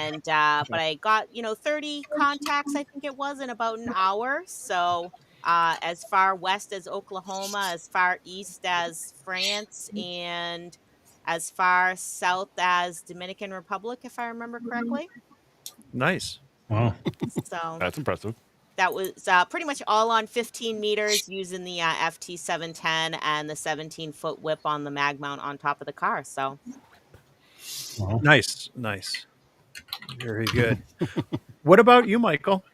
and but I got 30 contacts, I think it was, in about an hour. So as far west as Oklahoma, as far east as France, and as far south as Dominican Republic, if I remember correctly. Nice. Wow. So That's impressive. that was pretty much all on 15 meters using the FT710 and the 17-foot whip on the mag mount on top of the car. So Wow. Nice. Very good. What about you, Michael?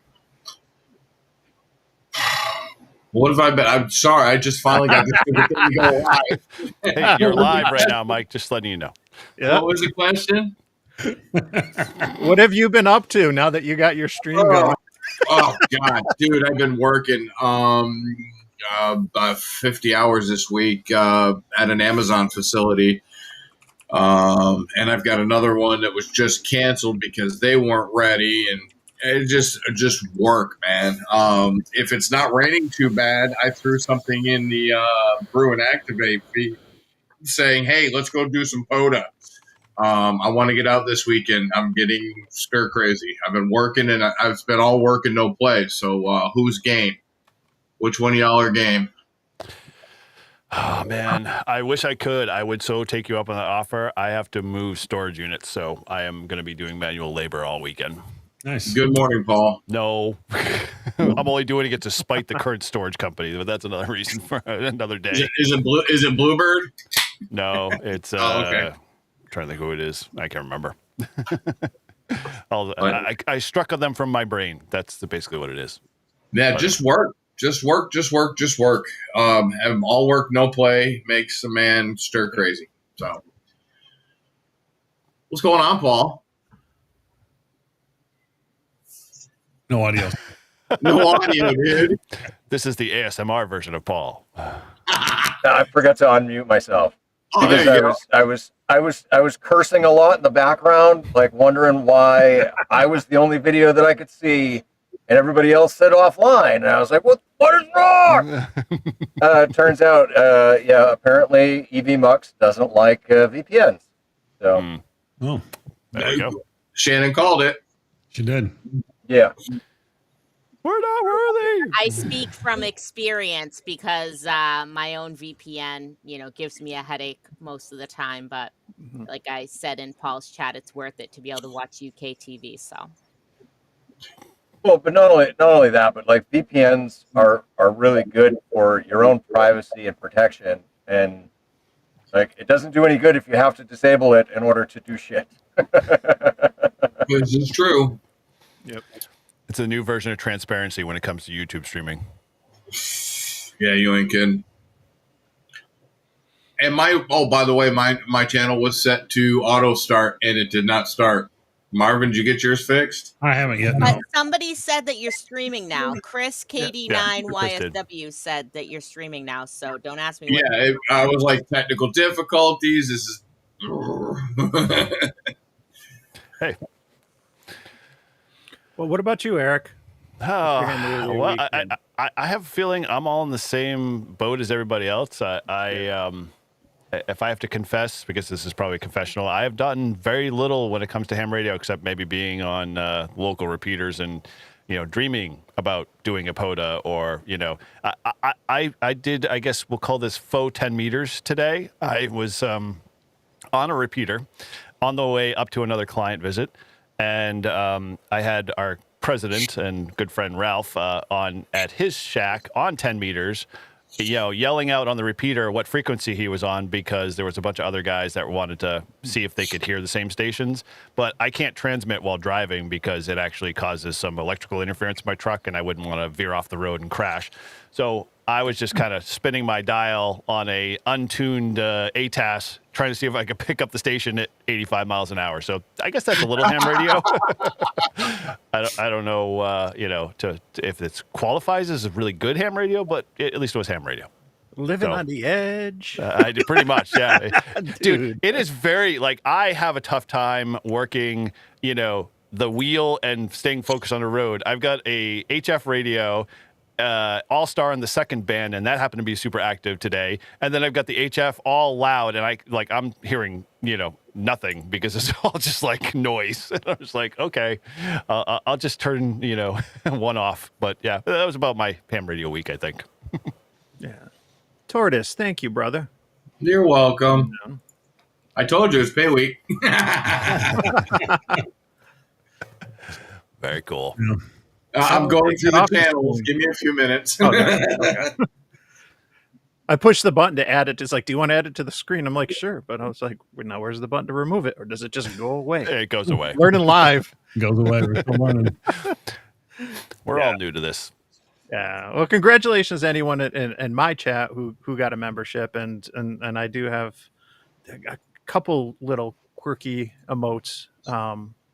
What have I been? I'm sorry. I just finally got this thing to go live. Hey, you're live right now, Mike. Just letting you know. Yeah. What was the question? What have you been up to now that you got your stream going? Oh God, dude, I've been working about 50 hours this week at an Amazon facility. And I've got another one that was just canceled because they weren't ready, and it just work, man. If it's not raining too bad, I threw something in the Brew and Activate feed saying, "Hey, let's go do some POTA." I want to get out this weekend. I'm getting stir crazy. I've been working, and I've been all work and no play. So who's game? Which one of y'all are game? Oh, man. I wish I could. I would so take you up on that offer. I have to move storage units, so I am going to be doing manual labor all weekend. Nice. Good morning, Paul. No. I'm only doing it to spite the current storage company, but that's another reason for another day. Is it Bluebird? No, it's okay. I'm trying to think who it is. I can't remember. I struck on them from my brain. That's basically what it is. Yeah, just work. Just work. Have all work, no play makes a man stir crazy. So, what's going on, Paul? No audio. No audio, dude. This is the ASMR version of Paul. I forgot to unmute myself Oh, there you go. I was cursing a lot in the background, like wondering why I was the only video that I could see, and everybody else said offline. And I was like, "What is wrong?" Turns out, apparently EV-Mux doesn't like VPNs. So, Oh, There you go. Shannon called it. she did. yeah. We're not worthy. I speak from experience because my own VPN, gives me a headache most of the time. But like I said in Paul's chat, it's worth it to be able to watch UK TV. So, Well, but not only that, but like VPNs are really good for your own privacy and protection, and like it doesn't do any good if you have to disable it in order to do shit. This is true. Yep. It's a new version of transparency when it comes to YouTube streaming. Yeah, you ain't kidding. And by the way, my channel was set to auto start, and it did not start. Marvin, did you get yours fixed? I haven't yet. but No. somebody said that you're streaming now. Chris Chris KD9YSW said that you're streaming now. So don't ask me. Yeah, I was like technical difficulties. This is. Hey. Well, what about you, Eric? Well, weekend. I have a feeling I'm all in the same boat as everybody else. If I have to confess, because this is probably confessional, I have done very little when it comes to ham radio, except maybe being on local repeaters and, dreaming about doing a POTA or, I did, I guess we'll call this faux 10 meters today. I was on a repeater on the way up to another client visit. And I had our president and good friend Ralph on at his shack on 10 meters, yelling out on the repeater what frequency he was on, because there was a bunch of other guys that wanted to see if they could hear the same stations. But I can't transmit while driving because it actually causes some electrical interference in my truck, and I wouldn't want to veer off the road and crash. So I was just kind of spinning my dial on a untuned ATAS, trying to see if I could pick up the station at 85 miles an hour. So I guess that's a little ham radio. I don't know, if it qualifies as a really good ham radio, but at least it was ham radio. Living on the edge. I did pretty much, yeah. Dude, it is very, I have a tough time working, the wheel and staying focused on the road. I've got a HF radio All-Star in the second band, and that happened to be super active today. And then I've got the HF all loud, and I'm hearing, nothing because it's all just like noise. And I'm just like, okay, I'll just turn, one off. But yeah, that was about my ham radio week, I think. Yeah. Tortise, thank you, brother. You're welcome. I told you it's pay week. Very cool. Yeah. I'm going through the channels. Give me a few minutes. Okay. I pushed the button to add it. It's like, do you want to add it to the screen? I'm like, sure. But I was like, well, now where's the button to remove it? Or does it just go away? It goes away. Learning live. Goes away. We're still learning. We're all new to this. Yeah. Well, congratulations to anyone in my chat who got a membership. And I do have a couple little quirky emotes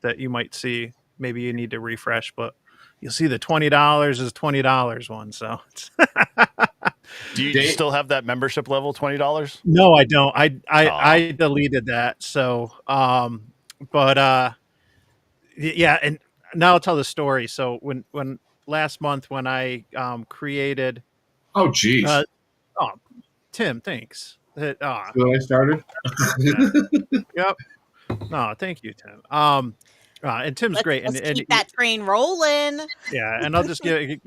that you might see. Maybe you need to refresh, but you'll see the $20 is $20 one. So Do you still have that membership level, $20? no, I don't. I deleted that. So, yeah. And now I'll tell the story. So when last month when I created, Oh, geez. Tim, thanks. When I started? Yep. No, thank you, Tim. And Tim's great. Let's and keep that train rolling. Yeah, and I'll just give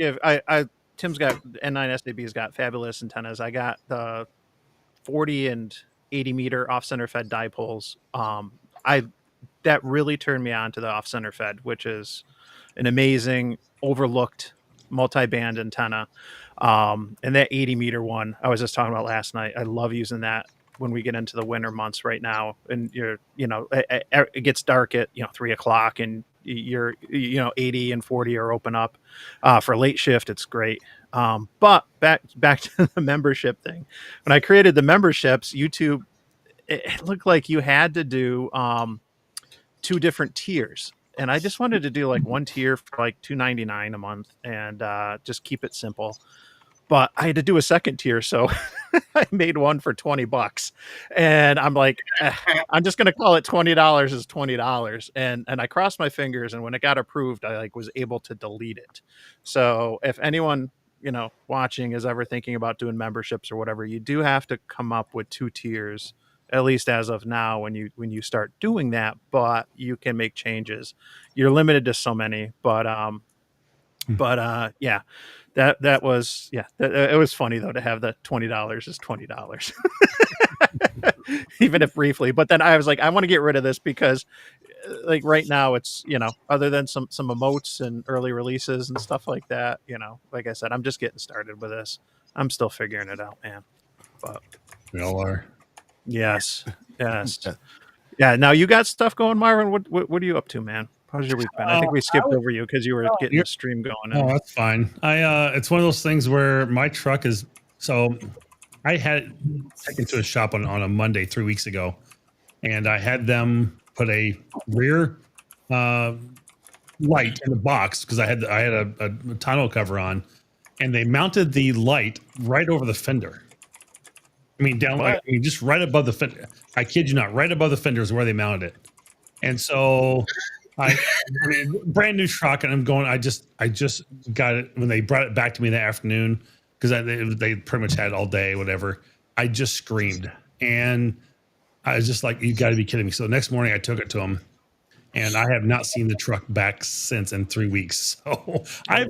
Tim's got N1NUG got fabulous antennas. I got the 40 and 80 meter off center fed dipoles. That really turned me on to the off center fed, which is an amazing overlooked multi-band antenna. And that 80 meter one I was just talking about last night. I love using that when we get into the winter months right now, and it gets dark at 3:00, and you're 80 and 40 are open up for late shift. It's great. But back to the membership thing. When I created the memberships, YouTube, it looked like you had to do 2 different tiers, and I just wanted to do like one tier for like $2.99 a month and just keep it simple. But I had to do a second tier, so I made one for $20, and I'm like, I'm just gonna call it $20 is $20, and I crossed my fingers, and when it got approved, I was able to delete it. So if anyone watching is ever thinking about doing memberships or whatever, you do have to come up with 2 tiers, at least as of now, when you start doing that. But you can make changes. You're limited to so many, but yeah. That was it was funny though to have the $20 is $20 even if briefly. But then I was like, I want to get rid of this because like right now it's other than some emotes and early releases and stuff like that, like I said, I'm just getting started with this. I'm still figuring it out, man. But We all are. yes. Yeah, now you got stuff going, Marvin. What are you up to, man? How's your week been? I think we skipped over you because you were getting the stream going. Oh, that's fine. It's one of those things where my truck is. So I had taken to a shop on a Monday 3 weeks ago, and I had them put a rear light in the box because I had a tonneau cover on, and they mounted the light right over the fender. I mean, just right above the fender. I kid you not, right above the fender is where they mounted it. And so I mean, brand new truck, and I'm going. I just got it when they brought it back to me that afternoon because they pretty much had it all day, whatever. I just screamed, and I was just like, "You got to be kidding me!" So the next morning, I took it to them, and I have not seen the truck back since in 3 weeks. So I've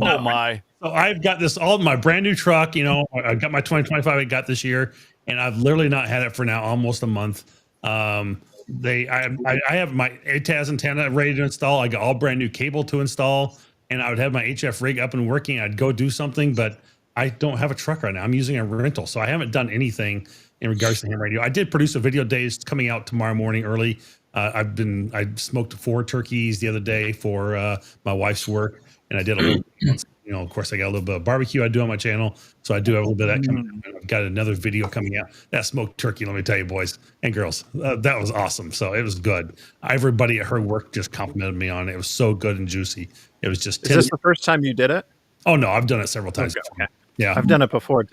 got this all my brand new truck. I got my 2025 I got this year, and I've literally not had it for now almost a month. I have my ATAS antenna ready to install. I got all brand new cable to install, and I would have my HF rig up and working. I'd go do something, but I don't have a truck right now. I'm using a rental, so I haven't done anything in regards to ham radio. I did produce a video days coming out tomorrow morning early. I smoked 4 turkeys the other day for my wife's work, and I did a little. Of course, I got a little bit of barbecue I do on my channel, so I do have a little bit of that coming out. I've got another video coming out. That smoked turkey, let me tell you, boys and girls, that was awesome. So it was good. Everybody at her work just complimented me on it. It was so good and juicy. It was just. Is this the first time you did it? Oh no, I've done it several times. Okay. Yeah, I've done it before.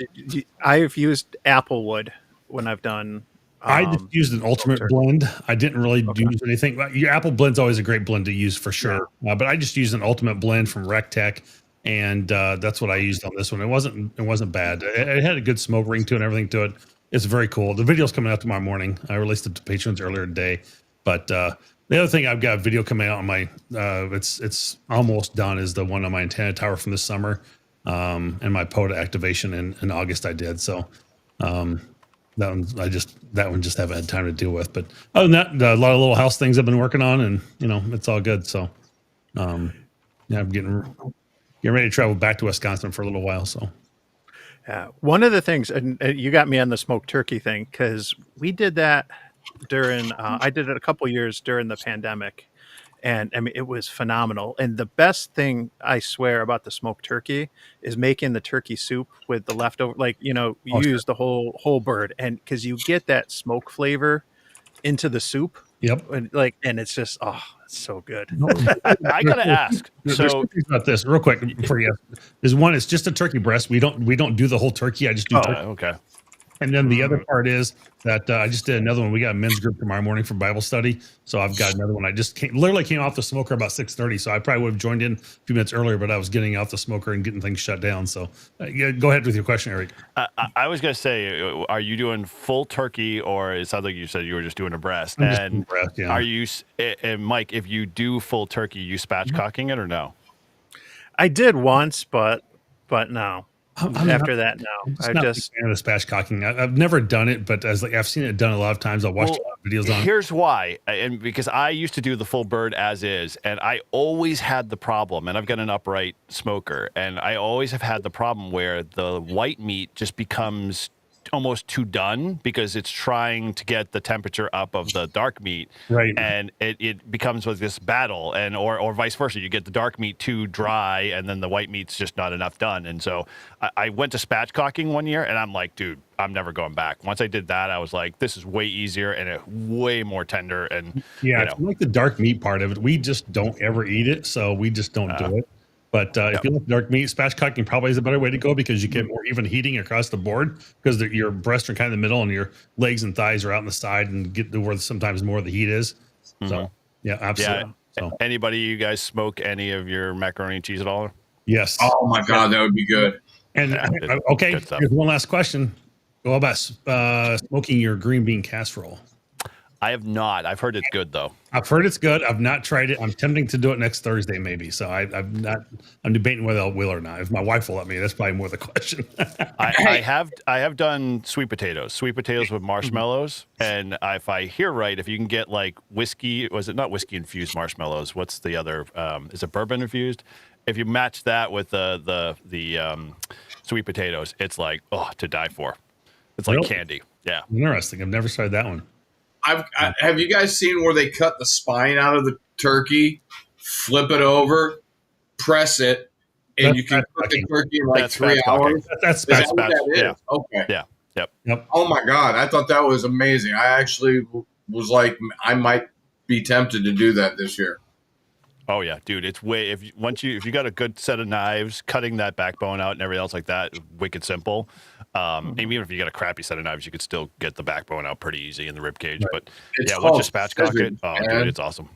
I've used applewood when I've done. I just used an ultimate blend. I didn't really use anything. Your apple blend's always a great blend to use for sure. But I just used an ultimate blend from RecTech. and that's what I used on this one. It wasn't bad. It had a good smoke ring to it and everything to it. It's very cool. The video's coming out tomorrow morning. I released it to patrons earlier today, but the other thing, I've got a video coming out on my it's almost done, is the one on my antenna tower from this summer, and my POTA activation in August I did. So that one just haven't had time to deal with. But other than that, a lot of little house things I've been working on, and it's all good. So yeah, I'm getting ready to travel back to Wisconsin for a little while. So yeah, one of the things, and you got me on the smoked turkey thing, because we did that during I did it a couple years during the pandemic, and I mean it was phenomenal. And the best thing, I swear, about the smoked turkey is making the turkey soup with the leftover, like you use the whole bird, and because you get that smoke flavor into the soup. Yep. And it's just, it's so good. I gotta ask. There's So two things about this real quick before you ask. There's one, it's just a turkey breast. We don't do the whole turkey. I just do turkey. okay. And then the other part is that I just did another one. We got a men's group tomorrow morning for Bible study. So I've got another one. I just literally came off the smoker about 6:30. So I probably would have joined in a few minutes earlier, but I was getting off the smoker and getting things shut down. So yeah, go ahead with your question, Eric. I was gonna say, are you doing full turkey, or it sounds like you said you were just doing a breast? I'm just doing breast, yeah. Are you, and Mike, if you do full turkey, you spatchcocking it or no? I did once, but no. After that, no. I just fan of the spatchcocking. I've never done it, but I've seen it done a lot of times. I've watched a lot of videos on it. Here's why, and because I used to do the full bird as is, and I always had the problem, and I've got an upright smoker, and I always have had the problem where the white meat just becomes almost too done because it's trying to get the temperature up of the dark meat, right? And it becomes with this battle, and or vice versa. You get the dark meat too dry, and then the white meat's just not enough done. And so I went to spatchcocking one year, and I'm like, dude, I'm never going back. Once I did that, I was like, this is way easier and way more tender. And yeah, it's like the dark meat part of it. We just don't ever eat it, so we just don't do it. But if you like dark meat, spatchcocking probably is a better way to go because you get more even heating across the board because your breasts are kind of in the middle and your legs and thighs are out on the side and get to where sometimes more of the heat is. Mm-hmm. So, yeah, absolutely. Yeah. So. Anybody, you guys smoke any of your macaroni and cheese at all? Yes. Oh, my God, that would be good. And okay, here's one last question. Go about smoking your green bean casserole. I have not. I've heard it's good though. I've heard it's good. I've not tried it. I'm tempting to do it next Thursday, maybe. So I'm debating whether I will or not. If my wife will let me, that's probably more the question. I have done sweet potatoes with marshmallows, and if I hear right, if you can get like whiskey, was it not whiskey infused marshmallows? What's the other? Is it bourbon infused? If you match that with the sweet potatoes, it's like to die for. It's like candy. Yeah. Interesting. I've never tried that one. Have you guys seen where they cut the spine out of the turkey, flip it over, press it, and you can cook the turkey in like 3 hours? That's spatch. Yeah. Okay. Yeah. Yep. Oh my God, I thought that was amazing. I actually was like, I might be tempted to do that this year. Oh yeah, dude, it's way if you got a good set of knives, cutting that backbone out and everything else like that, wicked simple. Even if you got a crappy set of knives, you could still get the backbone out pretty easy in the rib cage. Right. But once you spatchcock it, dude, it's awesome.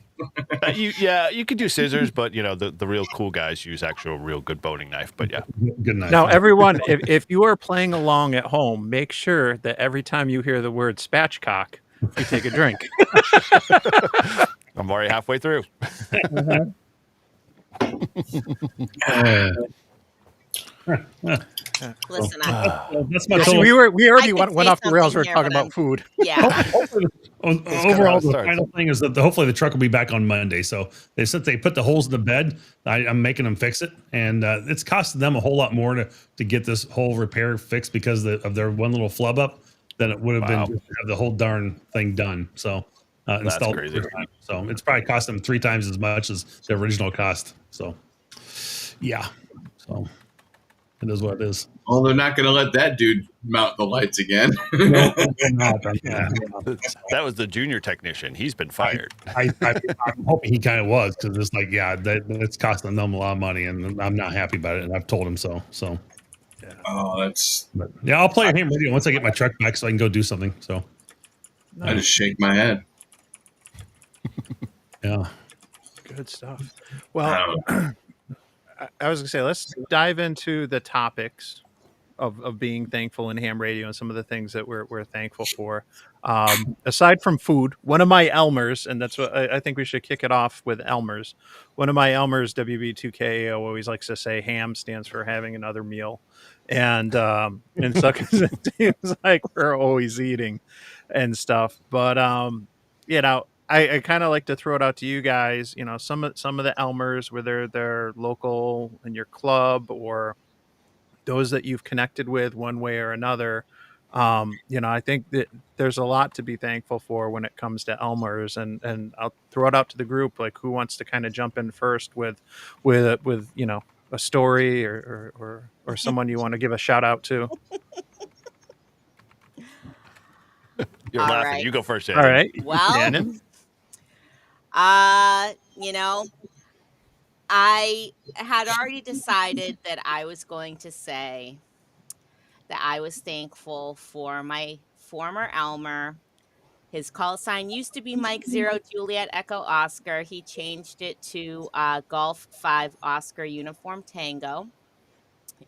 You could do scissors, but the real cool guys use actual real good boning knife. But yeah, good knife. Now, everyone, if you are playing along at home, make sure that every time you hear the word spatchcock, you take a drink. I'm already halfway through. Listen, that's my we already went off the rails. We're talking about food. Yeah. Overall, the final thing is that hopefully the truck will be back on Monday. So they said they put the holes in the bed. I'm making them fix it, and it's costing them a whole lot more to get this whole repair fixed because of their one little flub up than it would have been just to have the whole darn thing done. So installed. Crazy. So it's probably cost them 3 times as much as the original cost. So yeah. So it is what it is. Well, they're not going to let that dude mount the lights again. No, that was the junior technician. He's been fired. I'm hoping he kind of was because it's like, it's costing them a lot of money, and I'm not happy about it. And I've told him so. So, I'll play a ham radio once I get my truck back so I can go do something. So, I just shake my head. Yeah, good stuff. Well. I was gonna say, let's dive into the topics of being thankful in ham radio and some of the things that we're thankful for. Aside from food, one of my Elmers, and that's what I think we should kick it off with Elmers. One of my Elmers, WB2K, always likes to say ham stands for having another meal. And so 'cause it seems like we're always eating and stuff. But you know, I kind of like to throw it out to you guys. You know, some of the Elmers, whether they're local in your club or those that you've connected with one way or another. You know, I think that there's a lot to be thankful for when it comes to Elmers, and I'll throw it out to the group. Like, who wants to kind of jump in first with you know, a story or someone you want to give a shout out to? You're All laughing. right. You go first, Shannon. All right. Well, Shannon? you know, I had already decided that I was going to say that I was thankful for my former Elmer. His call sign used to be Mike Zero Juliet Echo Oscar. He changed it to Golf 5 Oscar Uniform Tango.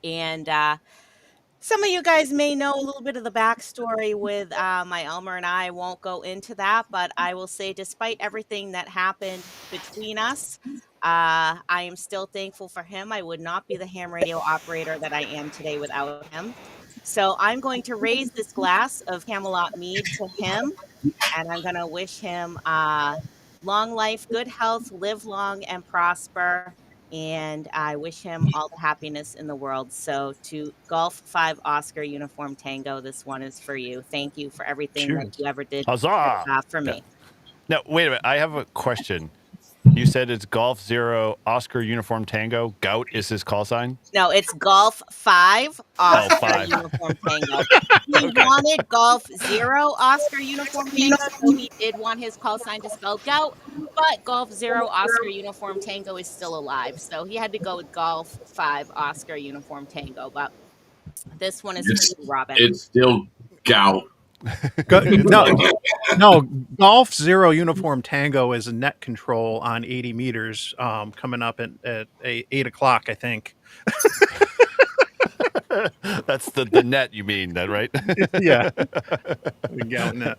And some of you guys may know a little bit of the backstory with my Elmer and I won't go into that, but I will say, despite everything that happened between us, I am still thankful for him. I would not be the ham radio operator that I am today without him. So I'm going to raise this glass of Camelot mead to him, and I'm going to wish him long life, good health, live long and prosper. And I wish him all the happiness in the world. So to Golf 5 Oscar Uniform Tango, this one is for you. Thank you for everything that Cheers. you ever did Huzzah! for me. Now, wait a minute. I have a question. You said it's Golf 0 Oscar Uniform Tango. Gout is his call sign? No, it's Golf 5 Oscar 5. Uniform Tango. He wanted Golf 0 Oscar Uniform Tango, so he did want his call sign to spell gout, but Golf 0 Oscar Uniform Tango is still alive, so he had to go with Golf 5 Oscar Uniform Tango, but this one is for you, Robin. It's still gout. No, Golf 0 Uniform Tango is a net control on 80 meters coming up at 8 o'clock, I think. That's the net, you mean, that right? Yeah. The gout net.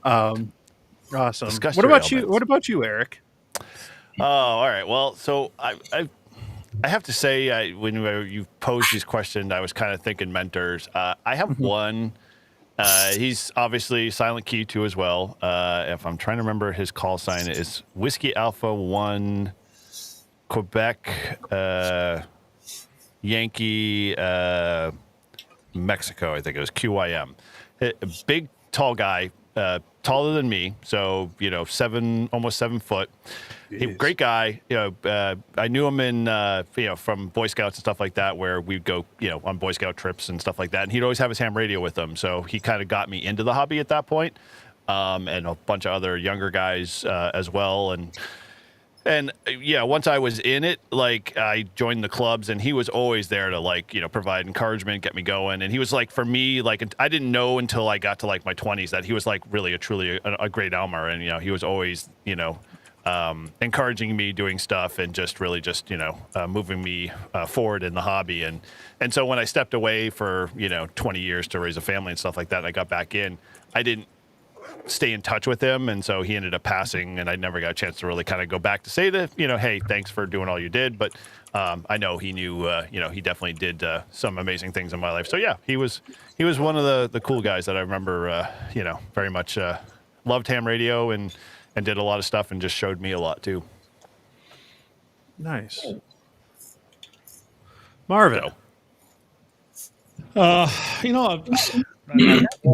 Awesome. Discuss What your about you? ailments. What about you, Eric? Oh, all right. Well, so I have to say, when you posed these questions, I was kind of thinking mentors. I have one. He's obviously Silent Key 2 as well. If I'm trying to remember his call sign, is Whiskey Alpha 1 Quebec Yankee Mexico, I think it was QYM. A big, tall guy, taller than me, so almost 7 foot. Great guy. I knew him in from Boy Scouts and stuff like that, where we'd go on Boy Scout trips and stuff like that. And he'd always have his ham radio with him, so he kind of got me into the hobby at that point. And a bunch of other younger guys as well. And yeah, once I was in it, like, I joined the clubs, and he was always there to provide encouragement, get me going. And he was like, for me, like, I didn't know until I got to like my 20s that he was like really truly a great Elmer. And he was always encouraging me, doing stuff, and just moving me forward in the hobby. And so when I stepped away for 20 years to raise a family and stuff like that, and I got back in, I didn't stay in touch with him, and so he ended up passing, and I never got a chance to really kind of go back to say to hey, thanks for doing all you did. But I know he knew he definitely did some amazing things in my life. So yeah, he was one of the cool guys that I remember very much loved ham radio and did a lot of stuff, and just showed me a lot too. Nice. Marvin. I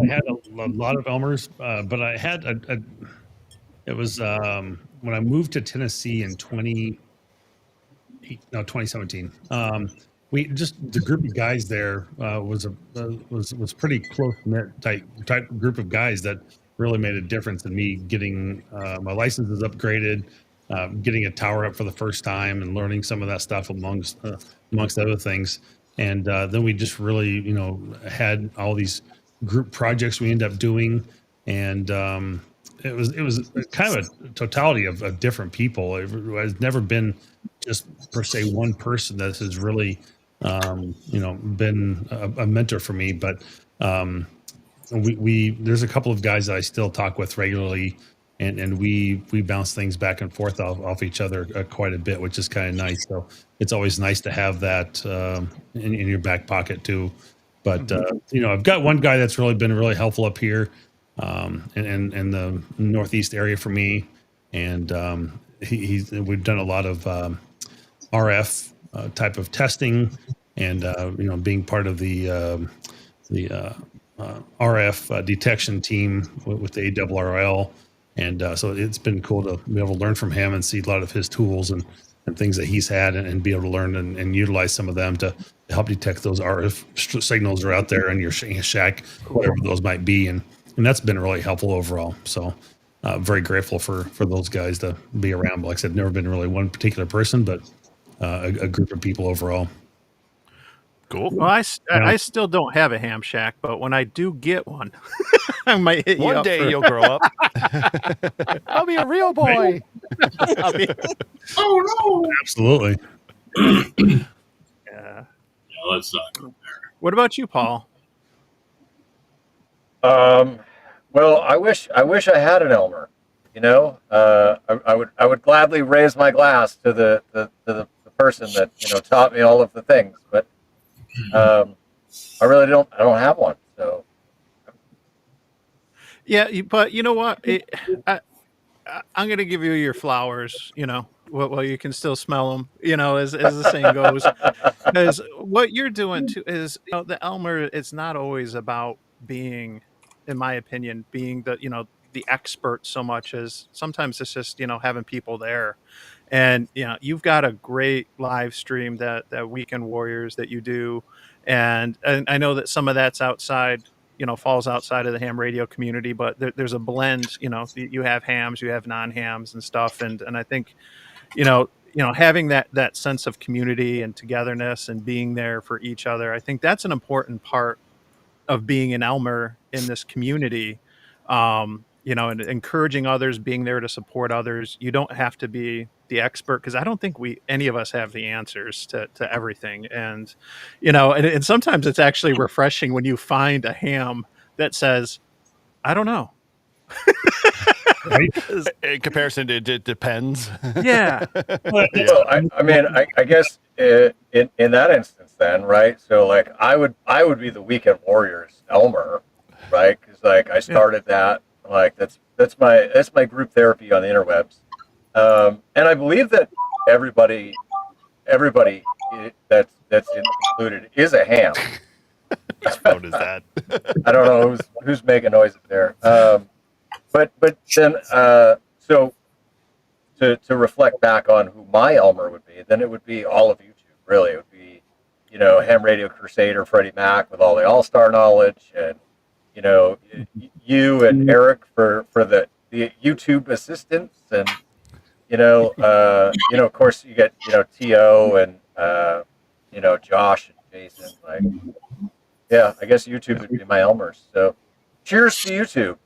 had a lot of Elmers, but I had it was when I moved to Tennessee in 2017. We just, the group of guys there was pretty close knit type group of guys that really made a difference in me getting my licenses upgraded, getting a tower up for the first time, and learning some of that stuff amongst other things. And then we just really, had all these group projects we ended up doing, and it was kind of a totality of different people. I've never been just per se one person that has really, been a mentor for me. But we there's a couple of guys that I still talk with regularly, and we bounce things back and forth off each other quite a bit, which is kind of nice. So it's always nice to have that in your back pocket too. But I've got one guy that's really been really helpful up here, in the Northeast area for me, and we've done a lot of RF type of testing, and being part of the RF detection team with the ARRL. And so it's been cool to be able to learn from him and see a lot of his tools and things that he's had, and be able to learn and utilize some of them to help detect those RF signals that are out there in your shack, whatever those might be. And that's been really helpful overall. So very grateful for those guys to be around. But like I said, never been really one particular person, but a group of people overall. Cool. Well, I still don't have a ham shack, but when I do get one, I might hit you One up day for- you'll grow up. I'll be a real boy. Oh no! Absolutely. Yeah. Yeah, let's not go there. What about you, Paul? Well, I wish I had an Elmer. I would gladly raise my glass to the person that taught me all of the things, but I really don't have one. So Yeah, but you know what? I'm going to give you your flowers. Well, you can still smell them. As the saying goes. Because what you're doing too is, the Elmer. It's not always about being, in my opinion, being the expert so much as sometimes it's just having people there. And you've got a great live stream that Weekend Warriors that you do, and I know that some of that's outside, falls outside of the ham radio community, but there's a blend. You have hams, you have non-hams and stuff, and I think having that sense of community and togetherness and being there for each other, I think that's an important part of being an Elmer in this community. And encouraging others, being there to support others. You don't have to be the expert, because I don't think any of us have the answers to everything. And and sometimes it's actually refreshing when you find a ham that says, I don't know. Right? In comparison to it depends. Yeah. Well, I guess in that instance, then, right? So, like, I would be the Weekend Warriors Elmer, right? Because I started that. Like, that's my group therapy on the interwebs, and I believe that everybody that's included is a ham. Whose phone is that? I don't know who's making noises there. But then so to reflect back on who my Elmer would be, then it would be all of YouTube. Really, it would be Ham Radio Crusader, Freddie Mac with all the all-star knowledge, and you and Eric for the YouTube assistance, and of course you get T.O. and Josh and Jason. Like, yeah, I guess YouTube would be my Elmers. So cheers to YouTube.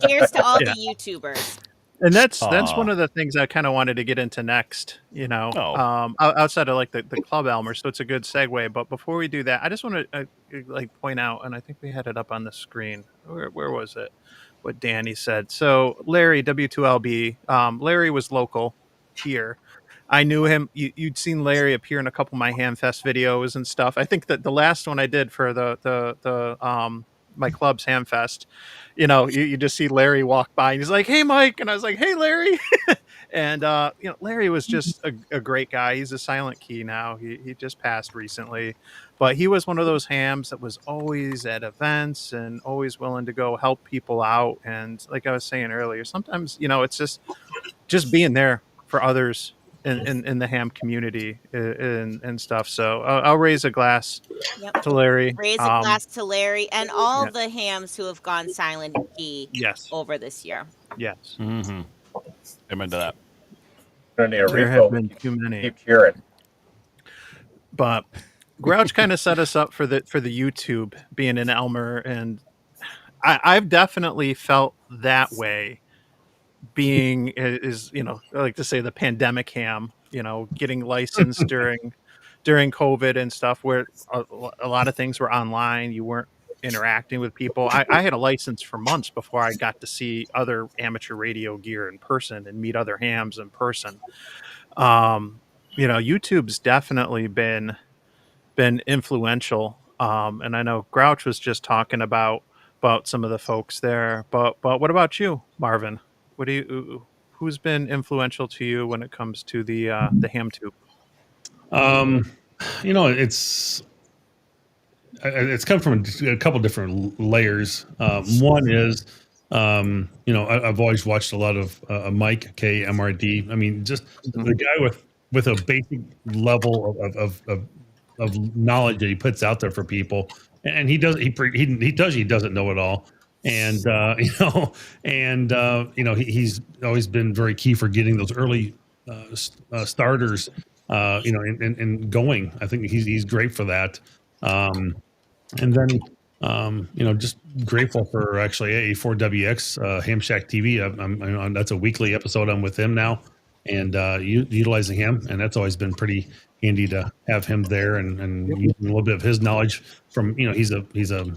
Cheers to all Yeah. the YouTubers. And that's Aw. one of the things I kind of wanted to get into next, outside of like the club Elmer. So it's a good segue. But before we do that, I just want to point out, and I think we had it up on the screen. Where was it? What Danny said. So Larry W2LB, Larry was local here. I knew him. You'd seen Larry appear in a couple of my Hamfest videos and stuff. I think that the last one I did for the my club's Hamfest, you just see Larry walk by and he's like, "Hey, Mike," and I was like, "Hey, Larry," and Larry was just a great guy. He's a silent key now. He just passed recently, but he was one of those hams that was always at events and always willing to go help people out. And like I was saying earlier, sometimes it's just being there for others in the ham community and stuff. So I'll raise a glass Yep. to Larry. Raise a glass to Larry and all yeah. the hams who have gone silent key Yes. over this year. Yes. Mm-hmm. Amen to that. Gonna need a There refill. have been too many. Keep cheering. But Grouch kind of set us up for the YouTube being an Elmer, and I've definitely felt that way being is, I like to say the pandemic ham, getting licensed during COVID and stuff, where a lot of things were online. You weren't interacting with people. I had a license for months before I got to see other amateur radio gear in person and meet other hams in person. YouTube's definitely been influential. And I know Grouch was just talking about some of the folks there, but what about you, Marvin? Who's been influential to you when it comes to the ham tube? It's come from a couple different layers. One is, I've always watched a lot of Mike KMRD. I mean, just the guy with a basic level of knowledge that he puts out there for people, and he doesn't know it all, and he's always been very key for getting those early starters, and going. I think he's great for that. And then, just grateful for actually A4WX Ham Shack TV. That's a weekly episode. I'm with him now, and utilizing him, and that's always been pretty handy to have him there, and using a little bit of his knowledge from, he's a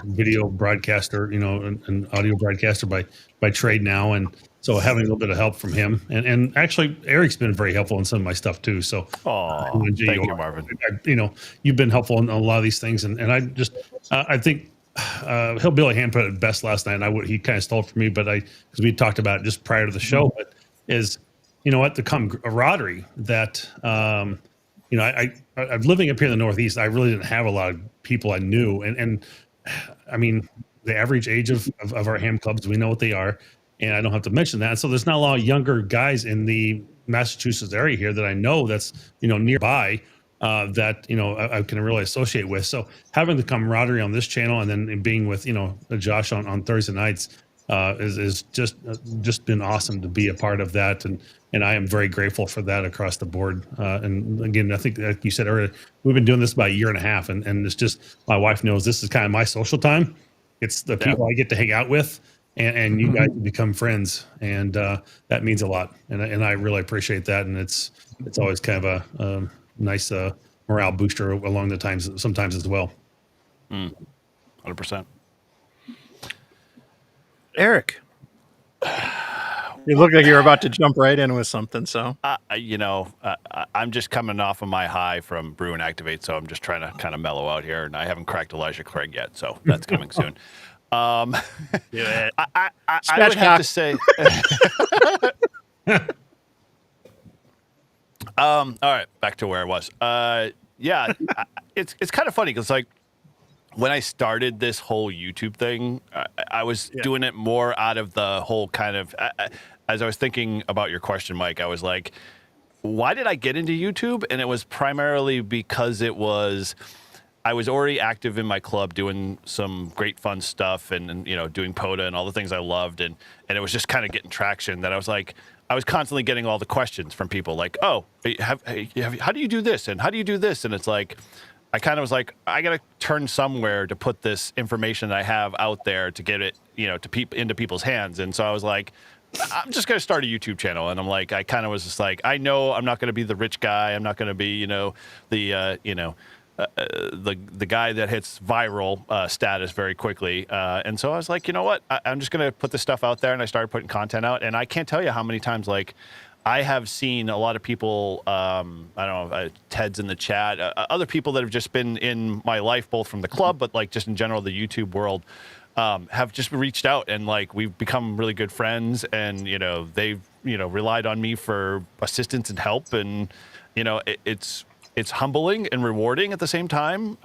video broadcaster, an audio broadcaster by trade now, and so having a little bit of help from him, and actually Eric's been very helpful in some of my stuff too. So, thank you, Marvin. You've been helpful in a lot of these things, and I just I think Hillbilly Ham put it best last night, and he kind of stole it from me, but because we talked about it just prior to the show, but is the camaraderie that I'm living up here in the Northeast. I really didn't have a lot of people I knew, and I mean the average age of our ham clubs, we know what they are. And I don't have to mention that. So there's not a lot of younger guys in the Massachusetts area here that I know that's, nearby that, I can really associate with. So having the camaraderie on this channel and then being with, Josh on Thursday nights is just been awesome to be a part of that. And I am very grateful for that across the board. And again, I think like you said earlier, we've been doing this about a year and a half, and it's just, my wife knows this is kind of my social time. It's the people I get to hang out with. And you guys become friends, and that means a lot, and I really appreciate that. And it's always kind of a nice morale booster along the times sometimes as well. 100%. Eric, you look like you're about to jump right in with something. So I'm just coming off of my high from Brew and Activate, so I'm just trying to kind of mellow out here, and I haven't cracked Elijah Craig yet, so that's coming soon. I would have to say, all right, back to where I was. It's kind of funny because like when I started this whole YouTube thing, I was doing it more out of the whole kind of, as I was thinking about your question, Mike, I was like, why did I get into YouTube? And it was primarily because I was already active in my club doing some great fun stuff and doing POTA and all the things I loved. And it was just kind of getting traction that I was like, I was constantly getting all the questions from people like, oh, how do you do this? And how do you do this? And it's like, I kind of was like, I got to turn somewhere to put this information that I have out there to get it, into people's hands. And so I was like, I'm just going to start a YouTube channel. And I'm like, I kind of was just like, I know I'm not going to be the rich guy. I'm not going to be, the guy that hits viral status very quickly. And so I was like, you know what? I'm just going to put this stuff out there. And I started putting content out. And I can't tell you how many times, like, I have seen a lot of people, I don't know, Ted's in the chat, other people that have just been in my life, both from the club, but like just in general, the YouTube world, have just reached out and like we've become really good friends. And, they've, relied on me for assistance and help. And, it's humbling and rewarding at the same time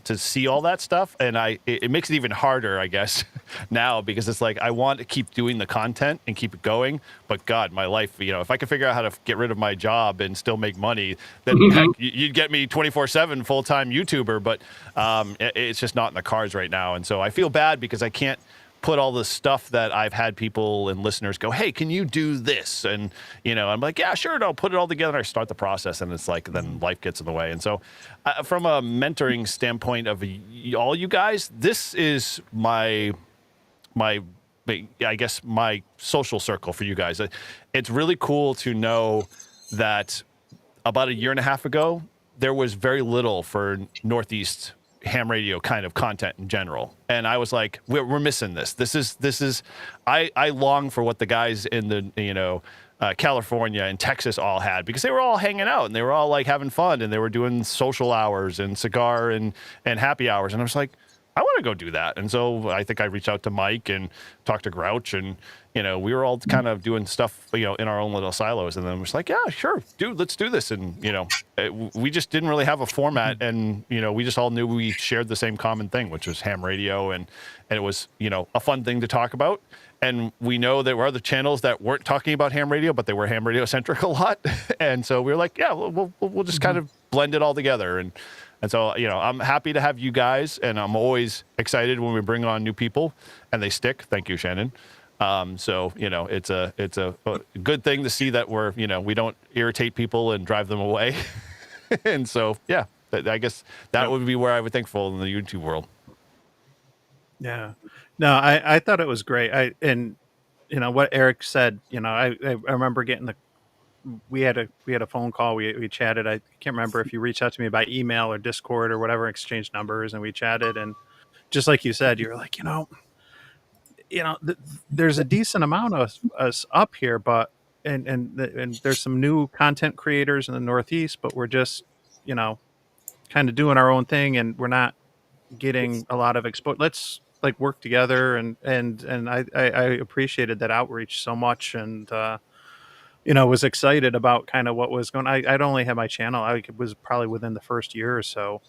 to see all that stuff. And it makes it even harder, I guess, now because it's like I want to keep doing the content and keep it going. But God, my life, if I could figure out how to get rid of my job and still make money, then heck, you'd get me 24/7 full-time YouTuber. But it's just not in the cards right now. And so I feel bad because I can't put all the stuff that I've had people and listeners go, hey, can you do this? And, I'm like, yeah, sure. And I'll put it all together. I start the process and it's like, then life gets in the way. And so from a mentoring standpoint of all you guys, this is my I guess my social circle for you guys. It's really cool to know that about a year and a half ago, there was very little for Northeast ham radio kind of content in general. And I was like, we're missing this. This is, I long for what the guys in the, California and Texas all had, because they were all hanging out and they were all like having fun and they were doing social hours and cigar and happy hours. And I was like, I want to go do that. And so I think I reached out to Mike and talked to Grouch, and, we were all kind of doing stuff, in our own little silos. And then we're like, yeah, sure, dude, let's do this. And, we just didn't really have a format. And, we just all knew we shared the same common thing, which was ham radio. And it was, a fun thing to talk about. And we know there were other channels that weren't talking about ham radio, but they were ham radio centric a lot. And so we were like, yeah, we'll just kind of blend it all together. And so, I'm happy to have you guys, and I'm always excited when we bring on new people and they stick. Thank you, Shannon. So, it's a good thing to see that we don't irritate people and drive them away. And so, yeah, I guess that would be where I would thankful in the YouTube world. Yeah, no, I thought it was great. And what Eric said, I remember getting we had a phone call. We chatted. I can't remember if you reached out to me by email or Discord or whatever, exchanged numbers, and we chatted. And just like you said, you were like, there's a decent amount of us up here, but and there's some new content creators in the Northeast, but we're just kind of doing our own thing, and we're not getting a lot of exposure. Let's like work together, and I appreciated that outreach so much, and was excited about kind of what was going. I'd only had my channel. I was probably within the first year or so,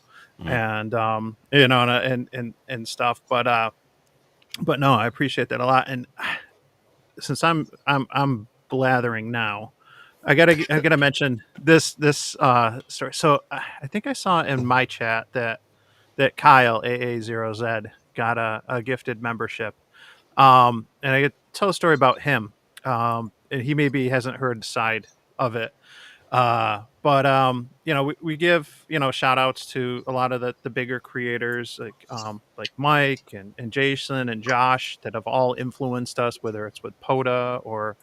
and and stuff. But no, I appreciate that a lot. And since I'm blathering now, I gotta mention this story. So I think I saw in my chat that Kyle AA0Z got a gifted membership. And I could tell a story about him. And he maybe hasn't heard the side of it. But we give, shout outs to a lot of the bigger creators like Mike and Jason and Josh that have all influenced us, whether it's with POTA or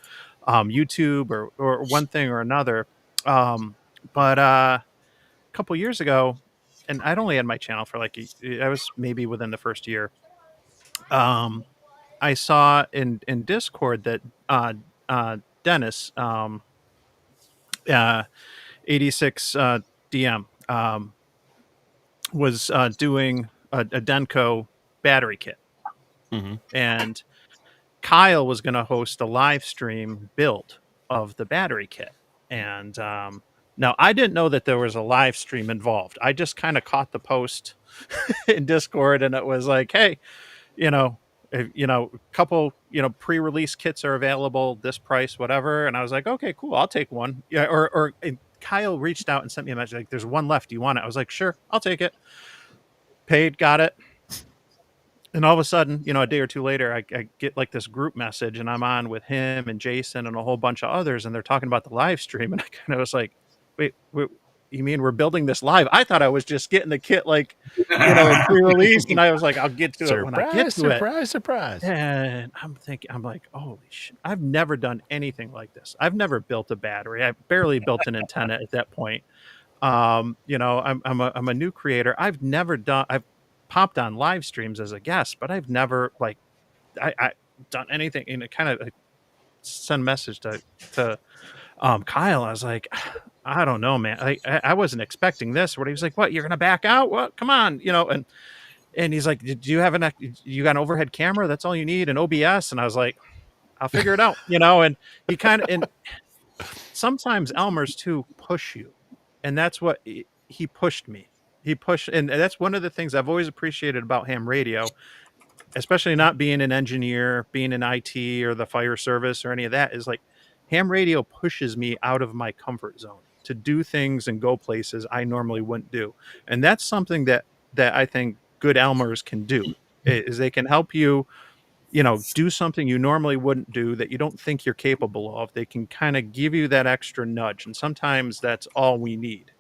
YouTube or one thing or another. But a couple years ago, and I'd only had my channel for I was maybe within the first year. I saw in Discord that Dennis 86 DM was doing a Denko battery kit, and Kyle was going to host a live stream build of the battery kit. And now I didn't know that there was a live stream involved. I just kind of caught the post in Discord, and it was like, hey, a couple, pre-release kits are available, this price, whatever. And I was like, okay, cool, I'll take one. Yeah. Or Kyle reached out and sent me a message like, there's one left. Do you want it? I was like, sure, I'll take it. Paid, got it. And all of a sudden, a day or two later, I get like this group message, and I'm on with him and Jason and a whole bunch of others, and they're talking about the live stream. And I kind of was like, wait, you mean we're building this live? I thought I was just getting the kit pre-release, and I was like, I'll get to it when I get to it. Surprise. And I'm like, holy shit, I've never done anything like this. I've never built a battery. I barely built an antenna at that point. I'm a new creator. I've popped on live streams as a guest, but I've never I done anything. And it kind of sent a message to Kyle. I was like, I don't know, man. I wasn't expecting this. What he was like, what, you're gonna back out? What? Come on, and he's like, do you have you got an overhead camera? That's all you need, an OBS. And I was like, I'll figure it out, and he kind of, and sometimes Elmers too push you, and that's what he pushed me. He pushed, and that's one of the things I've always appreciated about ham radio, especially not being an engineer, being in IT or the fire service or any of that, is like ham radio pushes me out of my comfort zone to do things and go places I normally wouldn't do. And that's something that I think good Elmers can do, is they can help you, do something you normally wouldn't do that you don't think you're capable of. They can kind of give you that extra nudge. And sometimes that's all we need.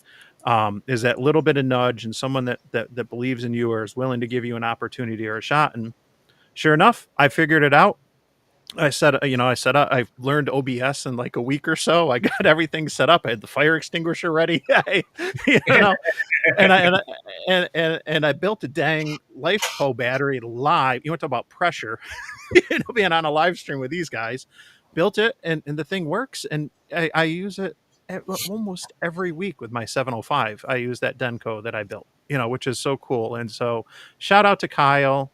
Is that little bit of nudge, and someone that believes in you or is willing to give you an opportunity or a shot. And sure enough, I figured it out. I said, I learned OBS in like a week or so. I got everything set up. I had the fire extinguisher ready. You know, and I built a dang LifePo battery live. You want to talk about pressure? Being on a live stream with these guys, built it, and the thing works, and I use it almost every week with my 705. I use that Denko that I built, which is so cool. And so, shout out to Kyle.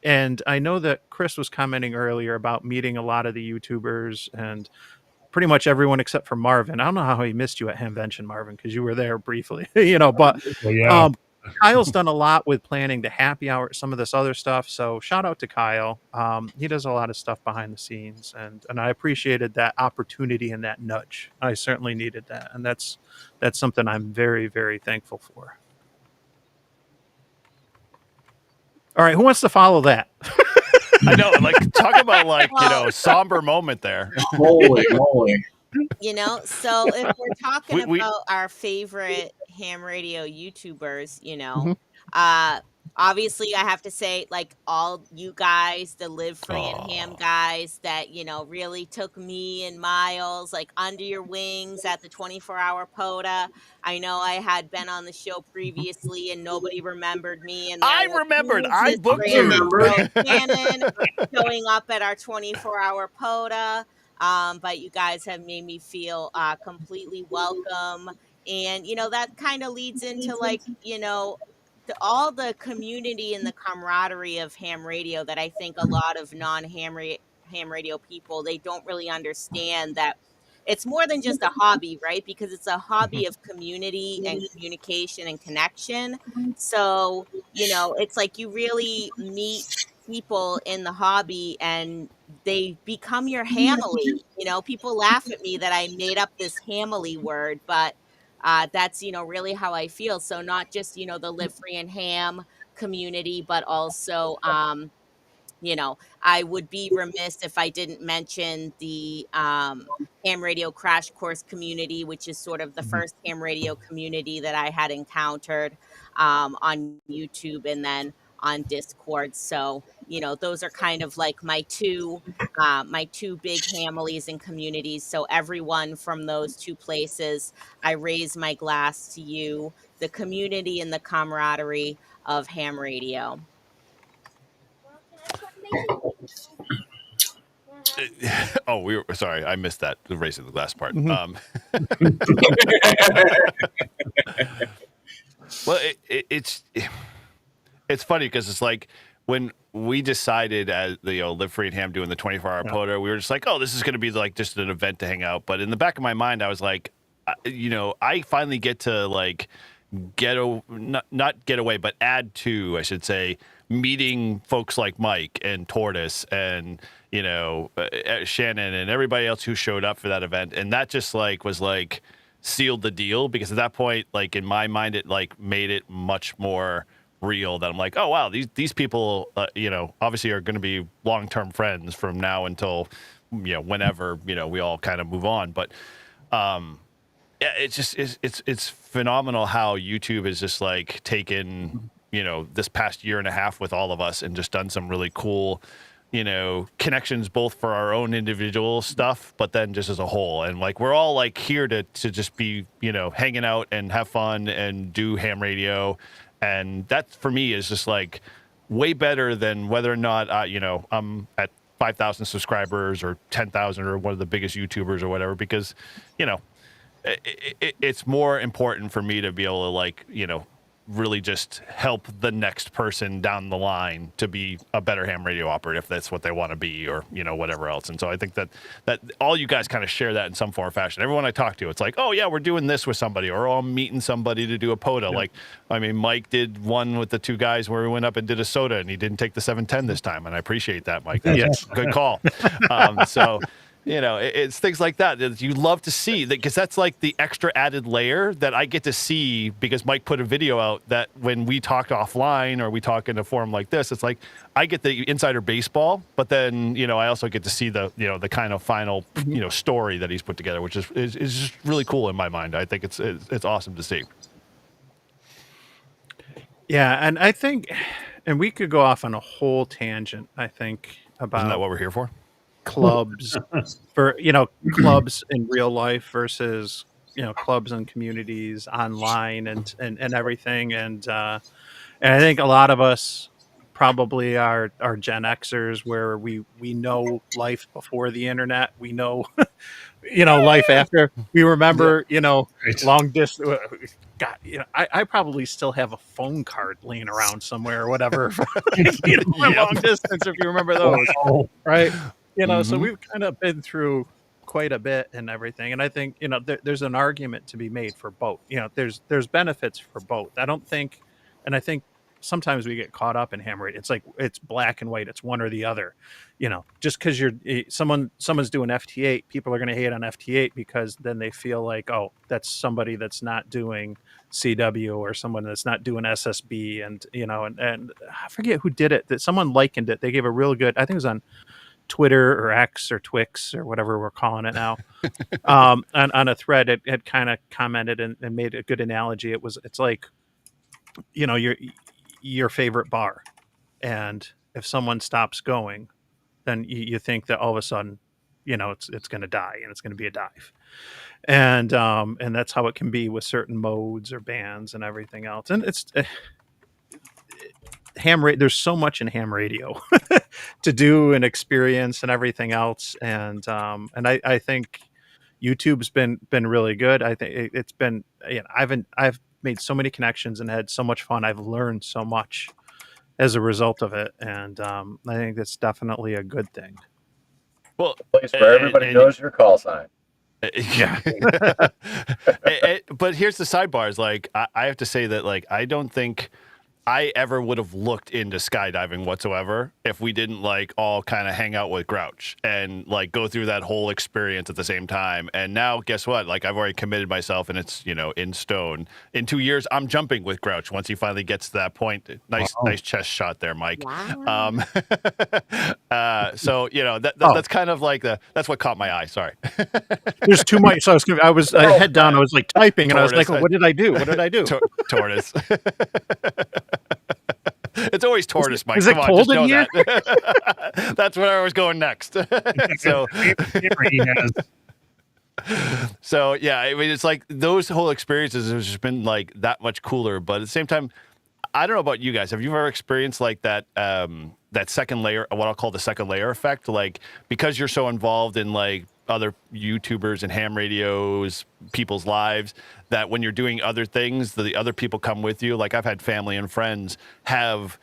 And I know that Chris was commenting earlier about meeting a lot of the YouTubers and pretty much everyone except for Marvin. I don't know how he missed you at Hamvention, Marvin, because you were there briefly, but Well, yeah. Kyle's done a lot with planning the happy hour, some of this other stuff. So shout out to Kyle. He does a lot of stuff behind the scenes, and I appreciated that opportunity and that nudge. I certainly needed that, and that's something I'm very, very thankful for. All right, who wants to follow that? I know, like, talk about like, somber moment there. Holy moly. So if we're talking We- about our favorite ham radio YouTubers, Mhm. obviously I have to say, like, all you guys, the Live Free and Ham Aw. guys that, really took me and Miles, like, under your wings at the 24-hour POTA. I know I had been on the show previously and nobody remembered me. And I there were remembered. who's I this booked brand you. new girl, Shannon, showing up at our 24-hour POTA. But you guys have made me feel completely welcome. And, that kind of leads into, like, all the community and the camaraderie of ham radio that I think a lot of ham radio people, they don't really understand that it's more than just a hobby, right? Because it's a hobby of community and communication and connection. So, it's like you really meet people in the hobby and they become your hamily. People laugh at me that I made up this hamily word, but that's really how I feel. So not just the Live Free and Ham community, but also I would be remiss if I didn't mention the ham radio crash course community, which is sort of the first ham radio community that I had encountered on YouTube and then on Discord. So, those are kind of like my two big families and communities. So everyone from those two places, I raise my glass to you, the community and the camaraderie of ham radio. Oh, sorry, I missed that, the raising the glass part. Mhm. Well, it's funny because it's like when we decided as the Live Free and Ham doing the 24-hour Yeah. POTA, we were just like, oh, this is going to be like just an event to hang out. But in the back of my mind, I was like, I finally get to like not get away, but add to, I should say, meeting folks like Mike and Tortise and Shannon and everybody else who showed up for that event, and that just like was like sealed the deal, because at that point, like in my mind, it like made it much more real that I'm like, oh wow, these people obviously are going to be long-term friends from now until whenever we all kind of move on. But yeah, it's just it's phenomenal how YouTube is just like taken this past year and a half with all of us and just done some really cool connections, both for our own individual stuff, but then just as a whole. And like we're all like here to just be hanging out and have fun and do ham radio, and that for me is just like way better than whether or not I'm at 5,000 subscribers or 10,000 or one of the biggest YouTubers or whatever, because it's more important for me to be able to like really just help the next person down the line to be a better ham radio operator if that's what they want to be, or whatever else. And so I think that all you guys kind of share that in some form or fashion. Everyone I talk to, it's like, oh yeah, we're doing this with somebody, or I'm meeting somebody to do a POTA. Yeah. Like, I mean, Mike did one with the two guys where we went up and did a soda, and he didn't take the 710 this time, and I appreciate that, Mike. That's a good call. So it's things like that you love to see, because that's like the extra added layer that I get to see, because Mike put a video out that when we talk offline or we talk in a forum like this, it's like I get the insider baseball, but then I also get to see the the kind of final story that he's put together, which is just really cool in my mind. I think it's awesome to see. Yeah, and I think, and we could go off on a whole tangent, I think, Isn't that about what we're here for? clubs for clubs in real life versus clubs and communities online and everything and I think a lot of us probably are Gen Xers where we know life before the internet. We know life after. We remember Right. long distance. God, I probably still have a phone card laying around somewhere or whatever for long distance. If you remember those, Wow. right? So Mhm. we've kind of been through quite a bit and everything. And I think there's an argument to be made for both. There's benefits for both. I don't think, and I think sometimes we get caught up in hammer. It's like it's black and white. It's one or the other. Just because someone's doing FT8, people are going to hate on FT8 because then they feel like, oh, that's somebody that's not doing CW or someone that's not doing SSB, and and I forget who did it. That someone likened it. They gave a real good. I think it was on Twitter or X or Twix or whatever we're calling it now. On a thread, it had kind of commented and made a good analogy. It's like your favorite bar, and if someone stops going, then you think that all of a sudden, it's going to die and it's going to be a dive, and that's how it can be with certain modes or bands and everything else. And it's there's so much in ham radio to do and experience and everything else, and I think YouTube's been really good. I think it's been I've made so many connections and had so much fun. I've learned so much as a result of it, and I think that's definitely a good thing. Well, Place where everybody knows your call sign. Yeah. But here's the sidebars. Like, I have to say that, like, I don't think I ever would have looked into skydiving whatsoever if we didn't like all kind of hang out with Grouch and like go through that whole experience at the same time. And now guess what? Like I've already committed myself and it's, in stone. In 2 years, I'm jumping with Grouch once he finally gets to that point. Nice chest shot there, Mike. Wow. So, that's kind of like that's what caught my eye. Sorry. There's too much. So I was head down. I was like typing and I was like, what did I do? What did I do? Tortise. It's always Tortise, Mike. Is it cold in here? That's where I was going next. So yeah, I mean, it's like those whole experiences have just been like that much cooler. But at the same time, I don't know about you guys. Have you ever experienced like that that second layer, what I'll call the second layer effect? Like because you're so involved in like other YouTubers and ham radios, people's lives, that when you're doing other things, the other people come with you. Like I've had family and friends have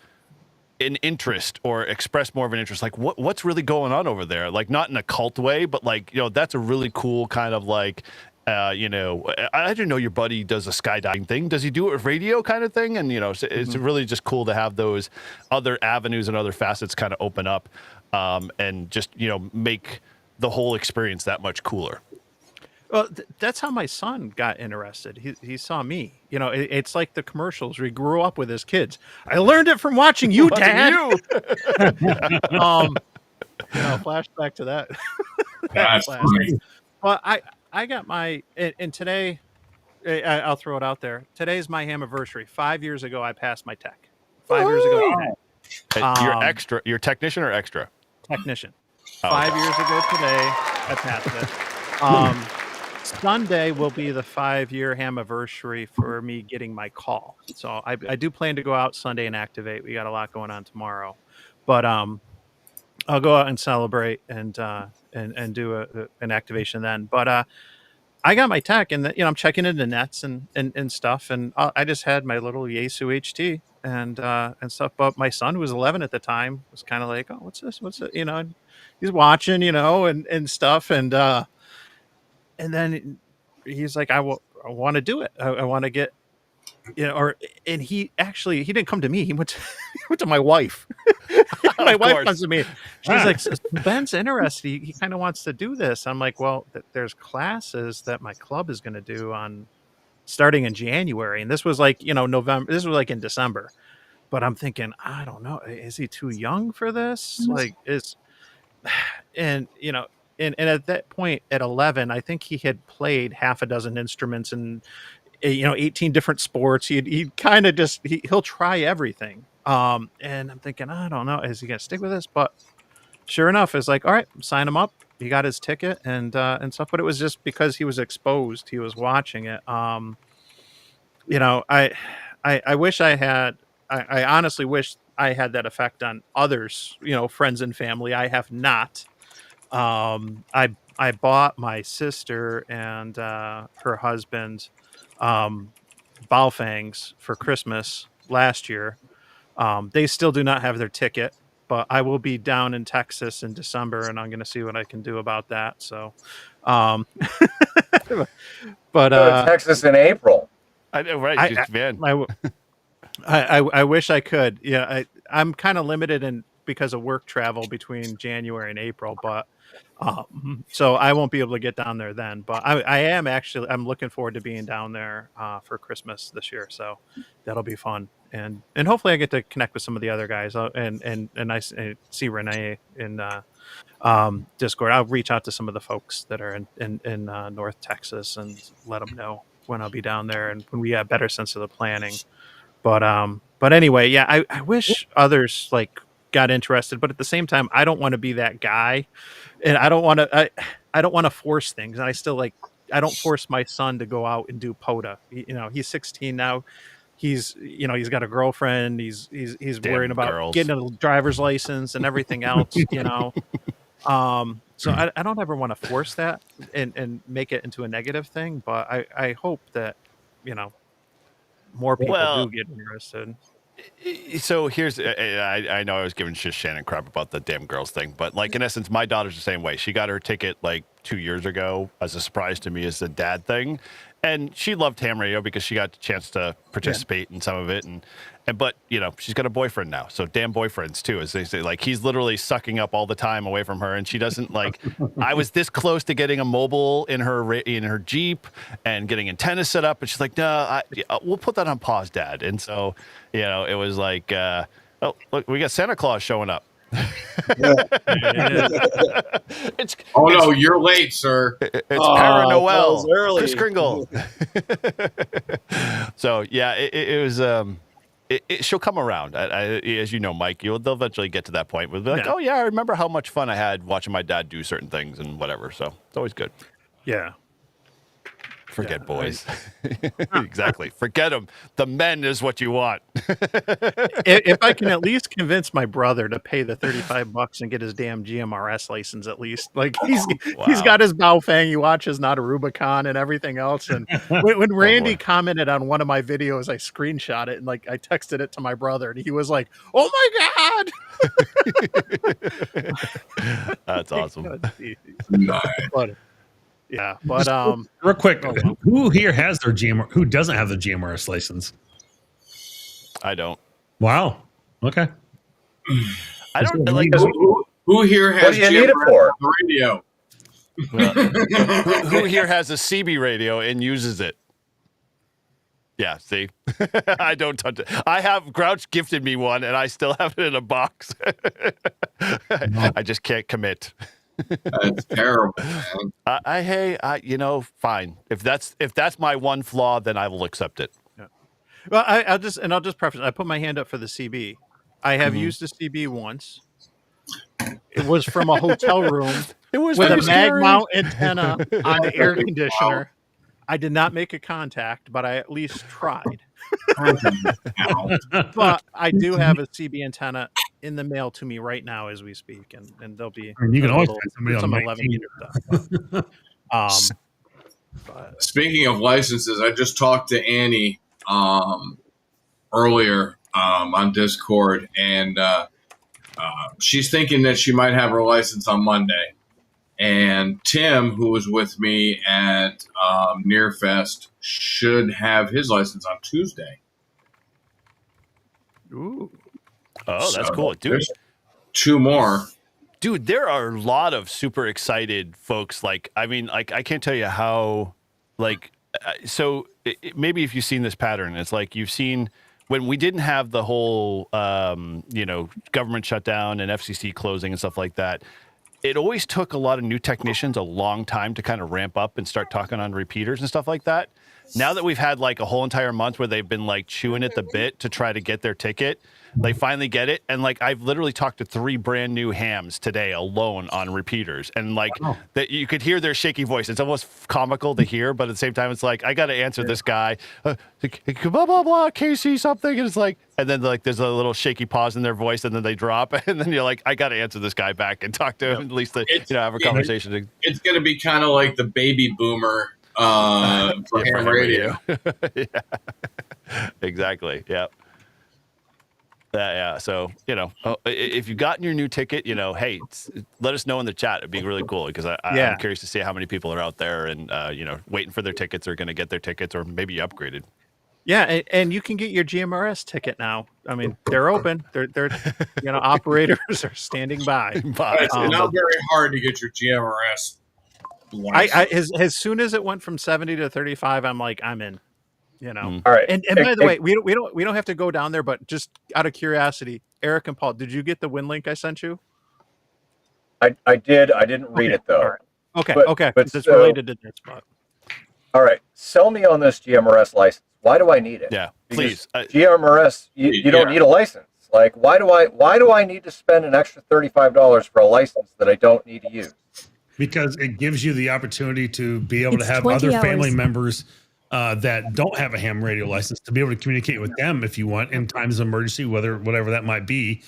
an interest or express more of an interest. Like what's really going on over there? Like not in a cult way, but like, that's a really cool kind of like, I didn't know your buddy does a skydiving thing. Does he do it with radio kind of thing? And, it's really just cool to have those other avenues and other facets kind of open up and just, make the whole experience that much cooler. Well, that's how my son got interested. He saw me. It's like the commercials. We grew up with his kids. I learned it from watching you, Dad. Flashback to that. That's funny. Well, I got my and today. I'll throw it out there. Today's my anniversary. 5 years ago, I passed my tech. 5 years ago today. You're extra. You're technician or extra? Technician. Oh. 5 years ago today, I passed it. Sunday will be the 5-year anniversary for me getting my call. So I do plan to go out Sunday and activate. We got a lot going on tomorrow, but I'll go out and celebrate and do an activation then. But I got my tech and I'm checking into nets and stuff, and I just had my little Yaesu HT and stuff. But my son, who was 11 at the time, was kind of like, oh, what's this? What's it? And he's watching, and stuff. And then he's like, I want to do it. I want to get, and he didn't come to me. He went to my wife. My wife comes to me. She's like, Ben's interested. He kind of wants to do this. I'm like, well, there's classes that my club is going to do starting in January. And this was like, November. This was like in December. But I'm thinking, I don't know. Is he too young for this? Like, and at that point at 11, I think he had played half a dozen instruments and 18 different sports. He kind of he'll try everything. And I'm thinking, I don't know, is he gonna stick with this? But sure enough, it's like, all right, sign him up. He got his ticket and stuff, but it was just because he was exposed. He was watching it. You know, I wish I had. I honestly wish I had that effect on others. You know, friends and family. I have not. I bought my sister and her husband Balfangs for Christmas last year. They still do not have their ticket, but I will be down in Texas in December, and I'm going to see what I can do about that. So, but Go to Texas in April. I know, right? Just, man. I wish I could. Yeah, I'm kind of limited in because of work travel between January and April, but so I won't be able to get down there then. But I am actually I'm looking forward to being down there for Christmas this year. So that'll be fun, and hopefully I get to connect with some of the other guys. And I see Renee in Discord. I'll reach out to some of the folks that are in North Texas and let them know when I'll be down there and when we have a better sense of the planning. But anyway, yeah, I wish others like got interested, but at the same time, I don't want to be that guy, and I don't want to force things. And I don't force my son to go out and do POTA. You know, he's 16 now. He's got a girlfriend. He's worrying about girls. getting a driver's license and everything else. You know, so I don't ever want to force that and make it into a negative thing. But I hope that more people do get interested. So here's, I know I was giving Shannon crap about the damn girls thing, but like in essence, my daughter's the same way. She got her ticket like 2 years ago as a surprise to me as a dad thing. And she loved ham radio because she got the chance to participate in some of it. But she's got a boyfriend now. So damn boyfriends too, as they say, like he's literally sucking up all the time away from her. And she doesn't like, I was this close to getting a mobile in her Jeep and getting antennas set up. And she's like, no, we'll put that on pause, Dad. And so, it was like, oh, look, we got Santa Claus showing up. No, you're late, sir. It's Para Noel, early. Kris Kringle. So yeah, it was. She'll come around. As you know, Mike, they'll eventually get to that point where they're like, oh yeah, I remember how much fun I had watching my dad do certain things and whatever. So it's always good. Yeah. Forget boys. Exactly. Forget them. The men is what you want. If I can at least convince my brother to pay the $35 and get his damn GMRS license, at least like he's got his Baofeng, he watches Not a Rubicon and everything else. And when Randy commented on one of my videos, I screenshot it and like I texted it to my brother, and he was like, "Oh my god!" That's awesome. Nice. Yeah, but real quick, who here has their GMR? Who doesn't have the GMRS license? I don't. Wow. Okay. I don't like. Who here has What do you need it for? Radio? Who here has a CB radio and uses it? Yeah, see, I don't touch it. I have Grouch gifted me one, and I still have it in a box. I just can't commit. That's terrible, man. Fine. If that's my one flaw, then I will accept it. Yeah. Well, I'll just preface. I put my hand up for the CB. I have used the CB once. It was from a hotel room with a mag mount antenna on the air conditioner. I did not make a contact, but I at least tried. But I do have a CB antenna in the mail to me right now as we speak, and they'll be. You can always find somebody on 11-meter stuff. Speaking of licenses, I just talked to Annie earlier on Discord, and she's thinking that she might have her license on Monday. And Tim, who was with me at Nearfest, should have his license on Tuesday. Ooh. Oh, that's cool, dude. Two more. Dude, there are a lot of super excited folks. Like, I mean, like, I can't tell you how, like, maybe if you've seen this pattern, it's like you've seen when we didn't have the whole, government shutdown and FCC closing and stuff like that. It always took a lot of new technicians a long time to kind of ramp up and start talking on repeaters and stuff like that. now that we've had like a whole entire month where they've been like chewing at the bit to try to get their ticket, they finally get it. And like, I've literally talked to 3 brand new hams today alone on repeaters. And like that you could hear their shaky voice. It's almost comical to hear, but at the same time, it's like, I got to answer this guy, blah, blah, blah, KC something. And it's like, and then like, there's a little shaky pause in their voice and then they drop. And then you're like, I got to answer this guy back and talk to him, at least to, have a conversation. It's going to be kind of like the baby boomer for ham radio. Yeah. Exactly. Yeah. Yeah. So, if you've gotten your new ticket, hey, let us know in the chat. It'd be really cool because I'm curious to see how many people are out there and, waiting for their tickets or going to get their tickets or maybe upgraded. Yeah. And you can get your GMRS ticket now. I mean, they're open. They're operators are standing by. It's not very hard to get your GMRS. As soon as it went from 70 to 35, I'm like, I'm in. All right. And by the way, we don't have to go down there, but just out of curiosity, Eric and Paul, did you get the win link I sent you? I did. I didn't read it though. Right. Okay. But it's related to this, but all right. Sell me on this GMRS license. Why do I need it? Yeah, because please. GMRS, you don't need a license. Like, why do I need to spend an extra $35 for a license that I don't need to use? Because it gives you the opportunity to be able to have other family members that don't have a ham radio license to be able to communicate with them if you want in times of emergency, whatever that might be.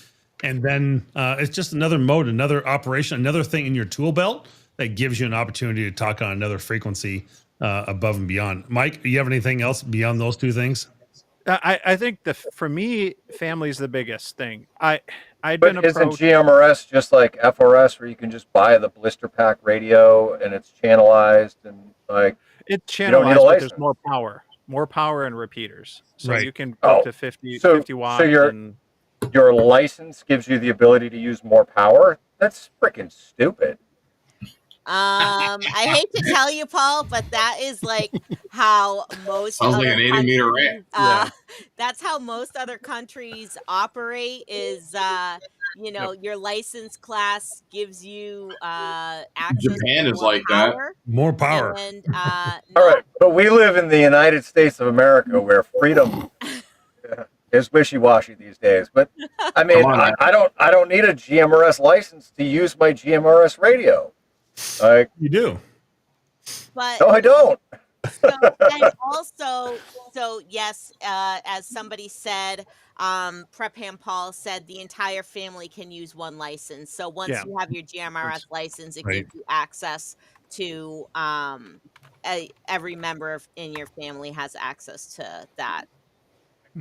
And then it's just another mode, another operation, another thing in your tool belt that gives you an opportunity to talk on another frequency above and beyond. Mike, do you have anything else beyond those 2 things? I think for me, family's the biggest thing. But isn't GMRS just like FRS where you can just buy the blister pack radio and it's channelized and like it's channelized, but there's more power and repeaters. So you can go up to 50 watts. So your license gives you the ability to use more power? That's freaking stupid. I hate to tell you, Paul, but that is like how most sounds like an 80-meter ramp. That's how most other countries operate. Is your license class gives you access. Japan is like power, more power. And all right, but we live in the United States of America where freedom is wishy-washy these days. But I mean, I don't need a GMRS license to use my GMRS radio. Like you do, but no, I don't. And also, yes, as somebody said, Prep Ham Paul said the entire family can use one license. So once you have your GMRS license, it gives you access to every member in your family has access to that.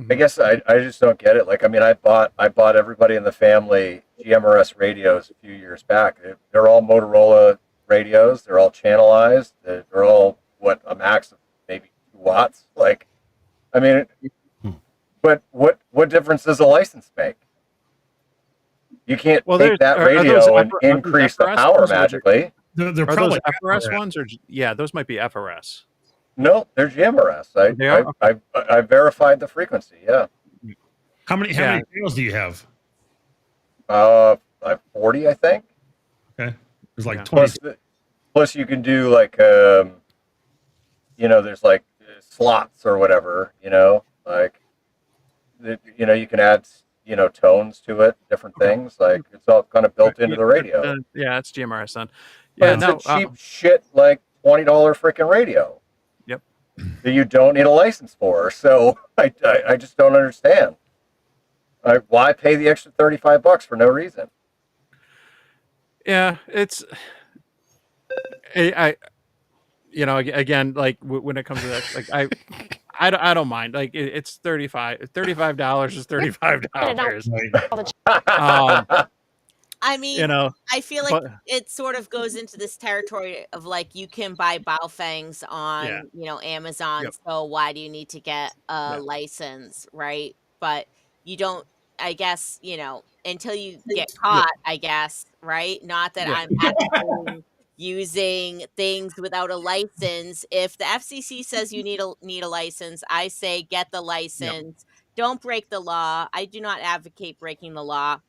I guess I just don't get it. Like, I mean, I bought everybody in the family GMRS radios a few years back. They're all Motorola radios. They're all channelized. They're all a max of maybe 2 watts. Like, I mean, but what difference does a license make? You can't take that radio and increase the power magically. They're probably FRS ones, or those might be FRS. No, they're GMRS. I verified the frequency. Yeah. How many channels do you have? I have 40, I think. Okay. There's like 20. Plus you can do like there's like slots or whatever, like you can add tones to it, different things. Like it's all kind of built into the radio. It's GMRS then. But it's a cheap shit like $20 freaking radio. Yep. That you don't need a license for. So I just don't understand. Why pay the extra $35 for no reason? Yeah, it's again, like when it comes to that, like I don't mind. Like it's $35 is $35. I mean, I feel like it sort of goes into this territory of like you can buy Baofangs on Amazon. Yep. So why do you need to get a license, right? But you don't. I guess until you get caught. I guess right. Not that I'm actually using things without a license. If the FCC says you need a license, I say get the license. Don't break the law. I do not advocate breaking the law.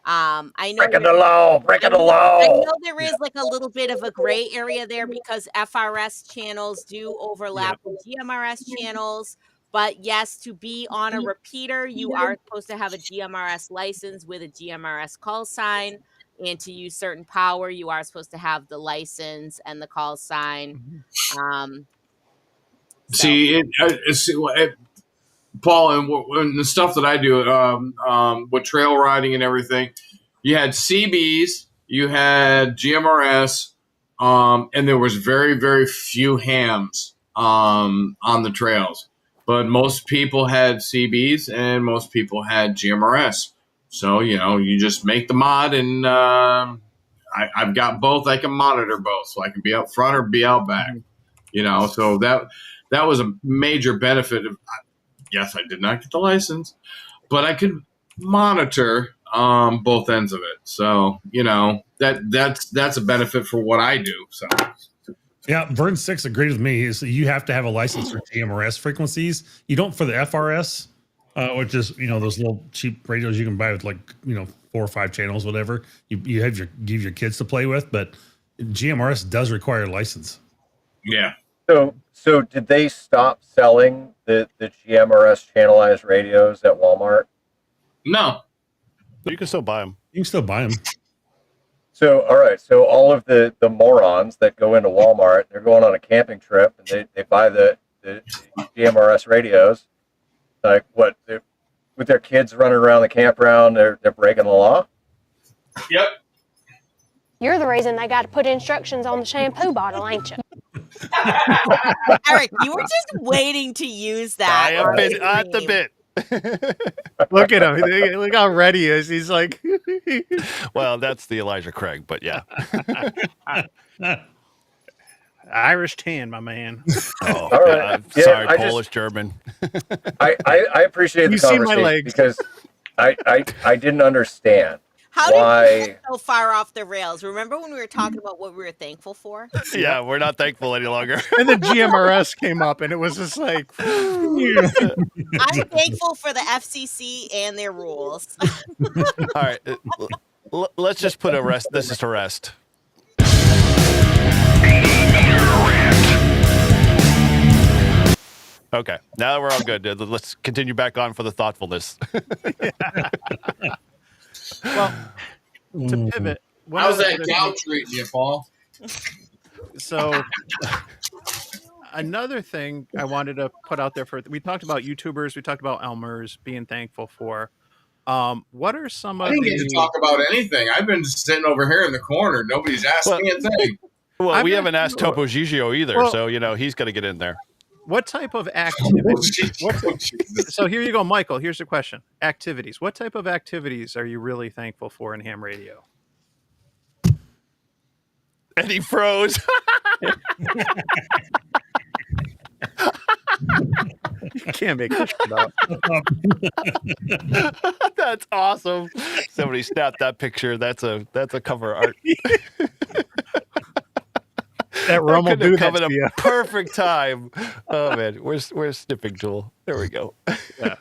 I know Breaking the law. Breaking the law. I know there is like a little bit of a gray area there because FRS channels do overlap with GMRS channels. But yes, to be on a repeater, you are supposed to have a GMRS license with a GMRS call sign. And to use certain power, you are supposed to have the license and the call sign. So Paul, and the stuff that I do with trail riding and everything, you had CBs, you had GMRS, and there was very, very few hams on the trails. But most people had CBs and most people had GMRS. So, you just make the mod, and I've got both. I can monitor both, so I can be out front or be out back. So that was a major benefit of. Yes, I did not get the license, but I could monitor both ends of it. So that's a benefit for what I do. So yeah, Vern 6 agreed with me. Is you have to have a license for GMRS frequencies. You don't for the FRS, which is those little cheap radios you can buy with 4 or 5 channels, whatever. You have give your kids to play with, but GMRS does require a license. Yeah. So did they stop selling the GMRS channelized radios at Walmart? No. You can still buy them. You can still buy them. So, all right. So all of the morons that go into Walmart, they're going on a camping trip and they buy the GMRS radios. Like what? With their kids running around the campground, they're breaking the law? Yep. You're the reason they got to put instructions on the shampoo bottle, ain't you? Eric, you were just waiting to use that. I have been at the bit. Look at him. Look how ready he is. He's like, well, that's the Elijah Craig, but yeah. Irish tan, my man. Oh, All right. I'm Yeah, sorry, Polish, German. I appreciate the conversation because I didn't understand. How did why we get so far off the rails? Remember when we were talking about what we were thankful for? Yeah, we're not thankful any longer. And the GMRS came up, and it was just like, I'm thankful for the FCC and their rules. All right, let's just put this is to rest. Okay, now we're all good. Let's continue back on for the thoughtfulness. well, to pivot. How's that cow treating you, Paul? So, another thing I wanted to put out there we talked about YouTubers, we talked about Elmers being thankful for. What are some of I didn't get to talk about anything. I've been just sitting over here in the corner. Nobody's asked me a thing. Well, we haven't asked Topo Gigio either, well, so he's got to get in there. What type of activities? So here you go, Michael. Here's the question: activities. What type of activities are you really thankful for in ham radio? And he froze. You can't make this shit up. That's awesome. Somebody snapped that picture. That's a cover art. That rum will do that come to at you. a perfect time. Oh man, where's snipping tool? There we go. Yeah.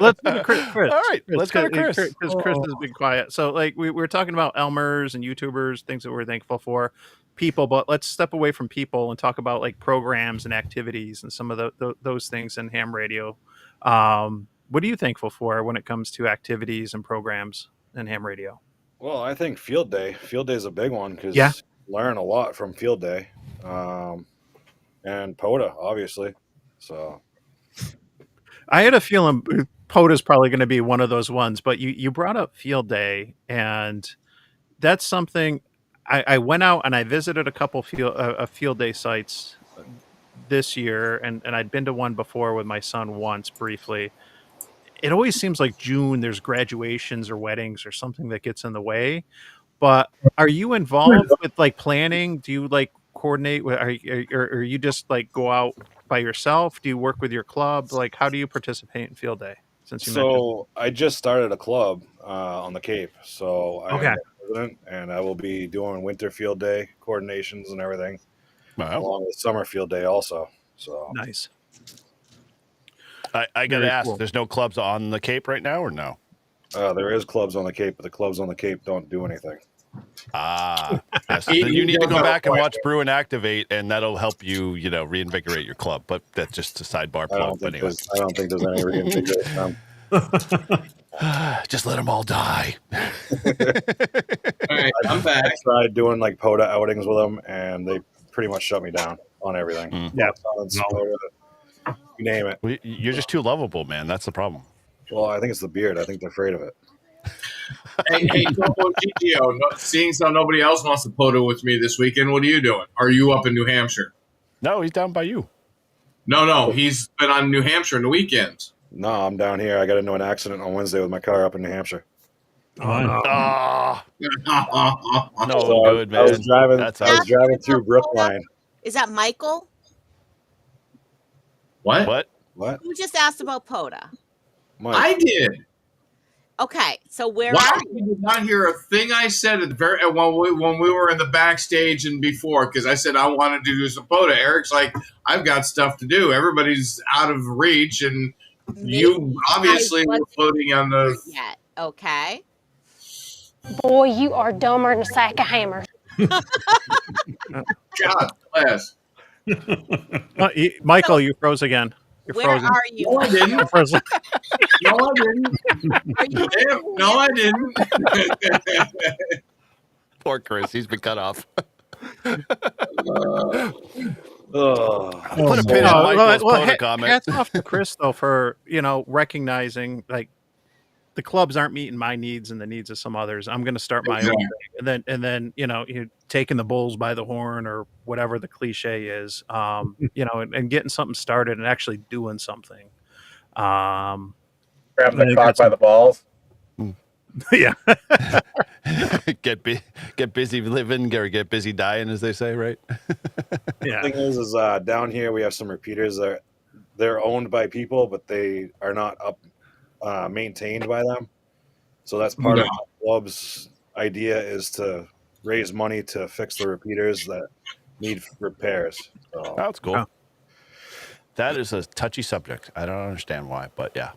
Let's go to Chris. All right, let's go to Chris. Because Chris has been quiet. So, we were talking about Elmers and YouTubers, things that we're thankful for, people. But let's step away from people and talk about programs and activities and some of those things in ham radio. What are you thankful for when it comes to activities and programs in ham radio? Well, I think field day. Field day is a big one because learn a lot from field day, and POTA obviously. So I had a feeling POTA is probably going to be one of those ones, but you brought up field day, and that's something I went out and I visited a couple field day sites this year, and I'd been to one before with my son once briefly. It always seems like June there's graduations or weddings or something that gets in the way. But are you involved with planning? Do you coordinate with, or you just go out by yourself? Do you work with your club? How do you participate in field day? So I just started a club on the Cape. So I'm the president, and I will be doing winter field day coordinations and everything, along with summer field day also. So nice. I got to ask, there's no clubs on the Cape right now, or no? There is clubs on the Cape, but the clubs on the Cape don't do anything. Ah, yes. Then you need to go back and watch Brew and Activate, and that'll help you, reinvigorate your club. But that's just a sidebar plug. But anyway, I don't think there's any reinvigoration. Just let them all die. All right, I'm back. I tried doing like POTA outings with them, and they pretty much shut me down on everything. Yeah, you name it. Well, you're just too lovable, man. That's the problem. Well, I think it's the beard. I think they're afraid of it. Hey, Topo GTO, seeing so nobody else wants to POTA with me this weekend, what are you doing? Are you up in New Hampshire? No, he's down by you. No, he's been on New Hampshire in the weekends. No, I'm down here. I got into an accident on Wednesday with my car up in New Hampshire. Oh, no. No, So good, man. I was driving through Brookline. Is that Michael? What? What? Who just asked about POTA? Mike. I did. Okay, so where Wow, are you did not hear a thing I said at the when we were in the backstage and before, because I said I wanted to do some POTA. Eric's like, I've got stuff to do. Everybody's out of reach, and you obviously were floating on the. yet? Okay. Boy, you are dumber than a sack of hammers. God bless. Michael, you froze again. You're Where frozen. are you? No, I didn't. You're frozen. No, I didn't. Are you No, I didn't. Poor Chris. He's been cut off. Ugh. Put a pin in Michael's POTA comment. Hats off to Chris though for recognizing like the clubs aren't meeting my needs and the needs of some others. I'm going to start my own thing, and then you're taking the bulls by the horn or whatever the cliche is, and getting something started and actually doing something. Grabbing the cock by the balls. Yeah. Get busy living or get busy dying, as they say, right? Yeah. The thing is down here we have some repeaters that they're owned by people, but they are not maintained by them. So that's part of the club's idea is to raise money to fix the repeaters that need repairs. So, That's cool. Oh. That is a touchy subject. I don't understand why, but yeah.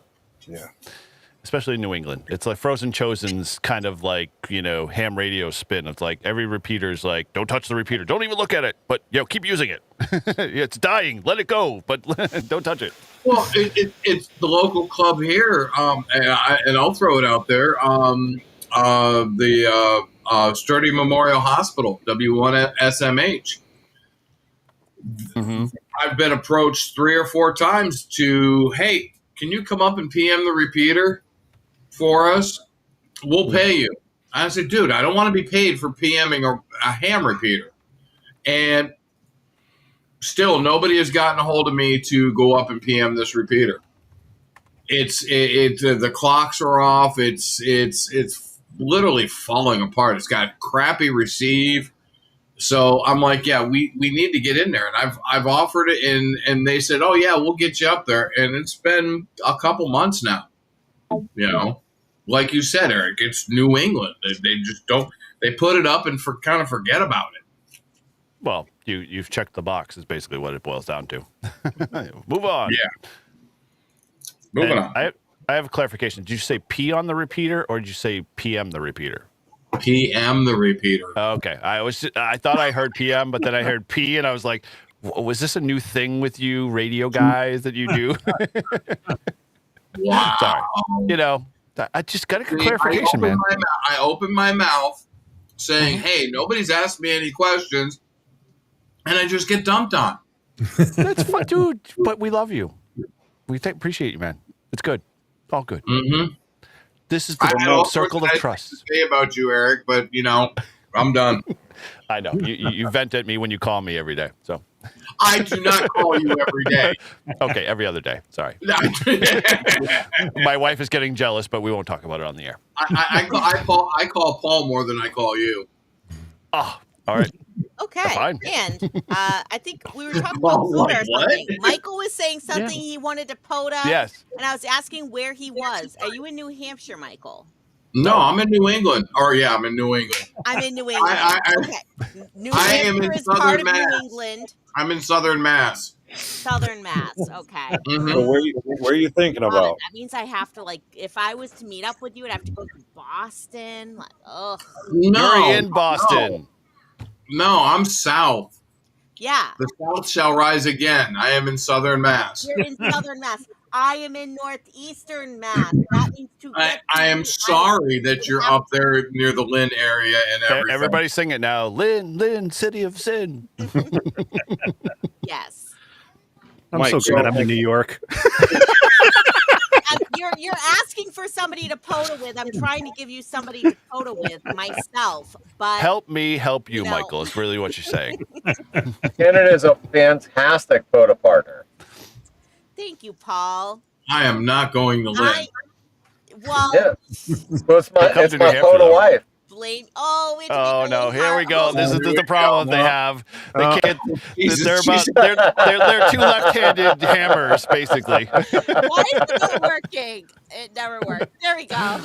Especially in New England. It's like Frozen Chosen's kind of like, ham radio spin. It's like every repeater's like, don't touch the repeater. Don't even look at it, but keep using it. It's dying. Let it go, but don't touch it. Well, it's the local club here, and I'll throw it out there. The Sturdy Memorial Hospital, W1SMH. Mm-hmm. I've been approached 3 or 4 times to, hey, can you come up and PM the repeater for us? We'll pay you. I said, dude, I don't want to be paid for PMing a ham repeater. And still, nobody has gotten a hold of me to go up and PM this repeater. The clocks are off. It's literally falling apart. It's got crappy receive. So I'm like, yeah, we need to get in there. And I've offered it, and they said, oh yeah, we'll get you up there. And it's been a couple months now. Like you said, Eric, it's New England. They just don't. They put it up and kind of forget about it. Well, you've checked the box is basically what it boils down to. Move on. Yeah. Moving on. I have a clarification. Did you say P on the repeater or did you say PM the repeater? PM the repeater. Okay. I thought I heard PM, but then I heard P and I was like, was this a new thing with you radio guys that you do? Wow. Sorry. I just got a clarification, man. I opened my mouth saying, hey, nobody's asked me any questions, and I just get dumped on. That's fun, dude. But we love you. We appreciate you, man. It's good. All good. Mm-hmm. This is the circle of trust. To say about you, Eric, but I'm done. I know you vent at me when you call me every day. So I do not call you every day. Okay, every other day. Sorry. My wife is getting jealous, but we won't talk about it on the air. I call Paul more than I call you. Oh, all right. Okay. Fine. And I think we were talking about POTA or something. What? Michael was saying something he wanted to POTA. Yes. And I was asking where he was. Are you in New Hampshire, Michael? No, I'm in New England. Or yeah, I'm in New England. I'm in New England. Okay. New I am Hampshire in is part of Southern New Mass. England. I'm in Southern Mass. Southern Mass. Okay. Mhm. So where are you thinking about? That means I have to, like, if I was to meet up with you, I'd have to go to Boston. Like, ugh. No, You're in Boston. No, I'm south. Yeah. The South shall rise again. I am in Southern Mass. You're in Southern Mass. I am in Northeastern Mass. That means to get I am sorry that you're up there near the Lynn area and everything. Everybody sing it now. Lynn, city of sin. Yes. I'm Mike, so glad I'm in New York. You're asking for somebody to POTA with. I'm trying to give you somebody to POTA with myself. But help me help you, Michael, is really what you're saying. Shannon is a fantastic photo partner. Thank you, Paul. I am not going to Lynn. Well, Yeah. Well, it's my photo wife. Blame. Oh no! Here we go. This is the problem they have. They can't. They're two left-handed hammers, basically. Why is it not working? It never worked. There we go.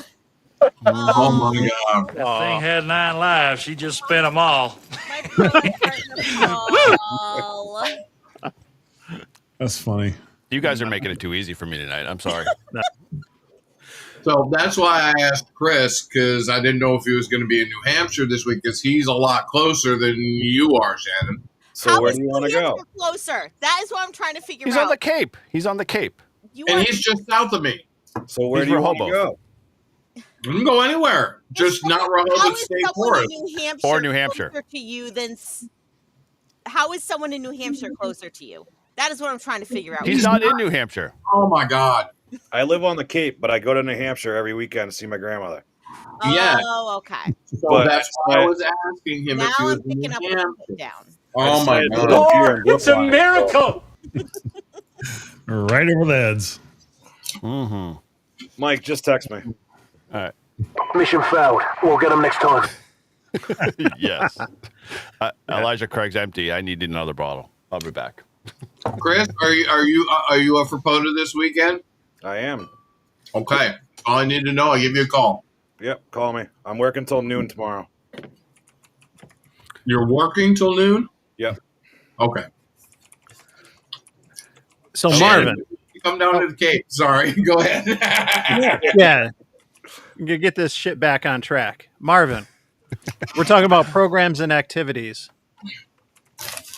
Oh my God! That thing had 9 lives. She just spent them all. My partner, Paul. That's funny. You guys are making it too easy for me tonight. I'm sorry. So that's why I asked Chris, because I didn't know if he was going to be in New Hampshire this week, because he's a lot closer than you are, Shannon. So where do you want to go? Closer. That is what I'm trying to figure out. He's on the Cape. He's on the Cape. And he's just south of me. So where do you want to go? You can go anywhere, just not Rehoboth State Forest. Or New Hampshire. Closer to you than, how is someone in New Hampshire closer to you? That is what I'm trying to figure out. He's not in New Hampshire. Oh my God. I live on the Cape, but I go to New Hampshire every weekend to see my grandmother. Yeah. Oh, okay. So that's why I was asking him if he was in New Hampshire. Oh my God. Lord, it's a miracle. Right over the heads. Mm-hmm. Mike, just text me. All right. Mission failed. We'll get them next time. Yes. Elijah Craig's empty. I need another bottle. I'll be back. Chris, are you up for POTA this weekend? I am. Okay. All I need to know, I'll give you a call. Yep, call me. I'm working till noon tomorrow. You're working till noon? Yep. Okay. So Shannon, Marvin, come down to the Cape. Sorry. Go ahead. yeah, you get this shit back on track. Marvin, we're talking about programs and activities.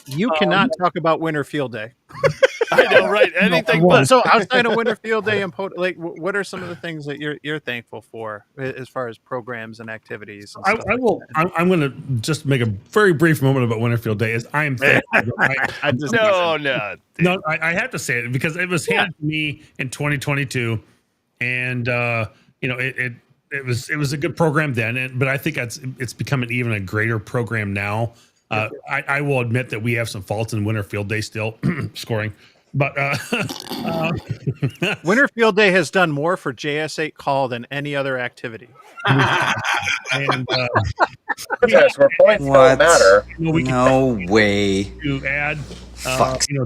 You cannot talk about Winter Field Day. I know, right? Anything but. So outside of Winter Field Day and like, what are some of the things that you're thankful for as far as programs and activities? And I will. I'm going to just make a very brief moment about Winter Field Day. Is I am thankful. No. I have to say it because it was handed to me in 2022, and it was a good program then, but I think it's become even a greater program now. I will admit that we have some faults in Winter Field Day still scoring, but Winter Field Day has done more for JS8 call than any other activity. And yes, where points don't matter. No way. To add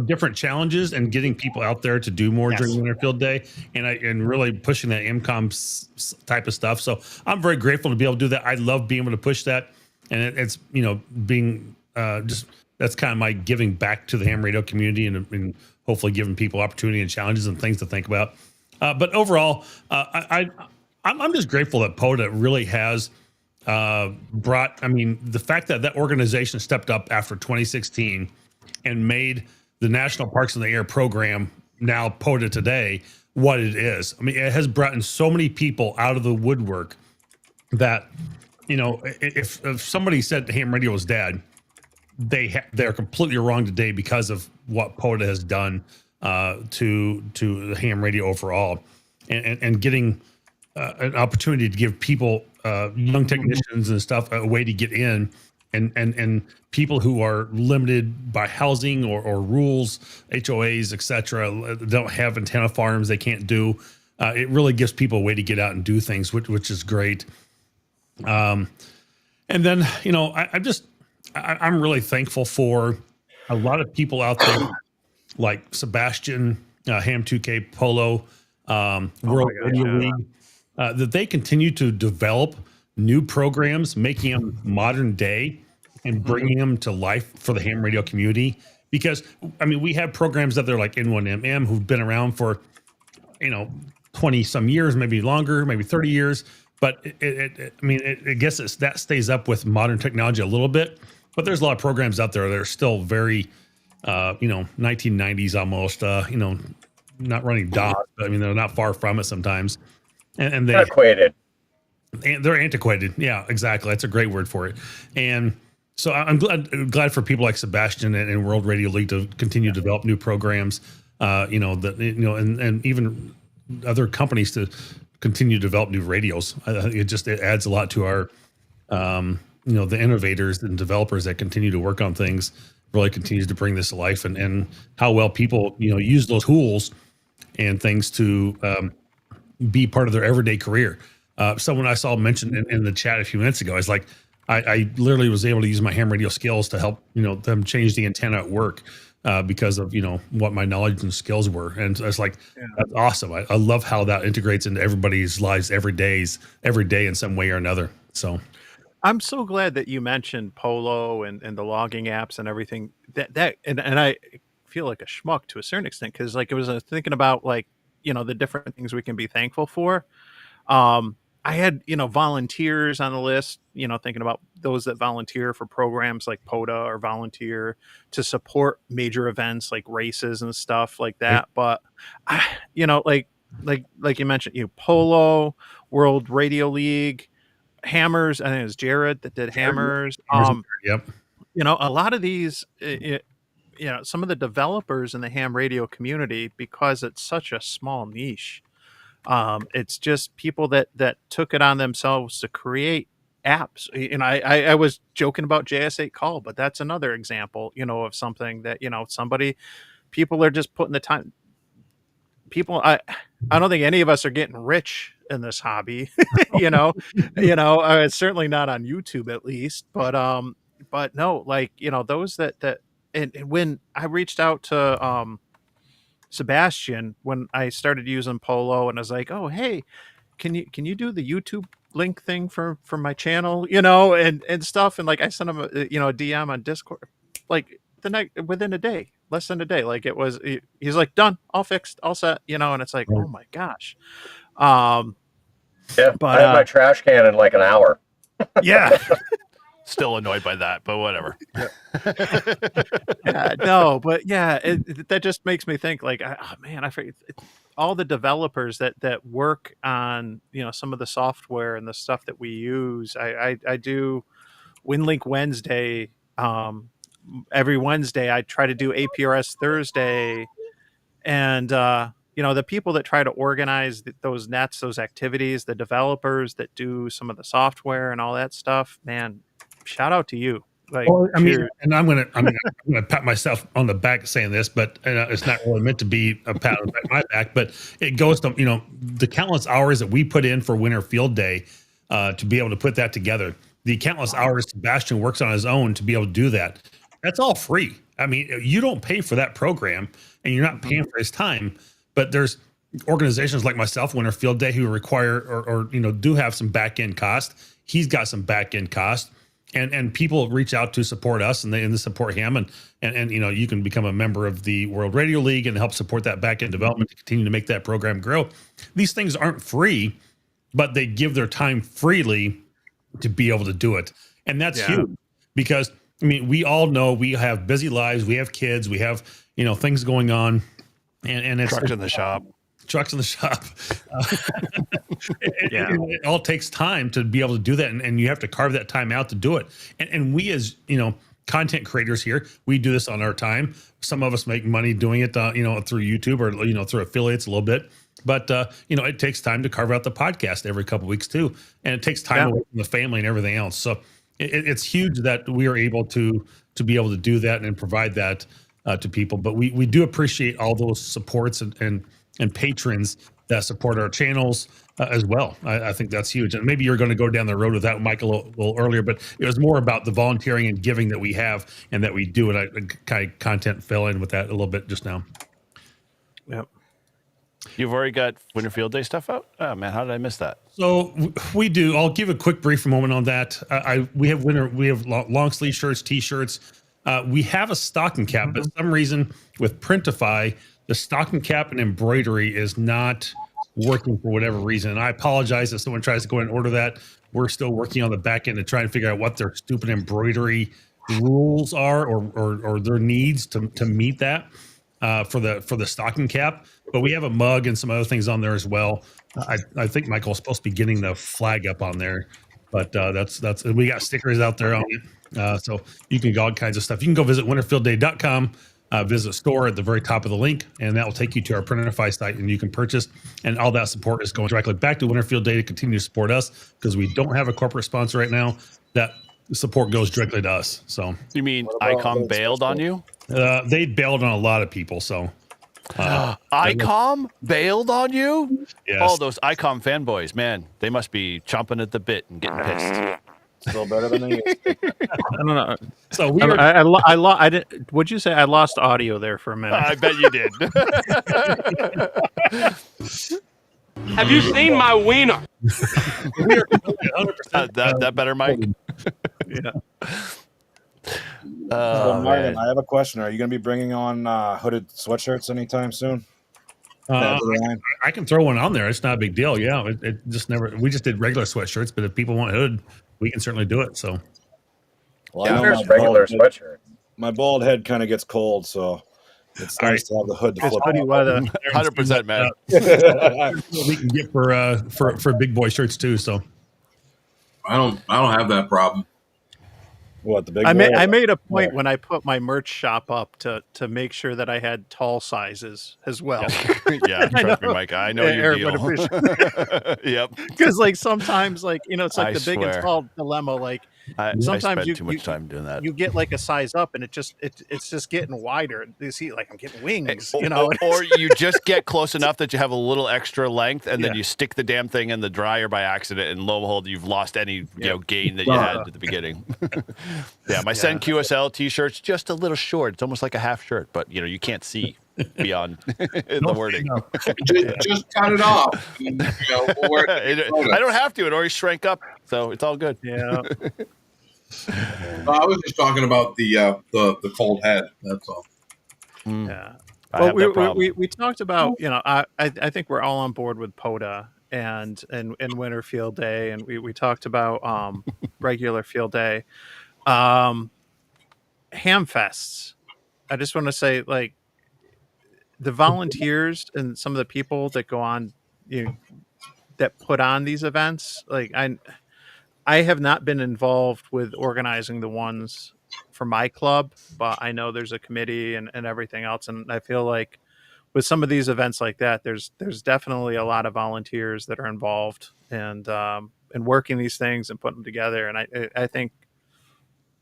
different challenges and getting people out there to do more during Winter Field Day, and really pushing that MCOM type of stuff. So I'm very grateful to be able to do that. I love being able to push that. And it's being just that's kind of my giving back to the ham radio community and hopefully giving people opportunity and challenges and things to think about. But overall, I'm just grateful that POTA really has brought. I mean, the fact that organization stepped up after 2016 and made the National Parks in the Air program, now POTA today, what it is. I mean, it has brought in so many people out of the woodwork that. If somebody said ham radio was dead, they're completely wrong today because of what POTA has done to the ham radio overall, and getting an opportunity to give people, young technicians and stuff, a way to get in, and people who are limited by housing or rules, HOAs, etc., don't have antenna farms, they can't do. It really gives people a way to get out and do things, which is great. And then, I'm really thankful for a lot of people out there like Sebastian, Ham 2K Polo, World Radio League, that they continue to develop new programs, making them modern day and bringing them to life for the ham radio community. Because I mean, we have programs that they're like N1MM who've been around for 20 some years, maybe longer, maybe 30 years. But I guess that stays up with modern technology a little bit. But there's a lot of programs out there that are still very, 1990s almost. Not running DOS, but I mean they're not far from it sometimes. And they antiquated. And they're antiquated. Yeah, exactly. That's a great word for it. And so I'm glad for people like Sebastian and World Radio League to continue to develop new programs. And even other companies to continue to develop new radios. It adds a lot to our, the innovators and developers that continue to work on things. Really continues to bring this to life, and how well people use those tools and things to be part of their everyday career. Someone I saw mentioned in the chat a few minutes ago is like, I literally was able to use my ham radio skills to help them change the antenna at work because of what my knowledge and skills were, and it's like that's awesome. I love how that integrates into everybody's lives every day in some way or another. So I'm so glad that you mentioned Polo and the logging apps and everything and I feel like a schmuck to a certain extent, because like it was thinking about like the different things we can be thankful for. I had, volunteers on the list, thinking about those that volunteer for programs like POTA or volunteer to support major events like races and stuff like that. But, like you mentioned, Polo, World Radio League, Hammers. I think it was Jared that did Hammers. Yep. A lot of these, some of the developers in the ham radio community, because it's such a small niche, it's just people that took it on themselves to create apps. I was joking about JS8 Call, but that's another example, of something that, people are just putting the time. People, I don't think any of us are getting rich in this hobby, it's certainly not on YouTube at least, but no, like, those that and when I reached out to, Sebastian, when I started using Polo, and I was like, oh, hey, can you do the YouTube link thing for my channel, and stuff. And like, I sent him a DM on Discord, like within a day, less than a day. Like it was, he's like, done, all fixed, all set, and it's like, oh my gosh. Yeah, but I had my trash can in like an hour. Yeah. Still annoyed by that, but whatever. Yeah, no, but yeah, that just makes me think like, oh man, I forget all the developers that work on, some of the software and the stuff that we use. I do WinLink Wednesday. Every Wednesday I try to do APRS Thursday, and the people that try to organize those nets, those activities, the developers that do some of the software and all that stuff, man, shout out to you. Like, well, I mean, and I'm gonna pat myself on the back saying this, but it's not really meant to be a pat on my back, but it goes to the countless hours that we put in for Winter Field Day to be able to put that together. The countless hours Sebastian works on his own to be able to do that. That's all free. I mean, you don't pay for that program, and you're not paying for his time. But there's organizations like myself, Winter Field Day, who require or do have some back end cost. He's got some back end cost, and people reach out to support us, and they support him, and you can become a member of the World Radio League and help support that back end development to continue to make that program grow. These things aren't free, but they give their time freely to be able to do it, and that's huge because I mean we all know we have busy lives, we have kids, we have things going on. And it's trucks in the shop. It all takes time to be able to do that. And you have to carve that time out to do it. And we, as content creators here, we do this on our time. Some of us make money doing it, through YouTube or, through affiliates a little bit. But, it takes time to carve out the podcast every couple of weeks too. And it takes time away from the family and everything else. So it's huge that we are able to be able to do that and provide that to people, but we do appreciate all those supports and patrons that support our channels as well. I think that's huge, and maybe you're going to go down the road with that, Mike, a little earlier, but it was more about the volunteering and giving that we have and that we do, and I kind of content fell in with that a little bit just now. Yep. You've already got Winter Field Day stuff out? Oh man, how did I miss that? So we do. I'll give a quick brief moment on that. We have long sleeve shirts, t-shirts. We have a stocking cap, but for some reason with Printify, the stocking cap and embroidery is not working for whatever reason. And I apologize if someone tries to go and order that. We're still working on the back end to try and figure out what their stupid embroidery rules are or their needs to meet that for the stocking cap. But we have a mug and some other things on there as well. I think Michael's supposed to be getting the flag up on there, but that's we got stickers out there on it. So you can get all kinds of stuff. You can go visit winterfieldday.com, visit store at the very top of the link, and that will take you to our Printify site, and you can purchase. And all that support is going directly back to Winterfield Day to continue to support us because we don't have a corporate sponsor right now. That support goes directly to us. So you mean ICOM bailed on you? They bailed on a lot of people. So ICOM bailed on you? Yes. Oh, those ICOM fanboys, man, they must be chomping at the bit and getting pissed. Still better than they used to. I don't know. So I didn't. Would you say I lost audio there for a minute? I bet you did. Have you seen my wiener? that better, Mike? Yeah. So Marvin, I have a question. Are you going to be bringing on hooded sweatshirts anytime soon? I can throw one on there. It's not a big deal. Yeah, it just never. We just did regular sweatshirts, but if people want hood, we can certainly do it. So, well, I know There's regular sweatshirt. My bald head kind of gets cold, so it's nice to have the hood to flip. 100%, man. We can get for big boy shirts too. So, I don't have that problem. What the big? I made a point when I put my merch shop up to make sure that I had tall sizes as well. Yeah, trust me, Mike. I know your deal. Yep. Because like sometimes, like it's like I the big swear. and tall dilemma. Like sometimes I spend you too much time doing that. You get like a size up, and it's just getting wider. You see, like I'm getting wings. Or you just get close enough that you have a little extra length, and then you stick the damn thing in the dryer by accident, and lo and behold, you've lost any gain that you had at the beginning. Yeah, my Send QSL t-shirt's just a little short. It's almost like a half shirt, but you can't see beyond the wording. Just cut it off. And, we'll work I don't have to. It already shrank up, so it's all good. Yeah. I was just talking about the cold head. That's all. Yeah. Well, we talked about I think we're all on board with POTA and Winter Field Day, and we talked about regular Field Day. Hamfests. I just want to say, like, the volunteers and some of the people that go on, that put on these events. Like, I have not been involved with organizing the ones for my club, but I know there's a committee and everything else, and I feel like with some of these events like that, there's definitely a lot of volunteers that are involved and working these things and putting them together, and I think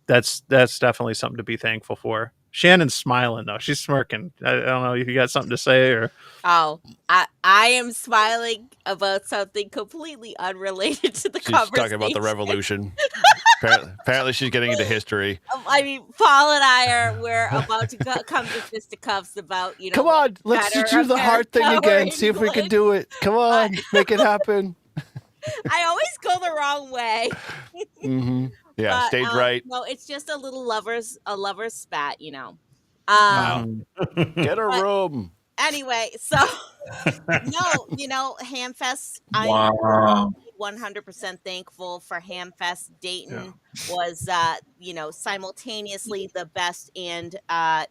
that's definitely something to be thankful for. Shannon's smiling though; she's smirking. I don't know if you got something to say or. Oh, I am smiling about something completely unrelated to the conversation. She's talking about the revolution. Apparently, she's getting into history. I mean, Paul and we're about to come to fisticuffs about, Come on, let's do the hard thing again. See if we can do it. Come on, make it happen. I always go the wrong way. Mm-hmm. Yeah, but, stage right. No, it's just a lover's spat, Get a room. Anyway, so no, Hamfest. I'm 100% thankful for Hamfest. Dayton was, simultaneously the best and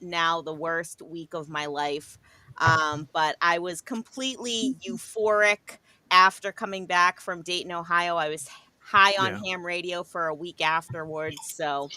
now the worst week of my life. But I was completely euphoric after coming back from Dayton, Ohio. I was high on ham radio for a week afterwards. So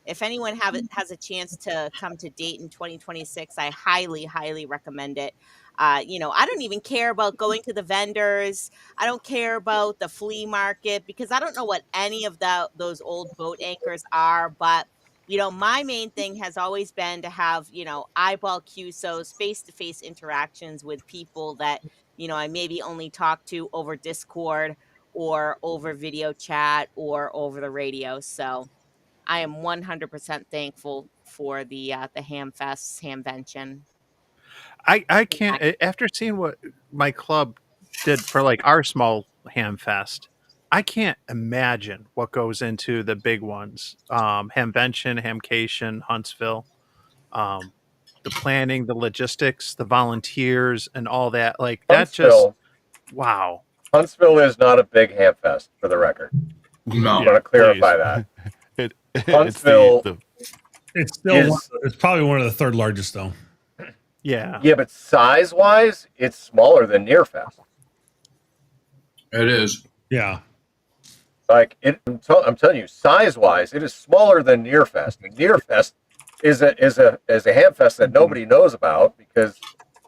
if anyone has a chance to come to Dayton 2026, I highly, highly recommend it. I don't even care about going to the vendors. I don't care about the flea market because I don't know what any of those old boat anchors are. But, my main thing has always been to have, eyeball QSOs, face-to-face interactions with people that, I maybe only talk to over Discord or over video chat or over the radio. So I am 100% thankful for the Hamfest, Hamvention. I can't, after seeing what my club did for like our small ham fest, I can't imagine what goes into the big ones. Hamvention, Hamcation, Huntsville, the planning, the logistics, the volunteers, and all that. Like that just wow. Huntsville is not a big ham fest, for the record. No, I want to clarify that. Huntsville it's probably one of the third largest though. Yeah. Yeah, but size-wise, it's smaller than Nearfest. It is. Yeah. Like I'm telling you, size-wise, it is smaller than Nearfest. And Nearfest is a ham fest that nobody knows about because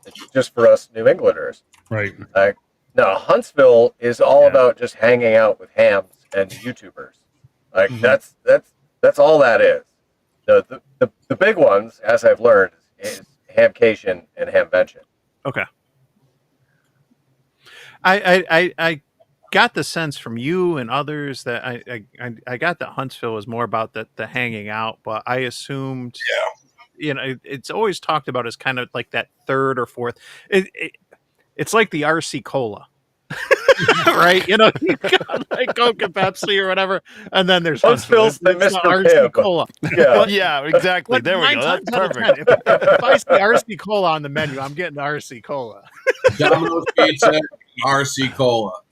it's just for us New Englanders. Right. Like, no, Huntsville is all about just hanging out with hams and YouTubers. Like that's all that is. The big ones, as I've learned, is Hamcation and Hamvention. Okay. I got the sense from you and others that I got that Huntsville was more about the hanging out, but I assumed, it's always talked about as kind of like that third or fourth. It's like the RC Cola, right? You got like Coke and Pepsi or whatever, and then there's Huntsville's the Mr. RC Cola. Yeah, exactly. There we go. That's perfect. If I see RC Cola on the menu, I'm getting the RC Cola. Domino's Pizza, RC Cola.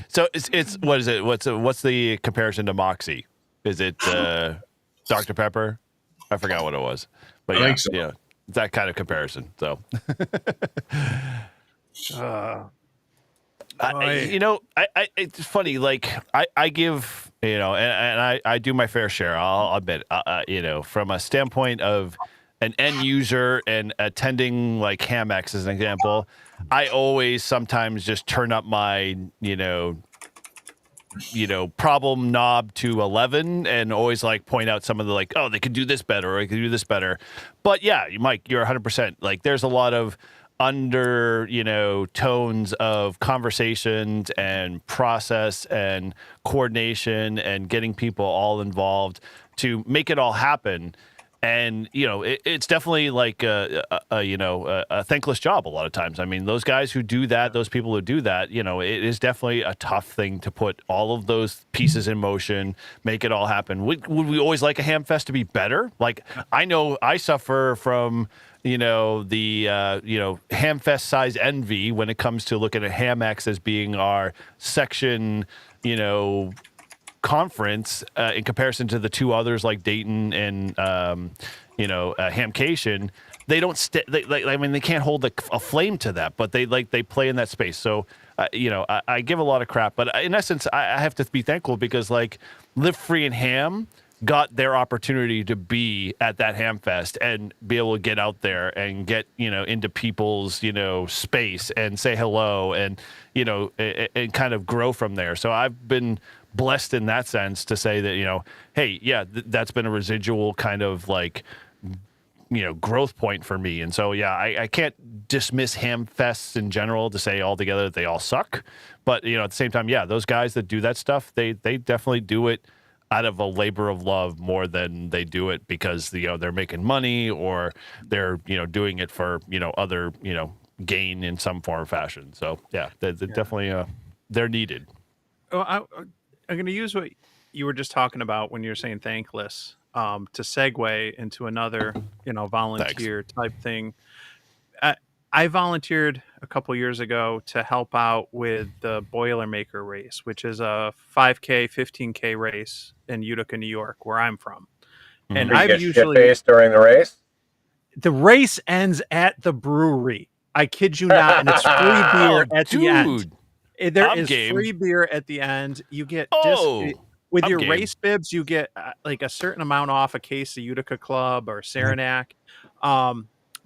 So it's what is it? What's the comparison to Moxie? Is it Dr. Pepper? I forgot what it was, but I think so. Yeah, it's that kind of comparison. So, it's funny. Like I give and I do my fair share. I'll admit, from a standpoint of an end user and attending like Hamex as an example, I always sometimes just turn up my, problem knob to 11 and always like point out some of the like, oh, they could do this better or they could do this better. But yeah, Mike, you're 100%. Like there's a lot of tones of conversations and process and coordination and getting people all involved to make it all happen. And, it's definitely like a thankless job a lot of times. I mean, those guys who do that, those people who do that, it is definitely a tough thing to put all of those pieces in motion, make it all happen. Would we always like a ham fest to be better? Like, I know I suffer from, the ham fest size envy when it comes to looking at Hamex as being our section, conference in comparison to the two others like Dayton and Hamcation. They don't they can't hold a flame to that, but they play in that space. So I give a lot of crap, but in essence I have to be thankful because like Live Free and Ham got their opportunity to be at that ham fest and be able to get out there and get into people's space and say hello and and kind of grow from there. So I've been blessed in that sense to say that hey, yeah, that's been a residual kind of like growth point for me. And so yeah, I can't dismiss ham fests in general to say altogether that they all suck, but at the same time, yeah, those guys that do that stuff, they definitely do it out of a labor of love more than they do it because they're making money or they're doing it for other gain in some form or fashion. So yeah, they're definitely they're needed. Well, I'm going to use what you were just talking about when you're saying thankless to segue into another volunteer type thing. I volunteered a couple years ago to help out with the Boilermaker race, which is a 5K, 15K race in Utica, New York, where I'm from. And I've usually shit-faced during the race. The race ends at the brewery. I kid you not, and it's free beer at the end. There is free beer at the end. You get with your race bibs, you get like a certain amount off a case of Utica Club or Saranac.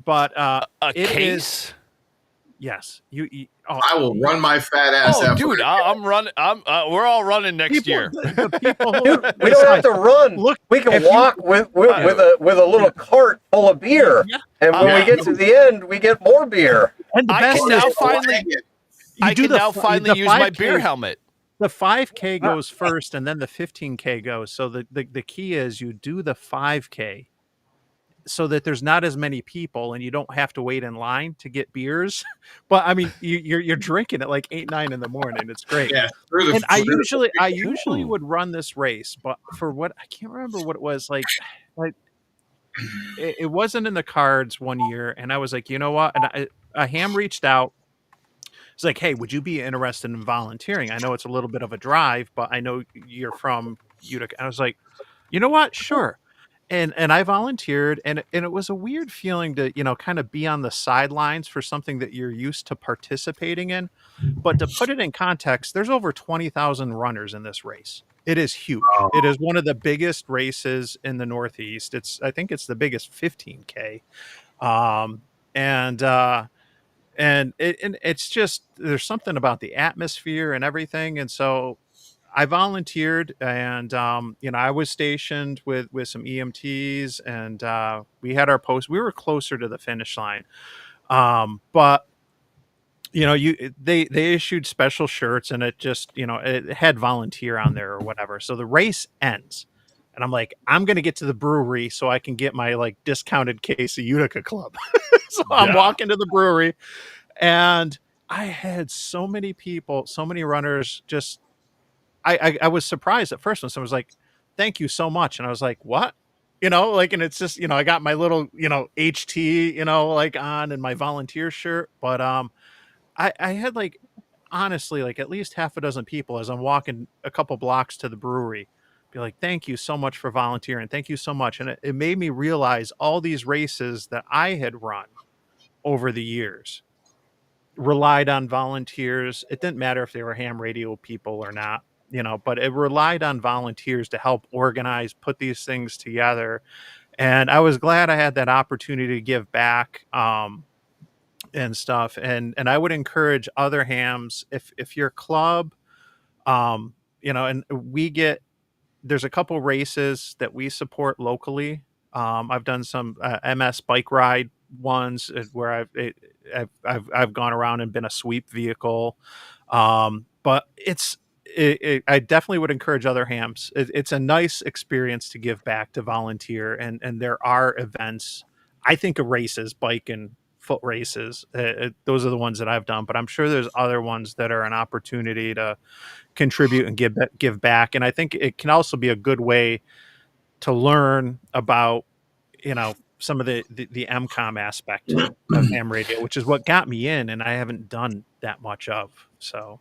But a case. Yes, I will run my fat ass. Oh, dude, I'm running. We're all running next year. Dude, we don't have to run. Look, we can walk with a little cart full of beer, and when we get to the end, we get more beer. And I can now finally use my beer helmet. The 5K goes first, and then the 15K goes. So the key is you do the 5K. so that there's not as many people and you don't have to wait in line to get beers. But I mean, you're drinking at like 8, 9 in the morning. It's great. Yeah, And I usually would run this race, but for what I can't remember what it was like it wasn't in the cards one year, and I was like, you know what? And a ham reached out. It's like, hey, would you be interested in volunteering? I know it's a little bit of a drive, but I know you're from Utica. I was like, you know what? Sure. And I volunteered, and it was a weird feeling to, kind of be on the sidelines for something that you're used to participating in. But to put it in context, there's over 20,000 runners in this race. It is huge. It is one of the biggest races in the Northeast. I think it's the biggest 15K. And it's just, there's something about the atmosphere and everything. And so I volunteered, and I was stationed with some EMTs, and we had our post. We were closer to the finish line, but they issued special shirts, and it just it had volunteer on there or whatever. So the race ends, and I'm like, I'm gonna get to the brewery so I can get my like discounted case of Utica Club. So I'm walking to the brewery, and I had so many people, so many runners. Just I was surprised at first when someone was like, "Thank you so much," and I was like, "What?" And it's just I got my little HT like on, and my volunteer shirt, but I had like, honestly, like at least half a dozen people as I'm walking a couple blocks to the brewery be like, thank you so much for volunteering. Thank you so much. And it made me realize all these races that I had run over the years relied on volunteers. It didn't matter if they were ham radio people or not, but it relied on volunteers to help organize, put these things together. And I was glad I had that opportunity to give back. And stuff, and I would encourage other hams, if your club, and there's a couple races that we support locally. I've done some MS bike ride ones where I've gone around and been a sweep vehicle, but I definitely would encourage other hams. It's a nice experience to give back, to volunteer, and there are events. I think of races, bike and foot races. Those are the ones that I've done, but I'm sure there's other ones that are an opportunity to contribute and give back. And I think it can also be a good way to learn about, some of the MCOM aspect of ham radio, which is what got me in, and I haven't done that much of. So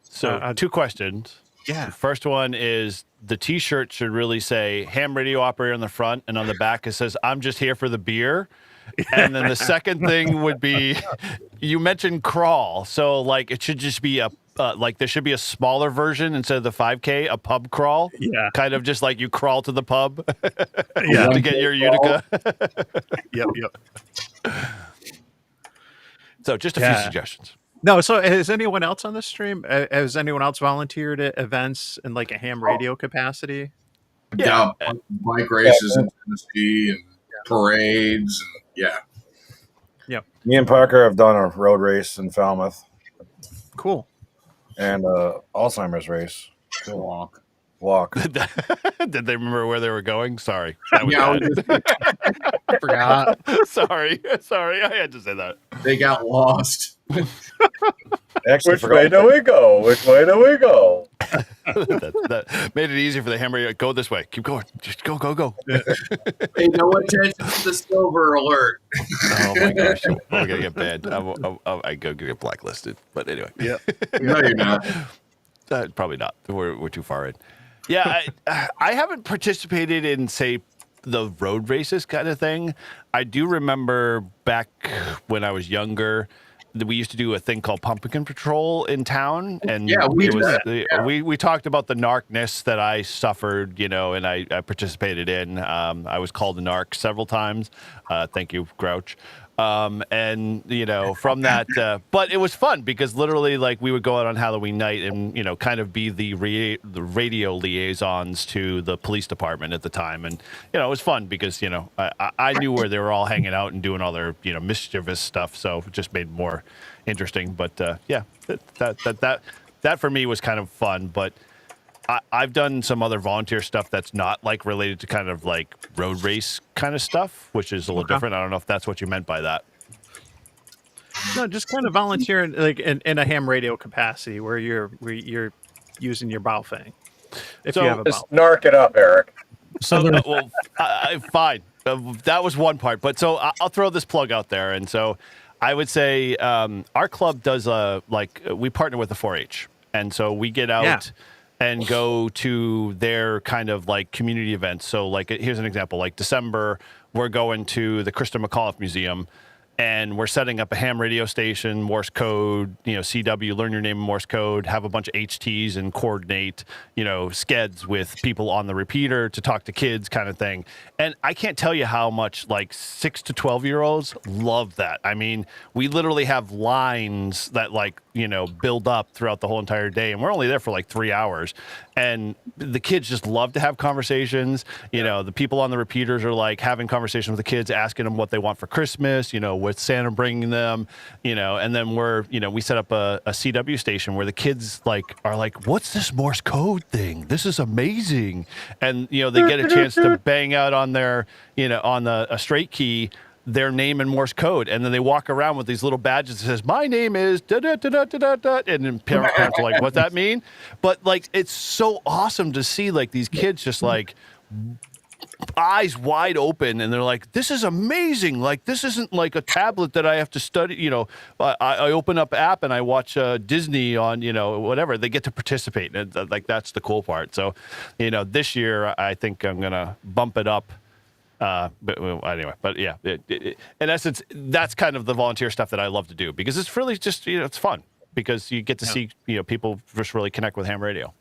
2 questions. Yeah. The first one is, the t-shirt should really say ham radio operator on the front, and on the back it says, I'm just here for the beer. And then the second thing would be, you mentioned crawl. So like it should just be there should be a smaller version instead of the 5K, a pub crawl. Yeah. Kind of just like you crawl to the pub to get your Utica. Yep. So just a few suggestions. No, so has anyone else on this stream? Has anyone else volunteered at events in like a ham radio capacity? Yeah, bike races in Tennessee and parades, and Me and Parker have done a road race in Falmouth. Cool. And Alzheimer's race. Cool. Walk. Did they remember where they were going? Sorry. That was I forgot. Sorry. I had to say that. They got lost. Which way do we go? That made it easier for the hammer. Go this way. Keep going. Just go. Hey, no attention to the silver alert. Oh my gosh. I'm going to get banned. I go get blacklisted. But anyway. Yeah. No, you're not. Probably not. We're too far in. Yeah. I haven't participated in, say, the road races kind of thing. I do remember back when I was younger, we used to do a thing called Pumpkin Patrol in town, and we talked about the narcness that I suffered, and I participated in. I was called a narc several times. Thank you, Grouch. And from that, but it was fun because literally, like, we would go out on Halloween night and kind of be the radio liaisons to the police department at the time, and it was fun because I knew where they were all hanging out and doing all their mischievous stuff, so it just made it more interesting. But that for me was kind of fun. But I've done some other volunteer stuff that's not like related to kind of like road race kind of stuff, which is a little different. I don't know if that's what you meant by that. No, just kind of volunteering like in a ham radio capacity where you're using your bow thing. If you have a bow. Just narc it up, Eric. So well, fine. That was one part, but so I'll throw this plug out there, and so I would say our club does we partner with the 4-H, and so we get out and go to their kind of like community events. So like here's an example: like December, we're going to the Krista McAuliffe Museum. And we're setting up a ham radio station, Morse code, CW, learn your name in Morse code, have a bunch of HTs and coordinate, skeds with people on the repeater to talk to kids kind of thing. And I can't tell you how much like 6 to 12-year-olds love that. I mean, we literally have lines that build up throughout the whole entire day. And we're only there for like 3 hours. And the kids just love to have conversations. The people on the repeaters are like having conversations with the kids, asking them what they want for Christmas, with Santa bringing them, and then we set up a CW station where the kids are like, what's this Morse code thing? This is amazing. And, they get a chance to bang out on their, on a straight key, their name in Morse code. And then they walk around with these little badges that says, my name is da da da da da da. And then parents are like, what's that mean? But it's so awesome to see these kids just eyes wide open, and they're like, this is amazing. This isn't like a tablet that I have to study. I open up app and I watch Disney on, whatever. They get to participate. And that's the cool part. So, this year I think I'm going to bump it up. But yeah, in essence, that's kind of the volunteer stuff that I love to do, because it's really just, it's fun because you get to see, people just really connect with ham radio.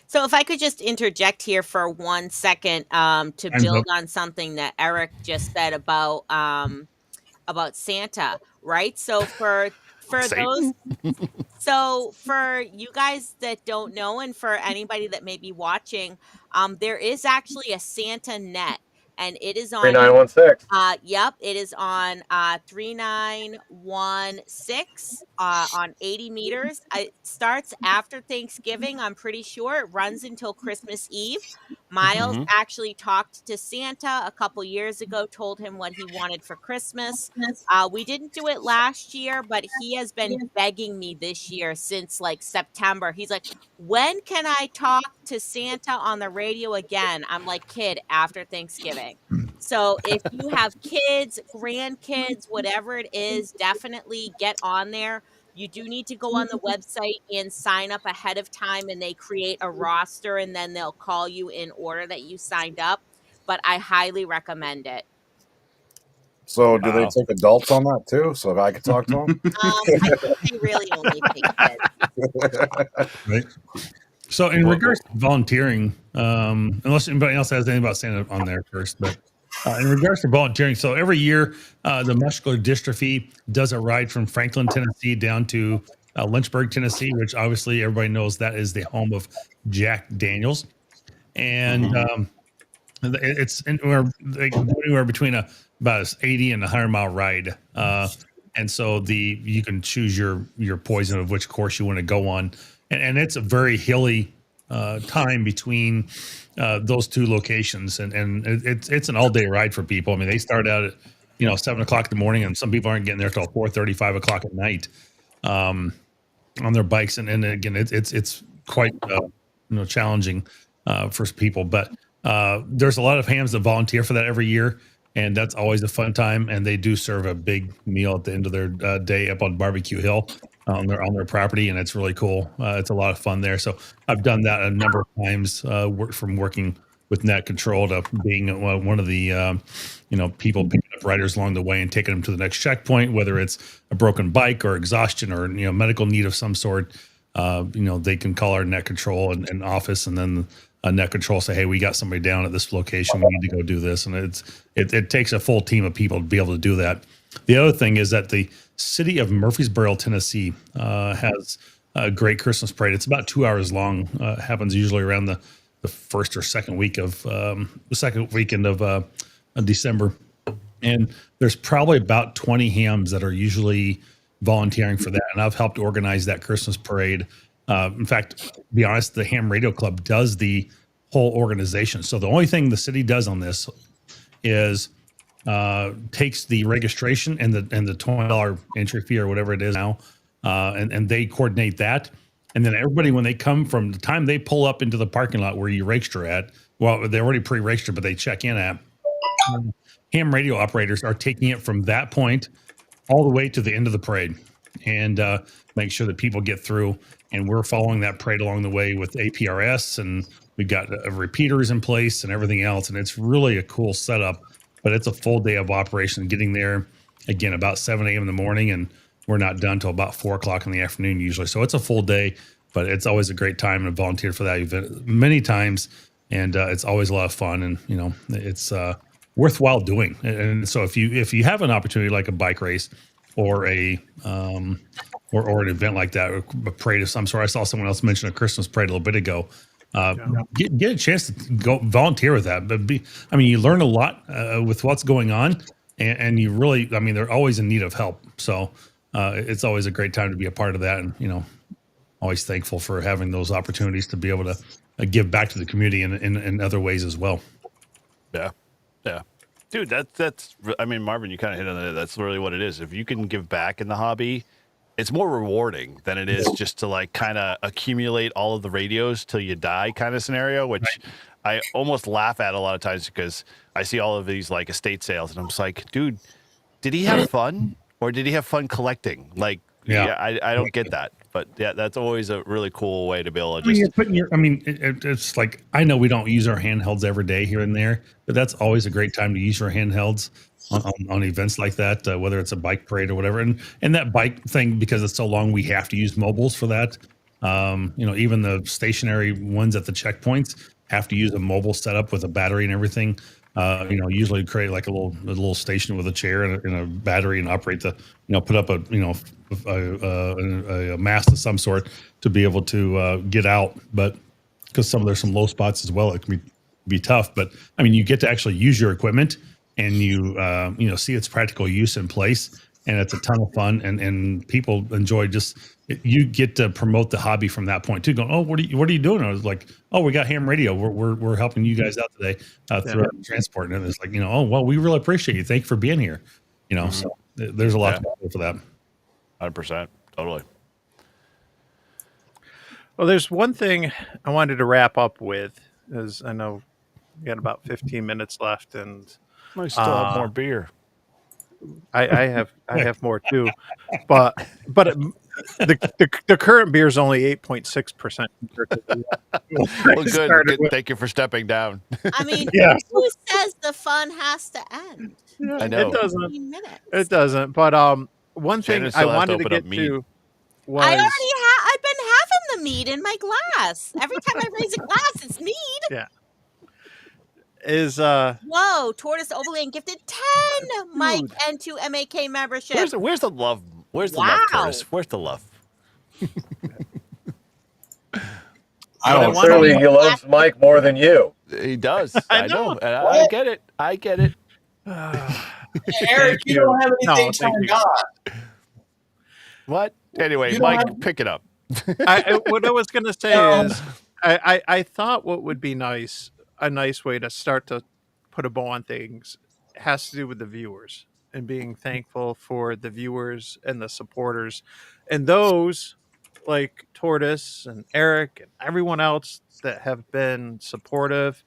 So if I could just interject here for 1 second to build on something that Eric just said about Santa, right? So for those, so for you guys that don't know, and for anybody that may be watching, there is actually a Santa net. And it is on 3916. Yep, it is on 3916 on 80 meters. It starts after Thanksgiving, I'm pretty sure. It runs until Christmas Eve. Miles actually talked to Santa a couple years ago, told him what he wanted for Christmas. We didn't do it last year, but he has been begging me this year since September. He's like, when can I talk to Santa on the radio again? I'm like, kid, after Thanksgiving. So if you have kids, grandkids, whatever it is, definitely get on there. You do need to go on the website and sign up ahead of time, and they create a roster, and then they'll call you in order that you signed up. But I highly recommend it. So do they take adults on that too, so I could talk to them? I think they really only take kids. Right. So in regards to volunteering, unless anybody else has anything about Santa on there first, but in regards to volunteering, so every year the Muscular Dystrophy does a ride from Franklin, Tennessee down to Lynchburg, Tennessee, which obviously everybody knows that is the home of Jack Daniels. And it's anywhere between about 80 and 100-mile ride. And so you can choose your poison of which course you want to go on. And it's a very hilly time between those two locations, and it's an all-day ride for people. I mean, they start out at 7 o'clock in the morning, and some people aren't getting there till 4:30, 5 o'clock at night on their bikes. And again, it's quite challenging for people. But there's a lot of hams that volunteer for that every year, and that's always a fun time. And they do serve a big meal at the end of their day up on Barbecue Hill on their property, and it's really cool. It's a lot of fun there. So I've done that a number of times, from working with Net Control to being one of the people picking up riders along the way and taking them to the next checkpoint, whether it's a broken bike or exhaustion or medical need of some sort. They can call our Net Control and office, and then Net Control say, hey, we got somebody down at this location, we need to go do this. And it takes a full team of people to be able to do that. The other thing is that the city of Murfreesboro, Tennessee, has a great Christmas parade. It's about 2 hours long. Happens usually around the first or second week of the second weekend of December. And there's probably about 20 hams that are usually volunteering for that. And I've helped organize that Christmas parade In fact, to be honest, the Ham Radio Club does the whole organization. So the only thing the city does on this is takes the registration and the $20 entry fee or whatever it is now, and they coordinate that. And then everybody, when they come from the time they pull up into the parking lot where you register at, well, they're already pre-registered, but they check in at. Ham radio operators are taking it from that point all the way to the end of the parade, and make sure that people get through. And we're following that parade along the way with APRS, and we've got repeaters in place and everything else. And it's really a cool setup. But it's a full day of operation. Getting there again about 7 a.m. in the morning, and we're not done till about 4 o'clock in the afternoon usually. So it's a full day, but it's always a great time. And I've volunteered for that event many times, and it's always a lot of fun. And it's worthwhile doing. And so if you have an opportunity like a bike race or a or an event like that, or a parade of some sort. I saw someone else mention a Christmas parade a little bit ago. Get a chance to go volunteer with that. But you learn a lot with what's going on, and you really, they're always in need of help. So it's always a great time to be a part of that, and always thankful for having those opportunities to be able to give back to the community in other ways as well. Yeah, dude, that's. Marvin, you kind of hit on it. That's really what it is. If you can give back in the hobby, it's more rewarding than it is just to like kind of accumulate all of the radios till you die kind of scenario, which I almost laugh at a lot of times because I see all of these like estate sales and I'm just like, dude, did he have fun or did he have fun collecting? Like, I don't get that. But yeah, that's always a really cool way to be able to just. It's like, I know we don't use our handhelds every day here and there, but that's always a great time to use your handhelds on events like that, whether it's a bike parade or whatever. And that bike thing, because it's so long, we have to use mobiles for that. Even the stationary ones at the checkpoints have to use a mobile setup with a battery and everything. Usually create like a little station with a chair and a battery and operate the, put up a mast of some sort to be able to get out. But because there's some low spots as well, it can be tough. But you get to actually use your equipment and you see its practical use in place, and it's a ton of fun, and people enjoy you get to promote the hobby from that point too. Going, oh, what are you doing? I was like, oh, we got ham radio. We're helping you guys out today through our transport. And it's like, oh, well, we really appreciate you. Thank you for being here. So there's a lot to do for that. 100%. Totally. Well, there's one thing I wanted to wrap up with, as I know we got about 15 minutes left, and I still have more beer. I have more too, but the current beer is only 8.6%. Well, good. Thank you for stepping down. Who says the fun has to end? I know it doesn't. But one thing I wanted to get to was I've been having the mead in my glass. Every time I raise a glass, it's mead. Yeah. Whoa, Tortise Overland gifted 10 Mike N2MAK membership. Where's the love? Where's the love, Tortise? Where's the love? Clearly he loves Mike more than you. He does. I know. And I get it. Eric, you don't have anything turned on. What? Anyway, Mike, pick it up. What I was going to say is I thought what would be a nice way to start to put a bow on things has to do with the viewers and being thankful for the viewers and the supporters and those like Tortise and Eric and everyone else that have been supportive,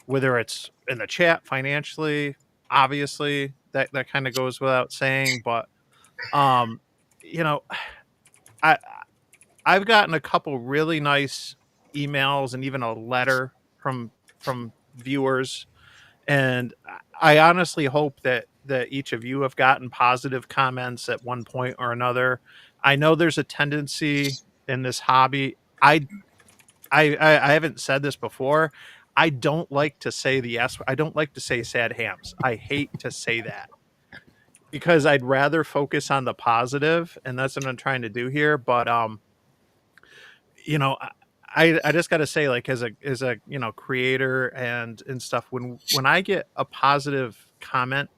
whether it's in the chat financially, obviously that kind of goes without saying, but I've gotten a couple really nice emails and even a letter from viewers, and I honestly hope that each of you have gotten positive comments at one point or another. I know there's a tendency in this hobby. I haven't said this before. I don't like to say the S. I don't like to say sad hams. I hate to say that because I'd rather focus on the positive, and that's what I'm trying to do here. But I just got to say, like, as a creator and stuff, when I get a positive comment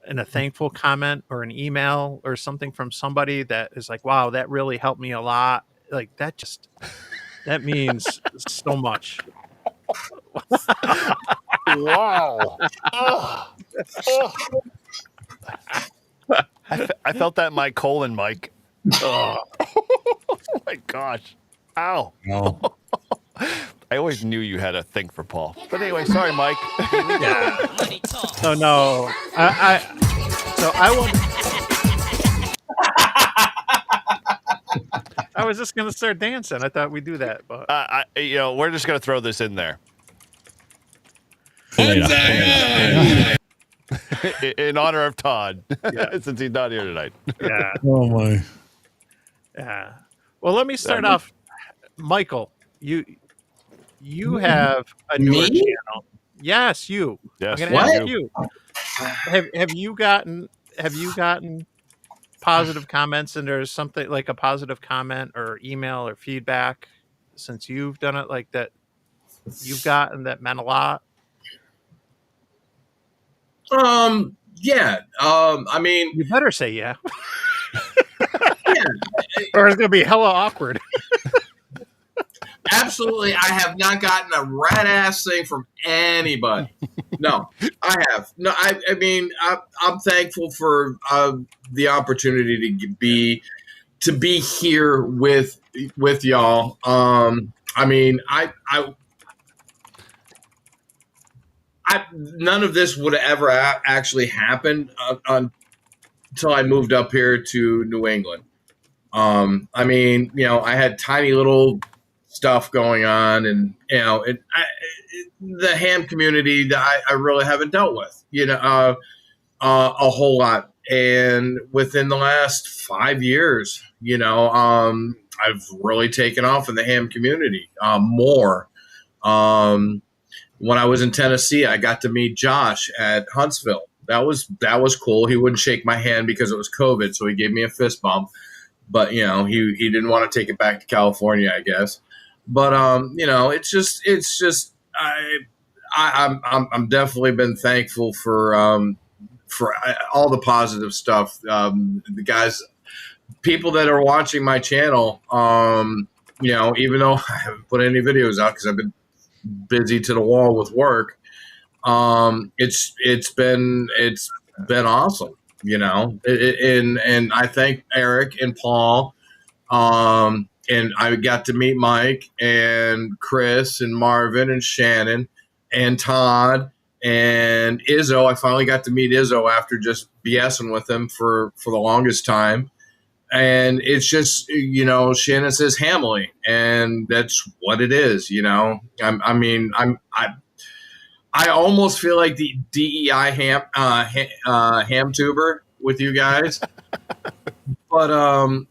and a thankful comment or an email or something from somebody that is like, wow, that really helped me a lot, like that means so much. Wow. I felt that in my colon, Mike. Oh my gosh. Ow. No. I always knew you had a thing for Paul. But anyway, sorry, Mike. Yeah. Oh no. I was just gonna start dancing. I thought we'd do that, but we're just gonna throw this in there. In honor of Todd, since he's not here tonight. Yeah. Oh my. Yeah. Well, let me start off. Michael, you have a newer channel. Yes, you. Yes. I'm gonna ask you. Have you gotten positive comments, and there's something like a positive comment or email or feedback since you've done it like that you've gotten that meant a lot? Yeah. I mean, you better say yeah. Yeah. Or it's gonna be hella awkward. Absolutely, I have not gotten a rat ass thing from anybody. No, I have. No, I mean, I'm thankful for the opportunity to be here with y'all. I mean, I none of this would have ever actually happened until I moved up here to New England. I mean, I had tiny little stuff going on, and the ham community that I really haven't dealt with, a whole lot. And within the last 5 years, I've really taken off in the ham community more. When I was in Tennessee, I got to meet Josh at Huntsville. That was cool. He wouldn't shake my hand because it was COVID, so he gave me a fist bump. But he didn't want to take it back to California, I guess. But it's just I'm definitely been thankful for all the positive stuff. The guys, people that are watching my channel, even though I haven't put any videos out because I've been busy to the wall with work, it's been awesome. And I thank Eric and Paul. And I got to meet Mike and Chris and Marvin and Shannon and Todd and Izzo. I finally got to meet Izzo after just BSing with him for the longest time. And it's just, Shannon says Hamley, and that's what it is. I almost feel like the DEI ham tuber with you guys. But,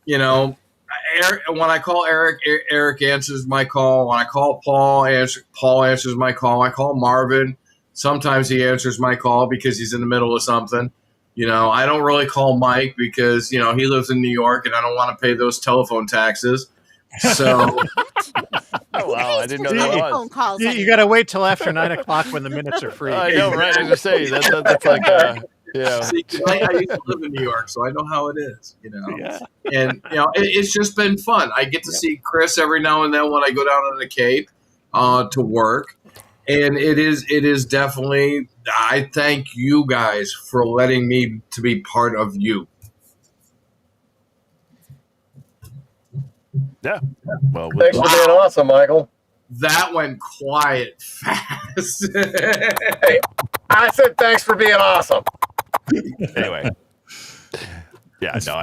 Eric, when I call Eric, Eric answers my call. When I call Paul answers my call. I call Marvin. Sometimes he answers my call because he's in the middle of something. I don't really call Mike because, he lives in New York and I don't want to pay those telephone taxes. So. Oh, wow. I didn't know that phone calls. You got to wait till after 9 o'clock when the minutes are free. I know, right? I was just saying that's like, yeah. See, I used to live in New York, so I know how it is, Yeah. And it's just been fun. I get to see Chris every now and then when I go down on the Cape to work, and it is definitely. I thank you guys for letting me to be part of you. Yeah. Well, Thanks for being awesome, Michael. That went quiet fast. Hey, I said thanks for being awesome. Anyway. Yeah, no,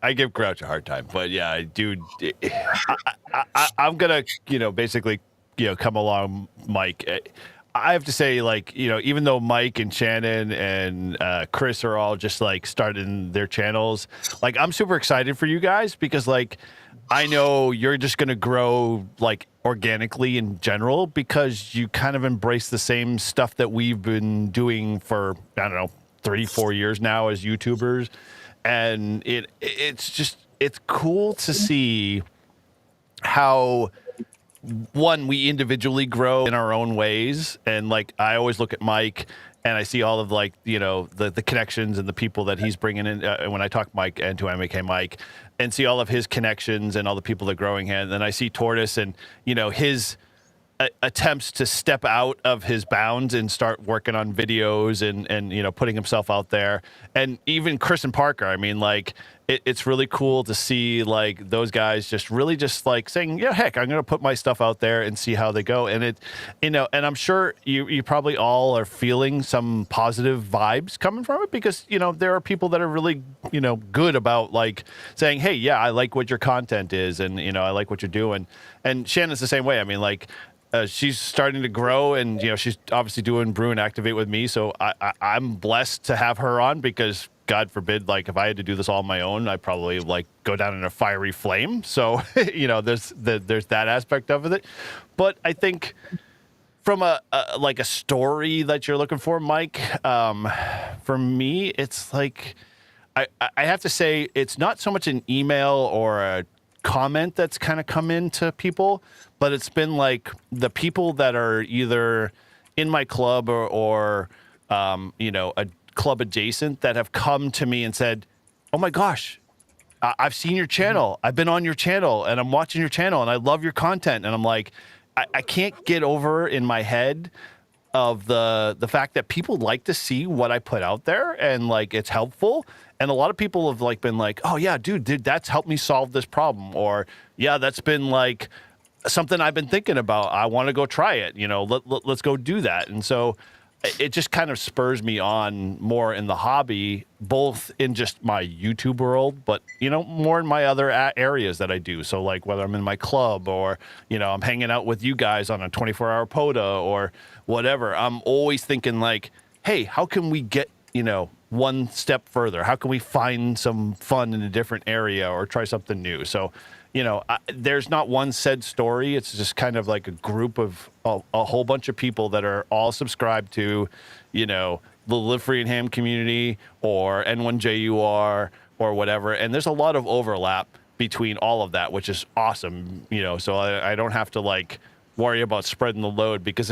I give Grouch a hard time, but yeah, dude, I'm gonna, basically, come along, Mike. I have to say, like, even though Mike and Shannon and Chris are all just like starting their channels, like, I'm super excited for you guys because, like, I know you're just gonna grow like organically in general because you kind of embrace the same stuff that we've been doing for, I don't know, 3-4 years now as YouTubers. And it's cool to see how one, we individually grow in our own ways, and like I always look at Mike and I see all of like the connections and the people that he's bringing in. When I talk Mike N2NUG Mike, and see all of his connections and all the people that are growing in, and then I see Tortise and his attempts to step out of his bounds and start working on videos and putting himself out there, and even Chris and Parker. I mean, like it's really cool to see like those guys just like saying, yeah, heck, I'm gonna put my stuff out there and see how they go. And and I'm sure you probably all are feeling some positive vibes coming from it, because there are people that are really good about like saying, hey, yeah, I like what your content is, and I like what you're doing. And Shannon's the same way. I mean, like she's starting to grow, and she's obviously doing Brew and Activate with me, so I'm blessed to have her on, because God forbid, like if I had to do this all on my own, I'd probably like go down in a fiery flame. So there's that aspect of it. But I think from a story that you're looking for, Mike, for me, it's like I have to say it's not so much an email or a comment that's kind of come into people, but it's been like the people that are either in my club or a club adjacent that have come to me and said, oh my gosh, I've seen your channel. I've been on your channel and I'm watching your channel and I love your content. And I'm like, I can't get over in my head of the fact that people like to see what I put out there and like it's helpful. And a lot of people have like been like, oh yeah, dude, that's helped me solve this problem. Or yeah, that's been like something I've been thinking about. I want to go try it. Let's go do that. And so it just kind of spurs me on more in the hobby, both in just my YouTube world, but, more in my other areas that I do. So like whether I'm in my club or, I'm hanging out with you guys on a 24-hour POTA or whatever, I'm always thinking like, hey, how can we get, one step further? How can we find some fun in a different area or try something new? So, there's not one said story. It's just kind of like a group of a whole bunch of people that are all subscribed to, the Live Free and Ham community or N1JUR or whatever. And there's a lot of overlap between all of that, which is awesome, so I don't have to like worry about spreading the load, because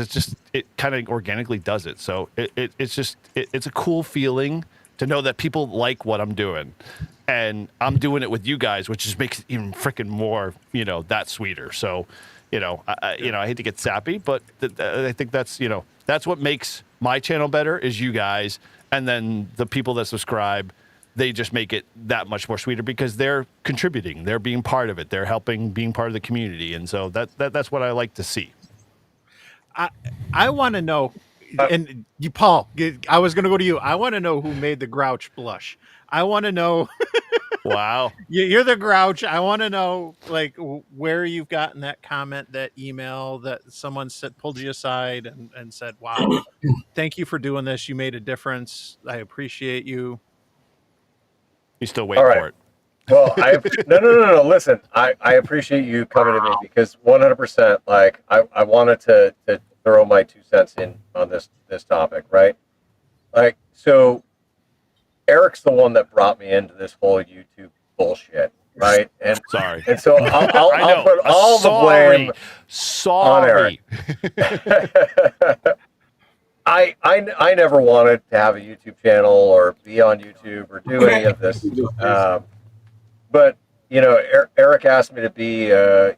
it kind of organically does it. So it's a cool feeling to know that people like what I'm doing. And I'm doing it with you guys, which just makes it even freaking more, that sweeter. So, I hate to get sappy, but I think that's, that's what makes my channel better is you guys. And then the people that subscribe, they just make it that much more sweeter because they're contributing. They're being part of it. They're helping being part of the community. And so that's what I like to see. I want to know, and you, Paul, I was going to go to you. I want to know who made the Grouch blush. I want to know. Wow. You're the Grouch. I want to know like where you've gotten that comment, that email that someone pulled you aside and said, wow, thank you for doing this. You made a difference. I appreciate you. You still waiting for it. Well, no. Listen, I appreciate you coming to me, because 100%, like I wanted to throw my 2 cents in on this topic, right? Like, so Eric's the one that brought me into this whole YouTube bullshit, right? And sorry. And so I'll put all the blame on Eric. I never wanted to have a YouTube channel or be on YouTube or do any of this. But Eric asked me to be a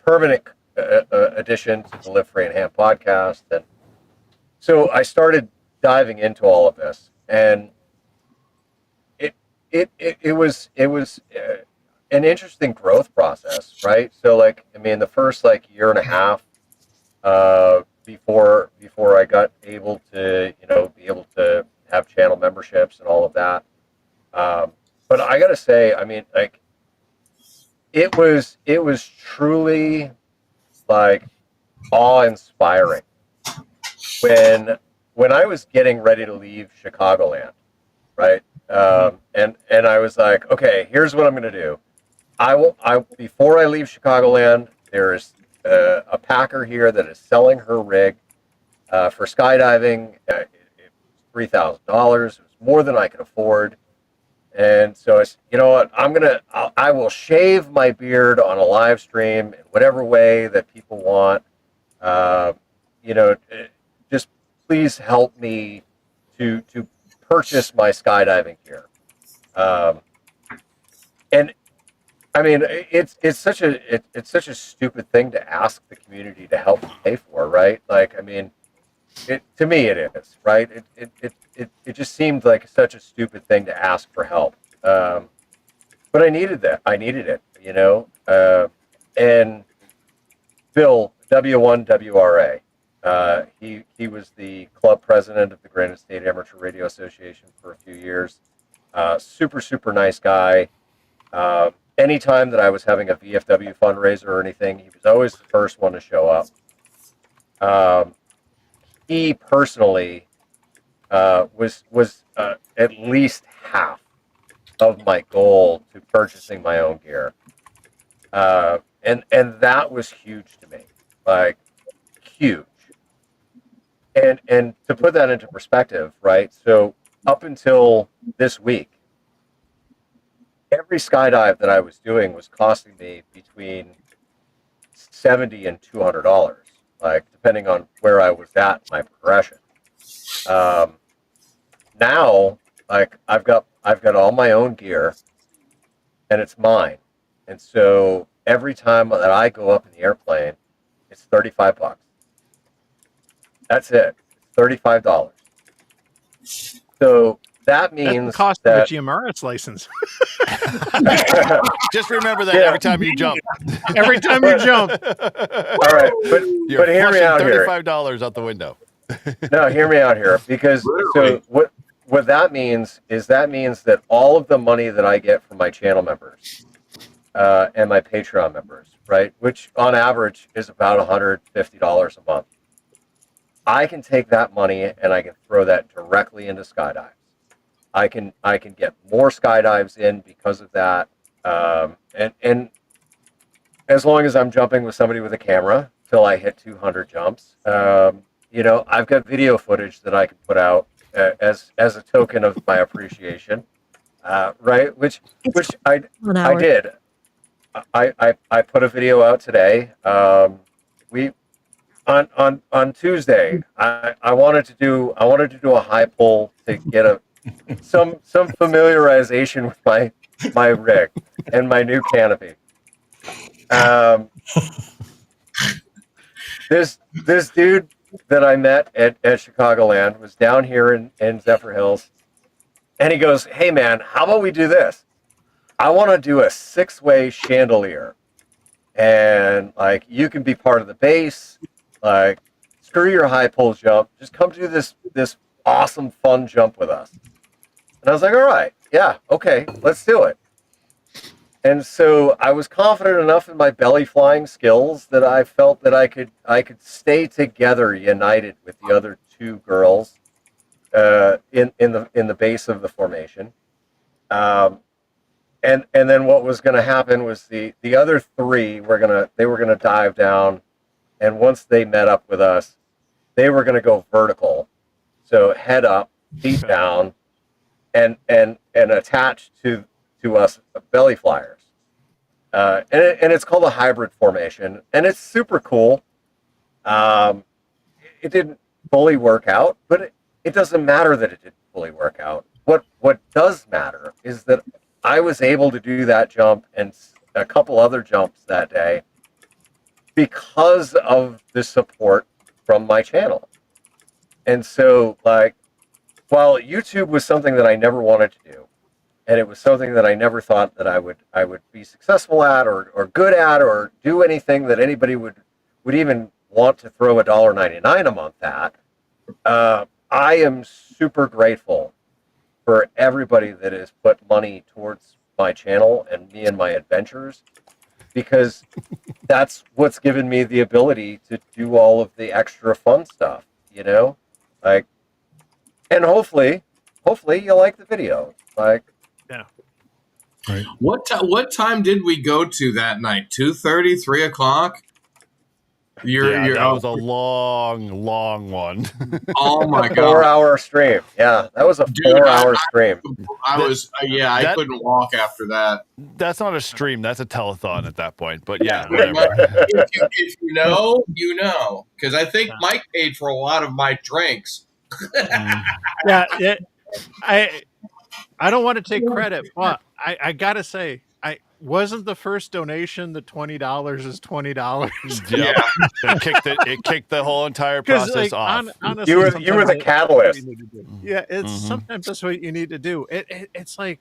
permanent addition to the Live Free and Ham podcast, and so I started diving into all of this, and it was an interesting growth process, right? So like, I mean, the first like year and a half before I got able to be able to have channel memberships and all of that. But I gotta say, I mean, like, it was truly like awe-inspiring when I was getting ready to leave Chicagoland, right? And I was like, okay, here's what I'm gonna do. Before I leave Chicagoland, there's a packer here that is selling her rig for skydiving. It was $3,000. It was more than I could afford. And so I said, you know what, I will shave my beard on a live stream in whatever way that people want. You know, just please help me to purchase my skydiving gear. And I mean, it's such a stupid thing to ask the community to help pay for, right? Like, I mean, to me it is, right? It just seemed like such a stupid thing to ask for help. But I needed that. I needed it, you know. And Bill W1WRA, he was the club president of the Granite State Amateur Radio Association for a few years. Super nice guy. Anytime that I was having a VFW fundraiser or anything, he was always the first one to show up. He personally was at least half of my goal to purchasing my own gear, and that was huge to me, like huge. And to put that into perspective, right? So up until this week, every skydive that I was doing was costing me between $70 and $200, like depending on where I was at in my progression. Now, like I've got all my own gear, and it's mine. And so every time that I go up in the airplane, it's $35. That's it, $35. So that means that's the cost of a GMRS license. Just remember that every time you jump. Every time you jump. All right, but hear me out here. $35 out the window. No, hear me out here, because so what that means is that all of the money that I get from my channel members and my Patreon members, right, which on average is about $150 a month, I can take that money and I can throw that directly into skydives. I can get more skydives in because of that, and as long as I'm jumping with somebody with a camera till I hit 200 jumps, you know, I've got video footage that I can put out as a token of my appreciation, right? Which I did. I put a video out today. We on Tuesday. I wanted to do a high pull to get some familiarization with my rig and my new canopy. This dude that I met at Chicagoland was down here in Zephyr Hills, and he goes, "Hey man, how about we do this? I want to do a 6-way chandelier, and like you can be part of the base. Like, screw your high pull jump. Just come do this awesome fun jump with us." And I was like, "All right, yeah, okay, let's do it." And so I was confident enough in my belly flying skills that I felt that I could stay together, united with the other two girls in the base of the formation. And then what was going to happen was the other three were gonna dive down, and once they met up with us, they were going to go vertical, so head up, feet down, and attached to us belly flyers. And it's called a hybrid formation, and it's super cool. It didn't fully work out, but it doesn't matter that it didn't fully work out. What does matter is that I was able to do that jump and a couple other jumps that day because of the support from my channel. And so, like, while YouTube was something that I never wanted to do, and it was something that I never thought that I would be successful at or good at or do anything that anybody would even want to throw $1.99 a month at, I am super grateful for everybody that has put money towards my channel and me and my adventures, because that's what's given me the ability to do all of the extra fun stuff, you know, like, and hopefully you like the video, like. Yeah. Right. What time did we go to that night? 2:30, 3 o'clock? That was a long one. Oh my god, 4-hour stream. Yeah, that was a 4-hour stream. I couldn't walk after that. That's not a stream. That's a telethon at that point. But yeah, whatever. whatever. If you know, you know. Because I think Mike paid for a lot of my drinks. Yeah, I don't want to take credit, but I gotta say, wasn't the first donation the $20 is $20. Yeah, it kicked the whole entire process off. Honestly, you were the catalyst. Yeah, it's sometimes that's what you need to do. It's like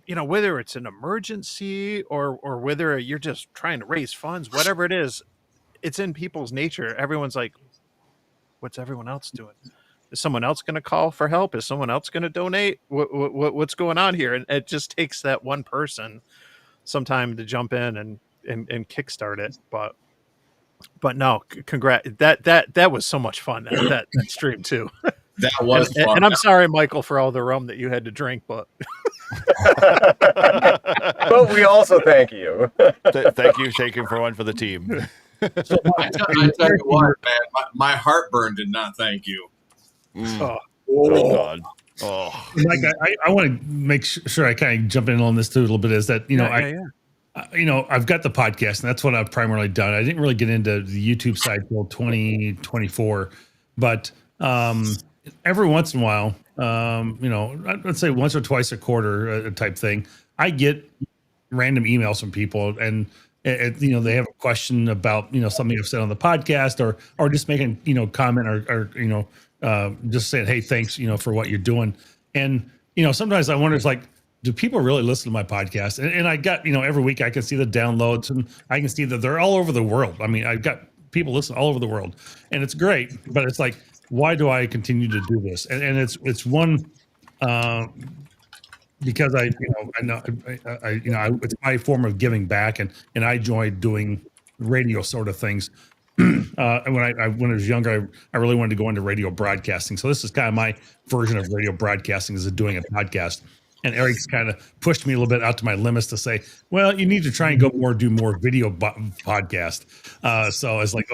whether it's an emergency or whether you're just trying to raise funds, whatever it is, it's in people's nature. Everyone's like, what's everyone else doing? Is someone else going to call for help? Is someone else going to donate? What's going on here? And it just takes that one person sometime to jump in and kickstart it. But no, congrats. That was so much fun. That stream too. That was fun. And I'm sorry, Michael, for all the rum that you had to drink, but but we also thank you. Thank you, Shaking for one for the team. So I tell you what, man, my heartburn did not thank you. Oh God. Oh, Mike, I want to make sure I kind of jump in on this too a little bit. Is that I've got the podcast, and that's what I've primarily done. I didn't really get into the YouTube side till 2024, but every once in a while, let's say once or twice a quarter type thing, I get random emails from people, and they have a question about something I've said on the podcast, or just making comment or just saying, hey, thanks for what you're doing. And sometimes I wonder, it's like, do people really listen to my podcast? And I got every week I can see the downloads, and I can see that they're all over the world. I mean, I've got people listen all over the world, and it's great. But it's like, why do I continue to do this? And it's one because I know it's my form of giving back, and I enjoy doing radio sort of things. When I was younger, I really wanted to go into radio broadcasting. So this is kind of my version of radio broadcasting, is doing a podcast. And Eric's kind of pushed me a little bit out to my limits to say, well, you need to try and do more video podcast. So I was like,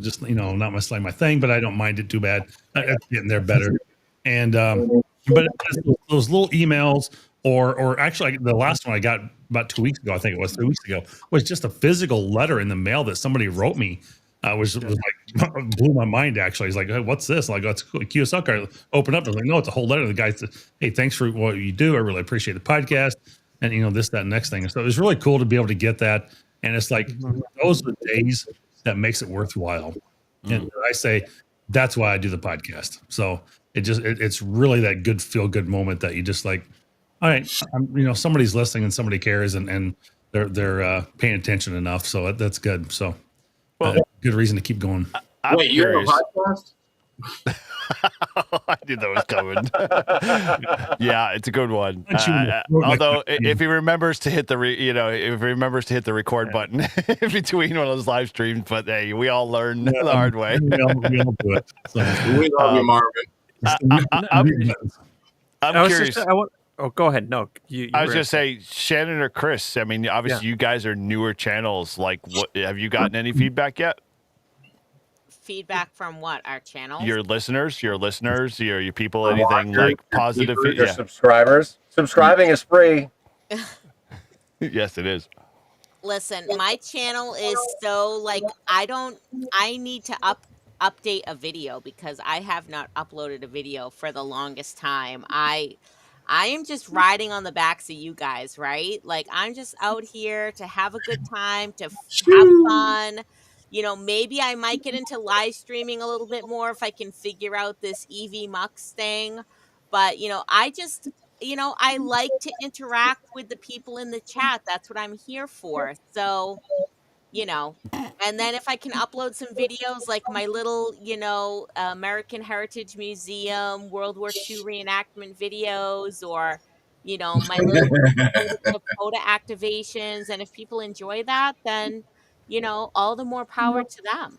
just not much like my thing, but I don't mind it too bad. It's getting there better. And but those little emails, or actually the last one I got about 2 weeks ago, I think it was 3 weeks ago, was just a physical letter in the mail that somebody wrote me. Was like blew my mind, actually. He's like, hey, what's this? Like, that's a QSL card. Open up. I was like, no, it's a whole letter. The guy said, hey, thanks for what you do. I really appreciate the podcast. And this, that, and next thing. So it was really cool to be able to get that. And it's like, those are the days that makes it worthwhile. And I say, that's why I do the podcast. So it's really that good feel good moment that you just like, all right, somebody's listening and somebody cares, and they're paying attention enough. So that's good. So good reason to keep going. Wait, you have a podcast? I knew that was coming. Yeah, it's a good one. Although if he remembers to hit the record button in between one of those live streams, but hey, we all learn the hard way. We all do it. So. We love you, Marvin. I'm curious. Go ahead. No, I was just say, Shannon or Chris. I mean, obviously, you guys are newer channels. Like, what have you gotten any feedback yet? Feedback from what? Our channel? Your listeners, your people, anything like positive? Your subscribers. Subscribing is free. Yes, it is. Listen, my channel is so I need to update a video because I have not uploaded a video for the longest time. I am just riding on the backs of you guys, right? Like, I'm just out here to have a good time, to have fun. Maybe I might get into live streaming a little bit more if I can figure out this EV Mux thing. But, I like to interact with the people in the chat. That's what I'm here for. So, and then if I can upload some videos like my little, American Heritage Museum, World War II reenactment videos, or, my little Dakota activations. And if people enjoy that, then, all the more power to them.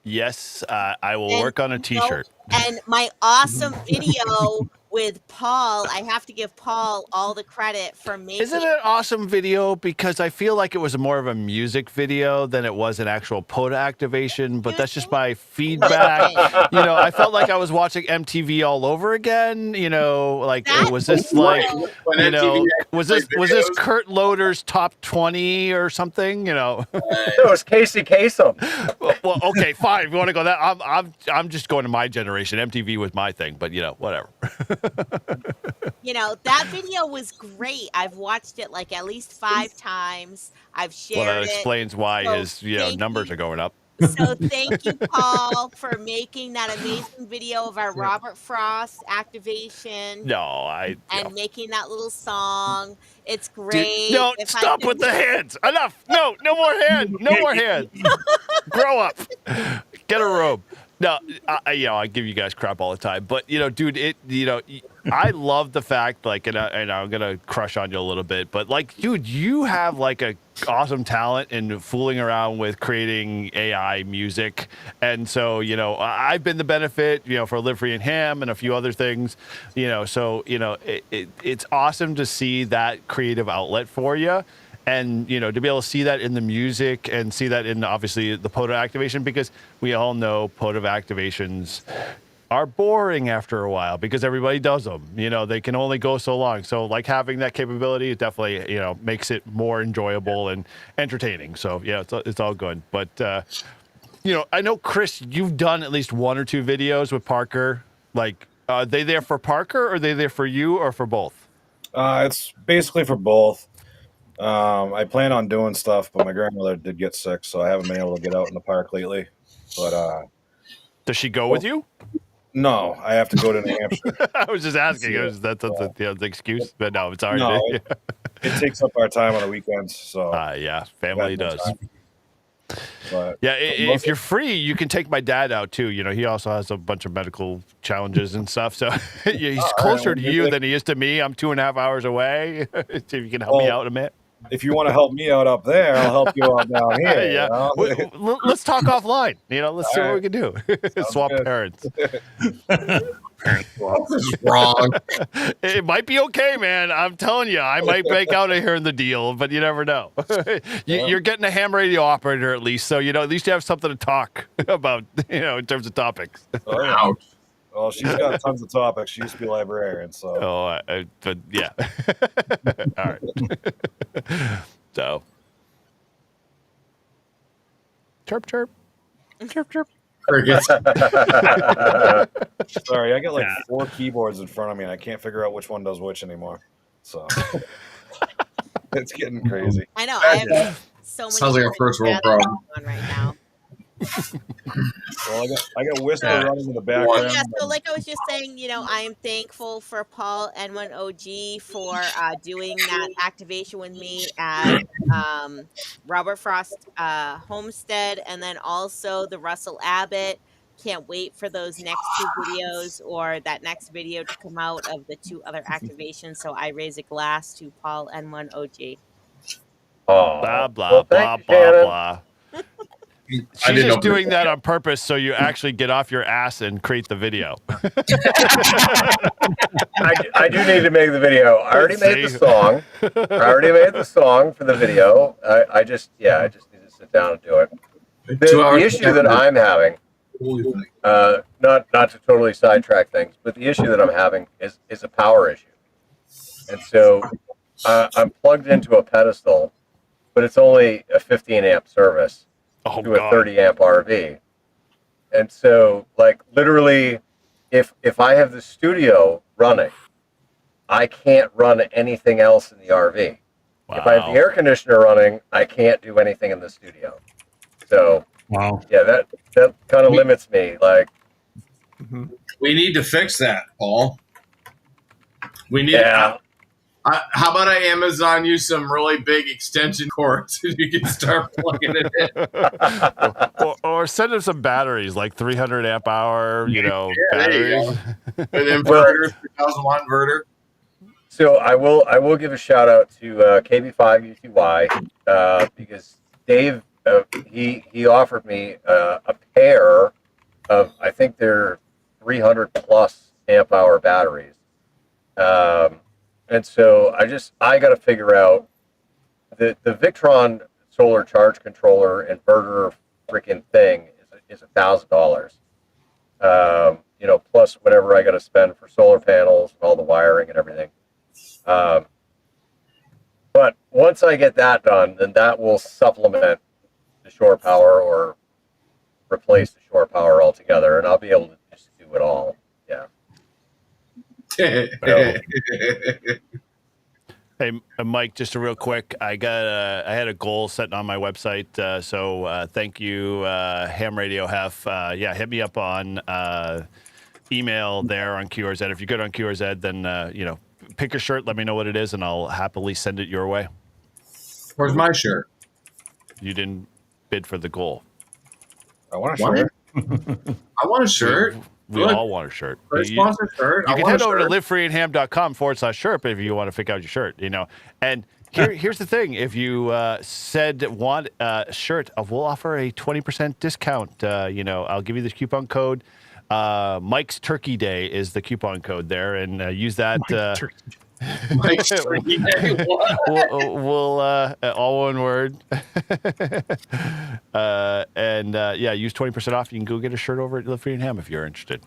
Yes, I will work on a t-shirt. And my awesome video with Paul, I have to give Paul all the credit for making. Isn't it an awesome video? Because I feel like it was more of a music video than it was an actual POTA activation, but that's just my feedback. You know, I felt like I was watching MTV all over again. You know, like was this like, you know, was this Kurt Loder's top 20 or something? You know, it was Casey Kasem. Well, okay, fine. If you want to go that, I'm just going to my generation. MTV was my thing, but you know, whatever. You know, that video was great. I've watched it like at least 5 times. I've shared it. Well, that explains why his numbers are going up. So thank you, Paul, for making that amazing video of our Robert Frost activation. And making that little song. It's great. Dude, no, stop with the hands. Enough. No more hands. No more hands. Grow up. Get a robe. No, I give you guys crap all the time, but dude, I love the fact, like, and I'm gonna crush on you a little bit, but like, dude, you have like a awesome talent in fooling around with creating AI music, and so I've been the benefit, for Live Free and Ham and a few other things, so it's awesome to see that creative outlet for you. And, to be able to see that in the music and see that in, obviously, the POTA activation, because we all know POTA activations are boring after a while because everybody does them. They can only go so long. So, like, having that capability definitely, makes it more enjoyable and entertaining. So, yeah, it's all good. But, I know, Chris, you've done at least 1 or 2 videos with Parker. Like, are they there for Parker, or are they there for you, or for both? It's basically for both. I plan on doing stuff, but my grandmother did get sick, so I haven't been able to get out in the park lately. But does she go with you? No, I have to go to New Hampshire. I was just asking. That's the excuse, but no, it's already. No, it takes up our time on the weekends. So yeah, family does. But yeah, if you're free, you can take my dad out too. He also has a bunch of medical challenges and stuff. So he's closer to you than he is to me. I'm 2.5 hours away. If you can help me out a minute. If you want to help me out up there, I'll help you out down here. Yeah, let's talk offline. Let's see what we can do. Swap parents. What's wrong? It might be okay, man. I'm telling you, I might break out of here in the deal, but you never know. You're getting a ham radio operator at least, so at least you have something to talk about, in terms of topics. Ouch. Well, she's got tons of topics. She used to be a librarian, so. But yeah. All right. So. Chirp, chirp. Chirp, chirp. Crickets. Sorry, I got like 4 keyboards in front of me, and I can't figure out which one does which anymore. So. It's getting crazy. I know. I have so many. Sounds like a first world problem. Right now. Well, I got Whisper running in the background. Yeah, so like I was just saying, I am thankful for Paul N1OG for doing that activation with me at Robert Frost Homestead, and then also the Russell Abbott. Can't wait for those next 2 videos, or that next video to come out of the 2 other activations. So I raise a glass to Paul N1OG. Oh, blah blah blah blah blah. She's just doing that on purpose so you actually get off your ass and create the video. I do need to make the video. I already made the song. I already made the song for the video. I just need to sit down and do it. The issue that I'm having, not to totally sidetrack things, but the issue that I'm having is a power issue. And so I'm plugged into a pedestal, but it's only a 15 amp service. To a 30 amp RV. And so, like, literally, if I have the studio running, I can't run anything else in the RV. Wow. If I have the air conditioner running, I can't do anything in the studio. So, yeah, that kind of limits me. Like, we need to fix that, Paul. We need. How about I Amazon you some really big extension cords and you can start plugging it in? or send them some batteries, like 300 amp hour, batteries. An inverter, 2000 watt inverter. So I will give a shout out to KB5UTY because Dave he offered me a pair of, I think they're 300 plus amp hour batteries. And so I got to figure out the Victron solar charge controller inverter freaking thing is $1,000. Plus whatever I got to spend for solar panels and all the wiring and everything. But once I get that done, then that will supplement the shore power or replace the shore power altogether, and I'll be able to just do it all. Yeah. Hey, Mike, just a real quick. I had a goal set on my website, so thank you, Ham Radio Hef. Hit me up on email there on QRZ. If you're good on QRZ, then pick a shirt, let me know what it is, and I'll happily send it your way. Where's my shirt? You didn't bid for the goal. I want a shirt. I want a shirt. We all want a shirt. Sponsor shirt. You can head over to livefreeandham.com/shirt if you want to pick out your shirt, And here's the thing. If you said want a shirt, we'll offer a 20% discount. I'll give you the coupon code. Mike's Turkey Day is the coupon code there, and use that. Mike's Turkey Day. We'll all one word. Use 20% off. You can go get a shirt over at Live Free and Ham if you're interested.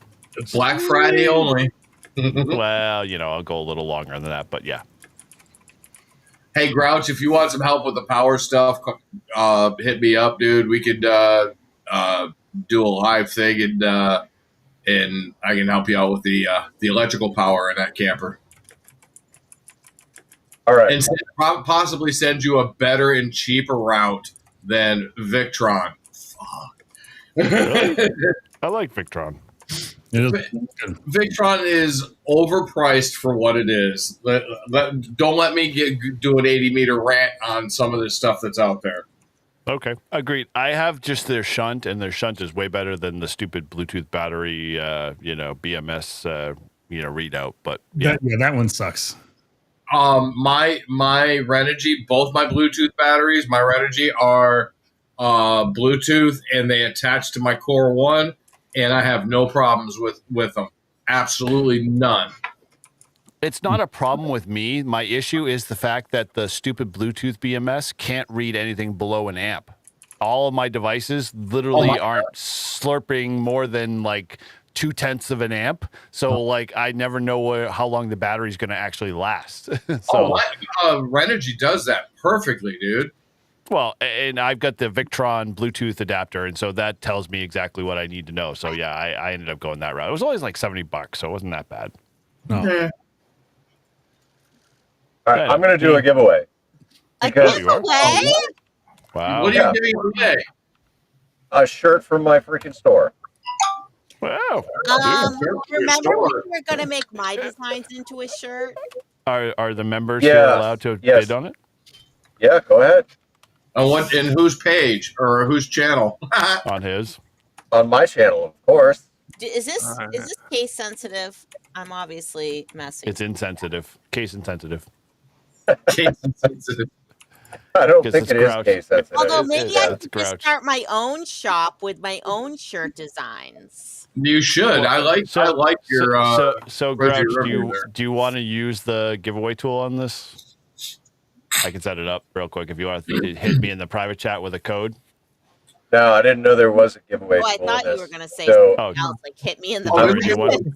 Black Friday only. Well, I'll go a little longer than that, but yeah. Hey, Grouch, if you want some help with the power stuff, hit me up, dude. We could do a live thing, and I can help you out with the electrical power in that camper. All right. And possibly send you a better and cheaper route than Victron. Fuck. I like Victron. Victron is overpriced for what it is. Don't let me do an 80-meter rant on some of the stuff that's out there. Okay, agreed. I have just their shunt, and their shunt is way better than the stupid Bluetooth battery, BMS, readout. But yeah, that one sucks. My Renogy, both my Bluetooth batteries, my Renogy are Bluetooth, and they attach to my Core 1, and I have no problems with them. Absolutely none. It's not a problem with me. My issue is the fact that the stupid Bluetooth BMS can't read anything below an amp. All of my devices literally aren't slurping more than like 0.2 of an amp. So I never know how long the battery's going to actually last. Renogy does that perfectly, dude. Well, and I've got the Victron Bluetooth adapter, and so that tells me exactly what I need to know. So yeah, I ended up going that route. It was always like $70, so it wasn't that bad. No. Yeah. All right, I'm going to do a giveaway. A giveaway? Wow. What are you giving away? A shirt from my freaking store. Wow. Remember when you were going to make my designs into a shirt? Are the members here allowed to bid on it? Yeah, go ahead. And whose page or whose channel? On his. On my channel, of course. Is this case sensitive? I'm obviously messing. It's insensitive. Case insensitive. Case insensitive. I don't think it is case sensitive. Although maybe I could just start my own shop with my own shirt designs. You should. I like your. So Grouch, do you want to use the giveaway tool on this? I can set it up real quick if you want to hit me in the private chat with a code. No, I didn't know there was a giveaway. Oh, I thought you were going to say something else, like hit me in the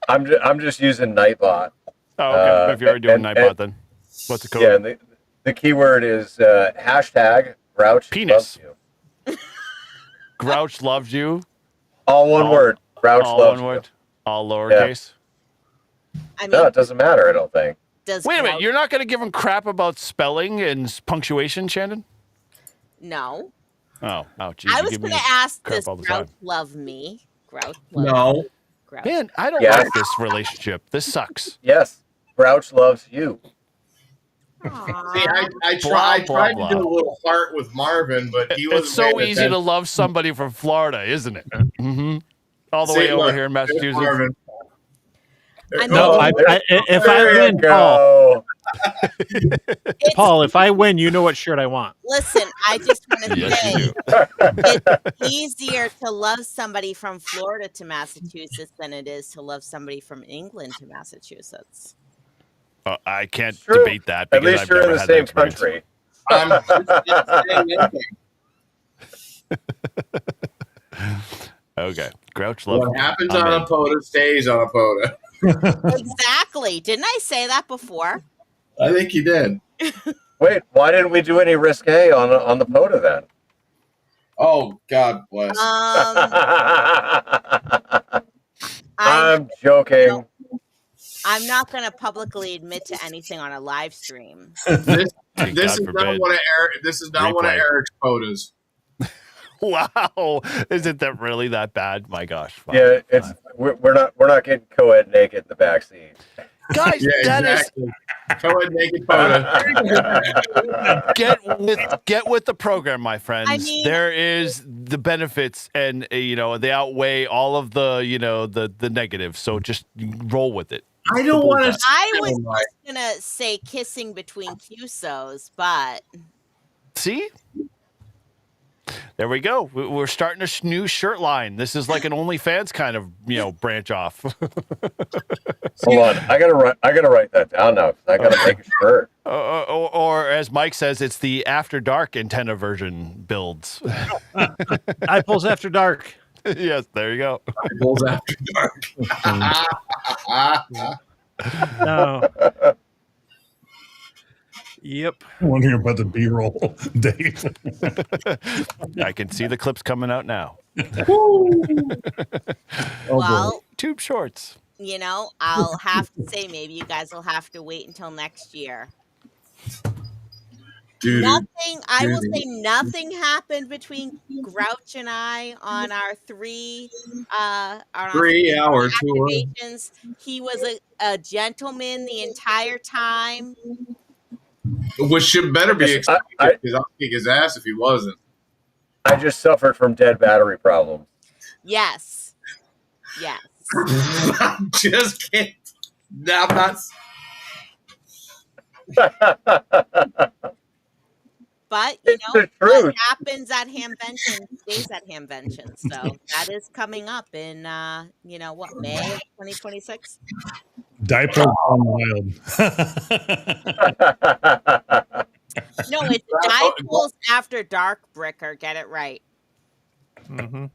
I'm just using Nightbot. Oh, okay. If you're already doing Nightbot, then what's the code? Yeah, and the keyword is hashtag Grouch penis. Loves you. Grouch loves you. All one word. Grouch loves you. All lowercase. Yeah. No, it doesn't matter. I don't think. Wait a minute. You're not going to give him crap about spelling and punctuation, Shannon? No. Oh, geez. I was going to ask, does Grouch love me? Grouch love No. Grouch. Man, I don't like this relationship. This sucks. Yes. Grouch loves you. See, I tried to do a little heart with Marvin, but he was. It's so easy to love somebody from Florida, isn't it? Mm-hmm. All the way over here in Massachusetts. No, if I win, Paul, if I win, you know what shirt I want. Listen, I just want to Yes, you say do. it's easier to love somebody from Florida to Massachusetts than it is to love somebody from England to Massachusetts. I can't It's true. debate that At because least I've you're in never the had that same experience. country. I'm just saying anything. Okay. Grouch love. What happens I'm on in. a POTA stays on a POTA. Exactly. Didn't I say that before? I think you did. Wait, why didn't we do any risque on the POTA then? Oh, God bless. I'm joking. I'm not going to publicly admit to anything on a live stream. This God is forbid. not one of Eric. This is not one of Replay. Eric's POTAs. Wow. Isn't that really that bad? My gosh. Wow. Yeah, it's we're not getting co-ed naked in the backseat. Guys, Yeah, that exactly. Co-ed naked POTA. is get with the program, my friends. I mean- there is the benefits, and they outweigh all of the the negatives. So just roll with it. I don't want to. I was just going to say kissing between QSOs, but See? There we go. We're starting a new shirt line. This is like an OnlyFans kind of branch off. Hold on, I gotta write that down now because I gotta make a shirt. Or as Mike says, it's the After Dark antenna version builds. Eyepoles After Dark. Yes, there you go. Bulls After Dark. No. Yep. I'm wondering about the B-roll, Dave. I can see the clips coming out now. well, Tube shorts. I'll have to say maybe you guys will have to wait until next year. Dude. I will say nothing happened between Grouch and I on our 3 hour tour. activations. He was a gentleman the entire time. Which should better be expected because I'll kick his ass if he wasn't. I just suffered from dead battery problems. Yes. I'm just kidding. No, I'm not. But, It's the what truth. happens at Hamvention stays at Hamvention. So that is coming up in, May of 2026? Diaper gone wild. No, it's Diapoles After Dark, Bricker. Get it right. Mm-hmm.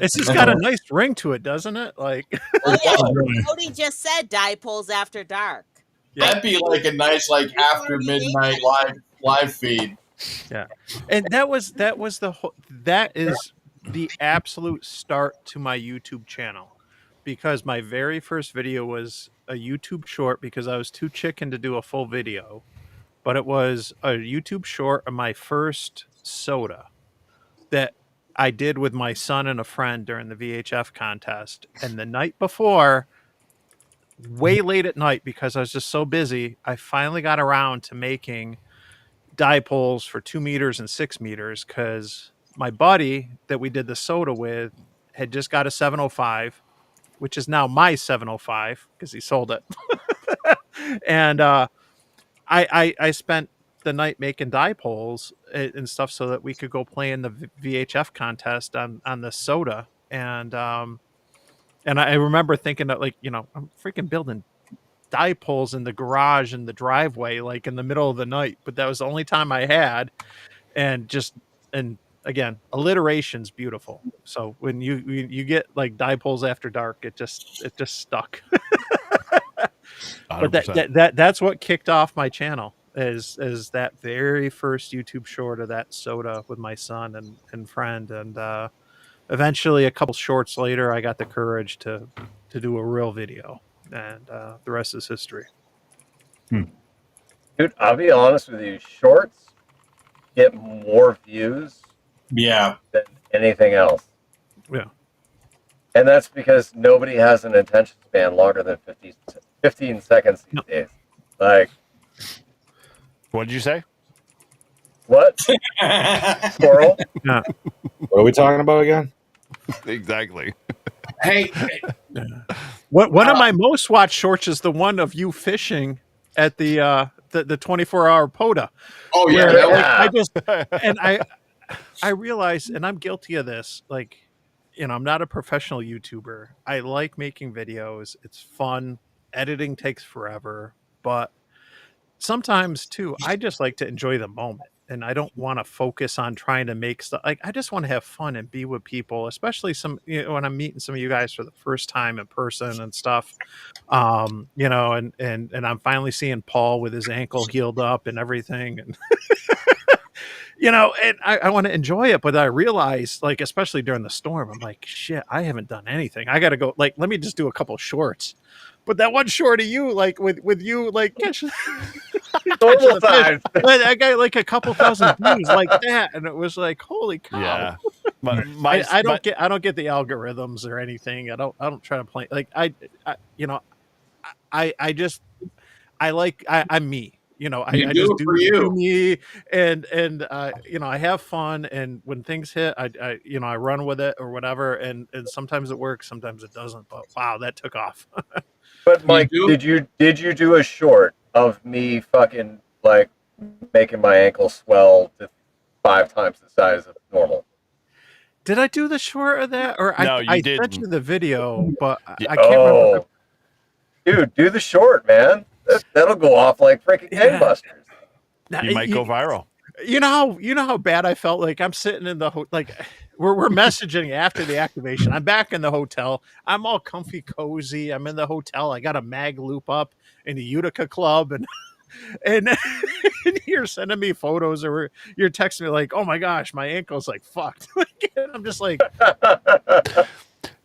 It's just got a nice ring to it, doesn't it? Like, Oh, yeah. Cody just said Diapoles After Dark. That'd be like a nice after midnight live feed. Yeah, and that is the absolute start to my YouTube channel, because my very first video was a YouTube short because I was too chicken to do a full video, but it was a YouTube short of my first soda that I did with my son and a friend during the VHF contest. And the night before, way late at night, because I was just so busy, I finally got around to making dipoles for 2 meters and 6 meters, because my buddy that we did the soda with had just got a 705, which is now my 705 because he sold it. And I spent the night making dipoles and stuff so that we could go play in the VHF contest on the soda. And I remember thinking that, I'm freaking building dipoles in the garage in the driveway, like in the middle of the night, but that was the only time I had. And again, alliteration's beautiful. So when you get like Dipoles After Dark, it just stuck. But that's what kicked off my channel, is that very first YouTube short of that soda with my son and friend. And eventually a couple shorts later, I got the courage to do a real video, and the rest is history. Dude, I'll be honest with you, shorts get more views than anything else. Yeah. And that's because nobody has an attention span longer than 15 seconds these days. Like, what did you say? What? Squirrel? Yeah. What are we talking about again? Exactly. Hey. One of my most watched shorts is the one of you fishing at the 24-hour POTA. Oh yeah, where, that was, like, I just and I realize, and I'm guilty of this, like, I'm not a professional YouTuber. I like making videos. It's fun. Editing takes forever, but sometimes too, I just like to enjoy the moment, and I don't want to focus on trying to make stuff. Like, I just want to have fun and be with people, especially when I'm meeting some of you guys for the first time in person and stuff. And I'm finally seeing Paul with his ankle healed up and everything, and and I want to enjoy it, but I realize, like, especially during the storm, I'm like, shit, I haven't done anything. I got to go, like, let me just do a couple shorts. But that one short of you, like, with you, like, catch Normal times. I got like a couple thousand views like that, and it was like, holy cow. Yeah. I don't get the algorithms or anything. I don't try to play, like, I'm me. I just do me, and I have fun, and when things hit, I run with it or whatever, and sometimes it works, sometimes it doesn't. But wow, that took off. But Mike, did you do a short of me fucking like making my ankle swell to 5 times the size of normal? Did I do the short of that, or no, I didn't. sent you the video, but I can't remember. Dude, do the short, man. That'll go off like freaking gangbusters. You might go viral. You know how bad I felt. Like, I'm sitting in the we're messaging after the activation. I'm back in the hotel. I'm all comfy, cozy. I'm in the hotel. I got a mag loop up in the Utica Club, and and you're sending me photos, or you're texting me like, "Oh my gosh, my ankle's like fucked." I'm just like,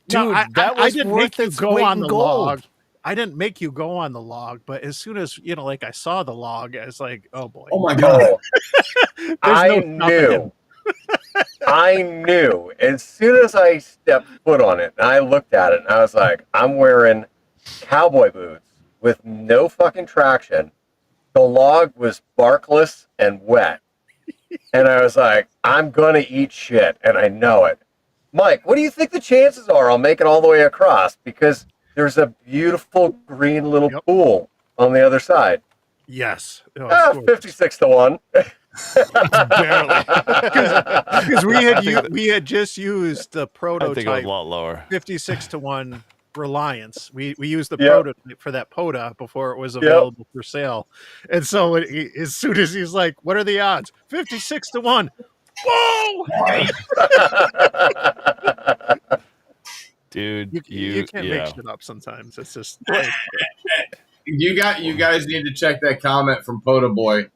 dude, that was I didn't worth make you its go weight on in the gold. log. I didn't make you go on the log, but as soon as like I saw the log, I was like, "Oh boy!" oh my god, I knew as soon as I stepped foot on it, and I looked at it, and I was like, "I'm wearing cowboy boots with no fucking traction." The log was barkless and wet, and I was like, "I'm gonna eat shit," and I know it. Mike, what do you think the chances are I'll make it all the way across? Because there's a beautiful green little pool on the other side. Yes. 56 to 1. Barely. Because we had just used the prototype. I think it was a lot lower. 56 to 1 Reliance. We used the prototype for that POTA before it was available for sale. And so as soon as he's like, "What are the odds?" 56 to 1. Whoa! Dude, you can't make shit up sometimes. It's just you guys need to check that comment from POTA Boy.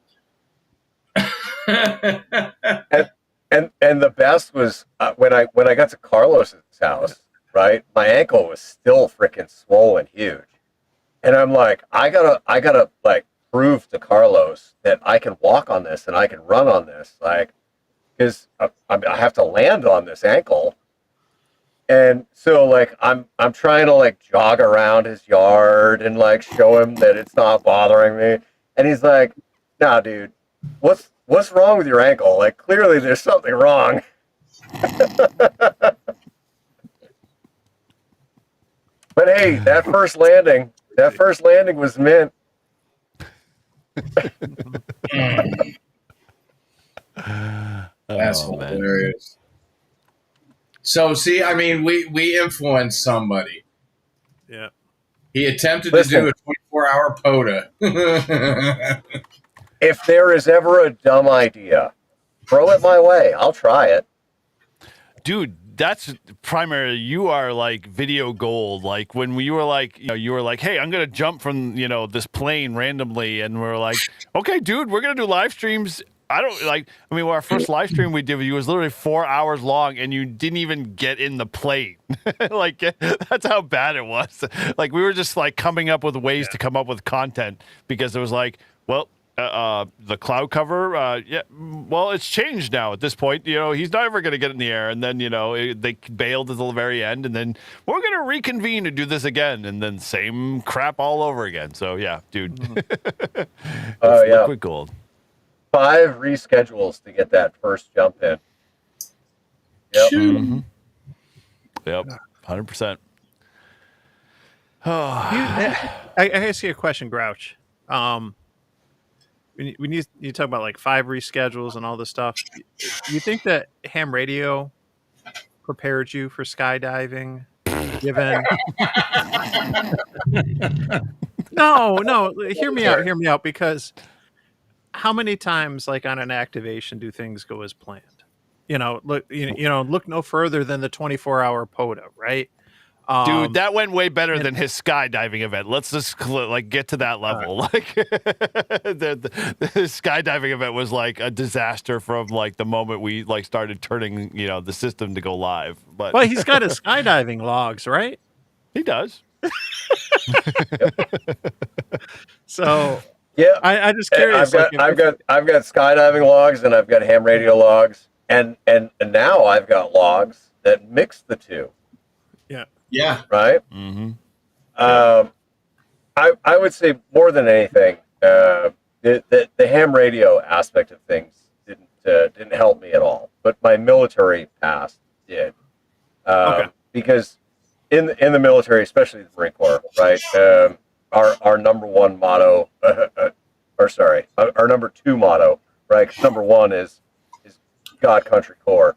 and the best was when I got to Carlos's house, right? My ankle was still freaking swollen huge, and I'm like, I gotta like prove to Carlos that I can walk on this and I can run on this, like, because I have to land on this ankle. And so, like, I'm trying to like jog around his yard and like show him that it's not bothering me, and he's like, "Nah, dude, what's wrong with your ankle? Like, clearly there's something wrong." But hey, that first landing was mint. That's hilarious. So, see, I mean, we influenced somebody. Yeah. He attempted to do a 24-hour POTA. If there is ever a dumb idea, throw it my way. I'll try it. Dude, that's primarily, you are like video gold. Like when we were like, you were like, "Hey, I'm going to jump from, this plane randomly." And we're like, "Okay, dude, we're going to do live streams." Our first live stream we did with you was literally 4 hours long, and you didn't even get in the plane. Like, that's how bad it was. Like, we were just like coming up with ways to come up with content, because it was like, well, the cloud cover, well, it's changed now at this point. He's not ever going to get in the air. And then, they bailed at the very end, and then we're going to reconvene and do this again. And then same crap all over again. So, yeah, dude. Liquid gold. 5 reschedules to get that first jump in. Yep. Mm-hmm. Yep. 100%. I ask you a question, Grouch. when you talk about like 5 reschedules and all this stuff, you think that ham radio prepared you for skydiving? Given no, hear me out, because how many times, like on an activation, do things go as planned? Look no further than the 24-hour POTA, right? Dude, that went way better than his skydiving event. Let's just get to that level. Like the skydiving event was like a disaster from like the moment we like started turning the system to go live. But well, he's got his skydiving logs, right? He does. So yeah, I just curious. I've got skydiving logs and I've got ham radio logs, and now I've got logs that mix the two. Yeah. Right. Mm-hmm. I would say more than anything, the ham radio aspect of things didn't help me at all, but my military past did. Because in the military, especially the Marine Corps, right? Our number one motto, our number 2 motto, right? 'Cause number 1 is God, country, corps.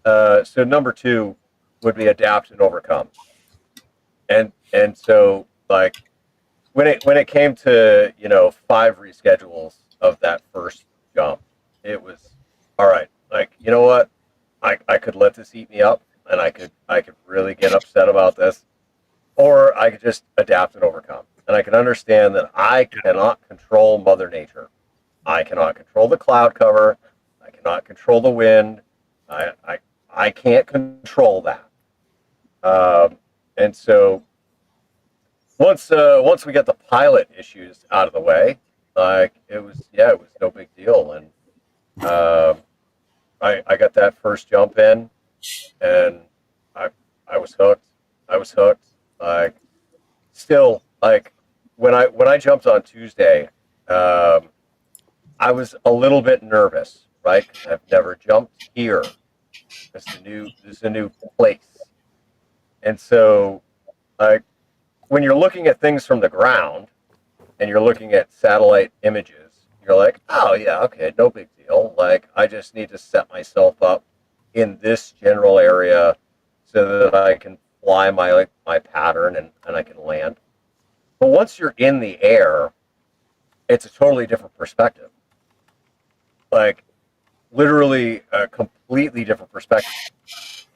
So number 2 would be adapt and overcome. And so like when it came to 5 reschedules of that first jump, it was all right. Like, you know what, I could let this eat me up, and I could really get upset about this, or I could just adapt and overcome. And I can understand that I cannot control Mother Nature. I cannot control the cloud cover. I cannot control the wind. I can't control that. And so once we got the pilot issues out of the way, like it was no big deal. And I got that first jump in, and I was hooked. Like still, like when I jumped on Tuesday, I was a little bit nervous, right? 'Cause I've never jumped here. This is a new place. And so, like, when you're looking at things from the ground and you're looking at satellite images, you're like, oh yeah, okay, no big deal. Like, I just need to set myself up in this general area so that I can fly my pattern and I can land. But once you're in the air, it's a totally different perspective. Like, literally a completely different perspective.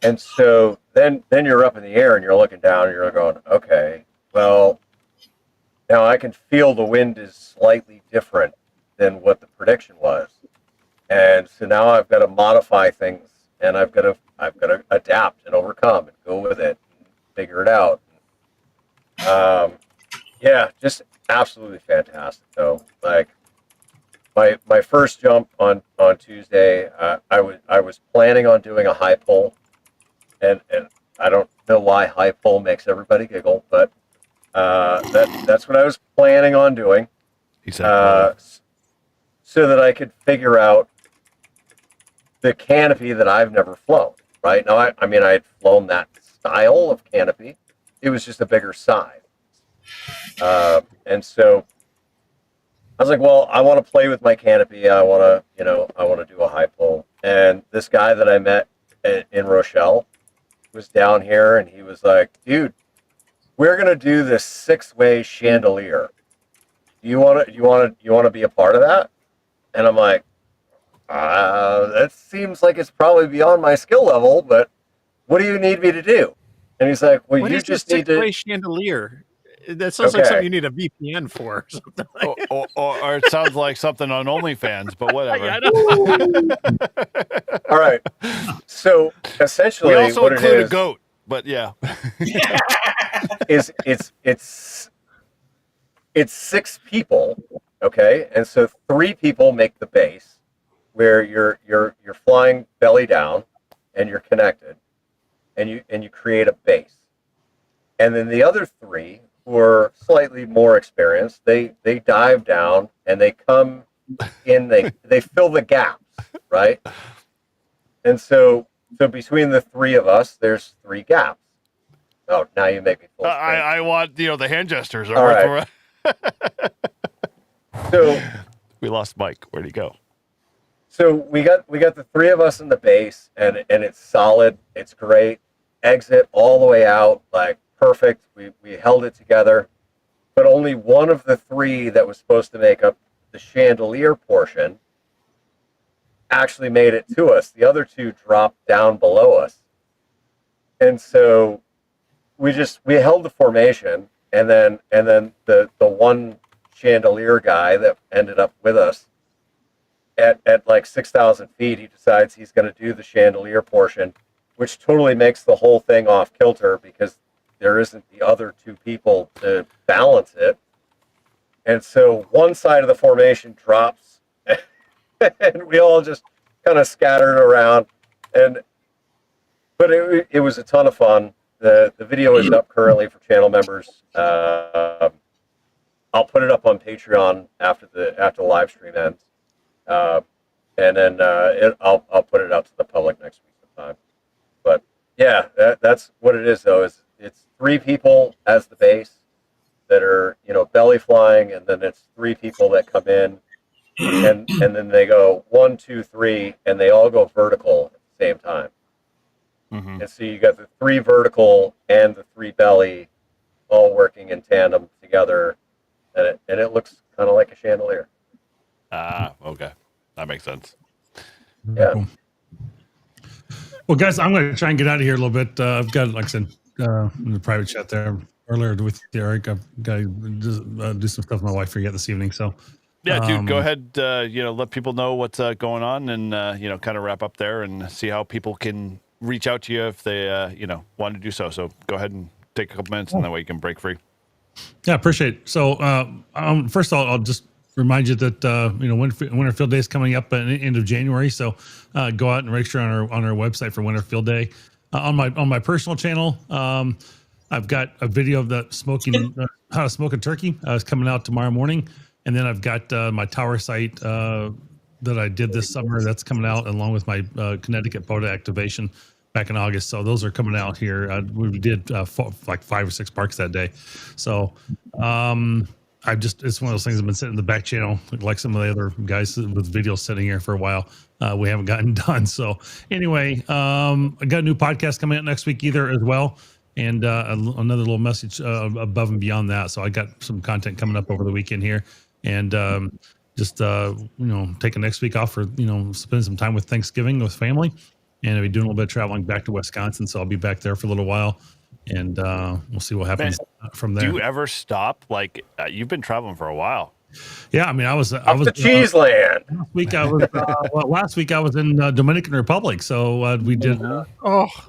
And so then you're up in the air and you're looking down and you're going, okay, well, now I can feel the wind is slightly different than what the prediction was. And so now I've got to modify things, and I've got to adapt and overcome and go with it and figure it out. Yeah, just absolutely fantastic though. Like my first jump on Tuesday, I was planning on doing a high pull. And I don't know why high pull makes everybody giggle, but that's what I was planning on doing. So that I could figure out the canopy that I've never flown. Right now, I had flown that style of canopy. It was just a bigger size, and so I was like, well, I want to play with my canopy. I want to do a high pull. And this guy that I met in Rochelle was down here, and he was like, dude, we're gonna do this 6-way chandelier. You want to be a part of that? And I'm like, that seems like it's probably beyond my skill level, but what do you need me to do? And he's like, well, what you is just the need to 6-way chandelier. That sounds like something you need a VPN for, or something like or it sounds like something on OnlyFans, but whatever. All right. So essentially, we also what include it is, a goat, but yeah, it's 6 people, okay, and so 3 people make the base, where you're flying belly down, and you're connected, and you create a base, and then the other 3 who are slightly more experienced, they dive down and they come in, they fill the gaps, right? And so between the 3 of us, there's 3 gaps. Oh, now you make me full screen. I want the hand gestures. All right. So we lost Mike. Where'd he go? So we got the three of us in the base, and it's solid. It's great. Exit all the way out, like perfect. We held it together, but only one of the three that was supposed to make up the chandelier portion actually made it to us. The other two dropped down below us, and so we held the formation, and then the one chandelier guy that ended up with us at like 6,000 feet, he decides he's going to do the chandelier portion, which totally makes the whole thing off kilter because there isn't the other two people to balance it. And so one side of the formation drops and we all just kind of scattered around. But it was a ton of fun. The video is up currently for channel members. I'll put it up on Patreon after the live stream ends. And then I'll put it out to the public next week sometime. But yeah, that's what it is though. It's three people as the base that are belly flying, and then it's three people that come in, and then they go 1, 2, 3, and they all go vertical at the same time. Mm-hmm. And so you got the 3 vertical and the 3 belly all working in tandem together, and it looks kind of like a chandelier. Okay. That makes sense. Yeah. Cool. Well, guys, I'm going to try and get out of here a little bit. I've got, like I said, in the private chat there earlier with Derek, I've got to do some stuff with my wife for you this evening. So, yeah, dude, go ahead. Let people know what's going on, and kind of wrap up there and see how people can reach out to you if they want to do so. So go ahead and take a couple minutes, and that way you can break free. Yeah, appreciate it. So, first of all, I'll just remind you that Winter Field Day is coming up at the end of January. So go out and register on our website for Winter Field Day. On my personal channel, I've got a video of the smoking how to smoke a turkey. It's coming out tomorrow morning, and then I've got my tower site that I did this summer that's coming out along with my Connecticut POTA activation back in August. So those are coming out here. We did like 5 or 6 parks that day. So. It's one of those things I've been sitting in the back channel, like some of the other guys with videos sitting here for a while. We haven't gotten done. So anyway, I got a new podcast coming out next week either as well. And another little message above and beyond that. So I got some content coming up over the weekend here, and taking next week off for, spending some time with Thanksgiving with family, and I'll be doing a little bit of traveling back to Wisconsin. So I'll be back there for a little while. And we'll see what happens from there. Do you ever stop? Like you've been traveling for a while. Yeah, I mean, I was to Cheese Land. Last week I was in Dominican Republic, so we did a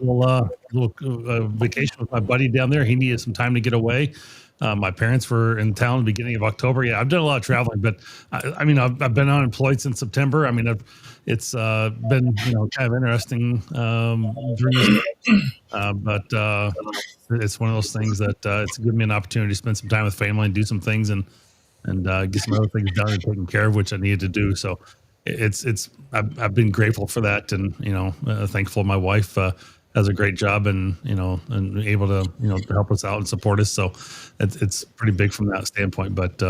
little vacation with my buddy down there. He needed some time to get away. My parents were in town at the beginning of October. Yeah, I've done a lot of traveling, but I've been unemployed since September. I mean, it's been kind of interesting during this, but it's one of those things that it's given me an opportunity to spend some time with family and do some things and get some other things done and taken care of, which I needed to do. So I've been grateful for that, and thankful my wife has a great job and able to to help us out and support us. So it's pretty big from that standpoint. But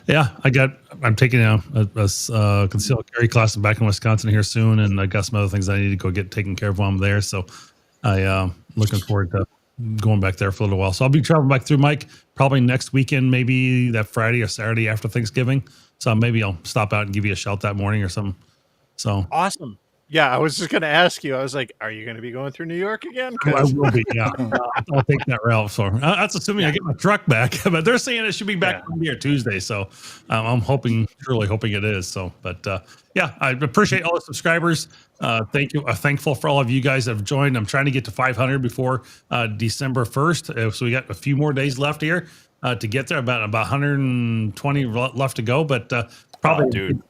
I'm taking a concealed carry class back in Wisconsin here soon, and I got some other things I need to go get taken care of while I'm there. So I looking forward to going back there for a little while. So I'll be traveling back through Mike probably next weekend, maybe that Friday or Saturday after Thanksgiving. So maybe I'll stop out and give you a shout that morning or something. So awesome. Yeah, I was just going to ask you. I was like, "Are you going to be going through New York again?" I will be. Yeah, I'll take that route. So that's assuming I get my truck back. But they're saying it should be back Monday or Tuesday. So I'm truly hoping it is. So, but I appreciate all the subscribers. Thank you. Thankful for all of you guys that have joined. I'm trying to get to 500 before December 1st. So we got a few more days left here to get there. About 120 left to go. But probably, dude.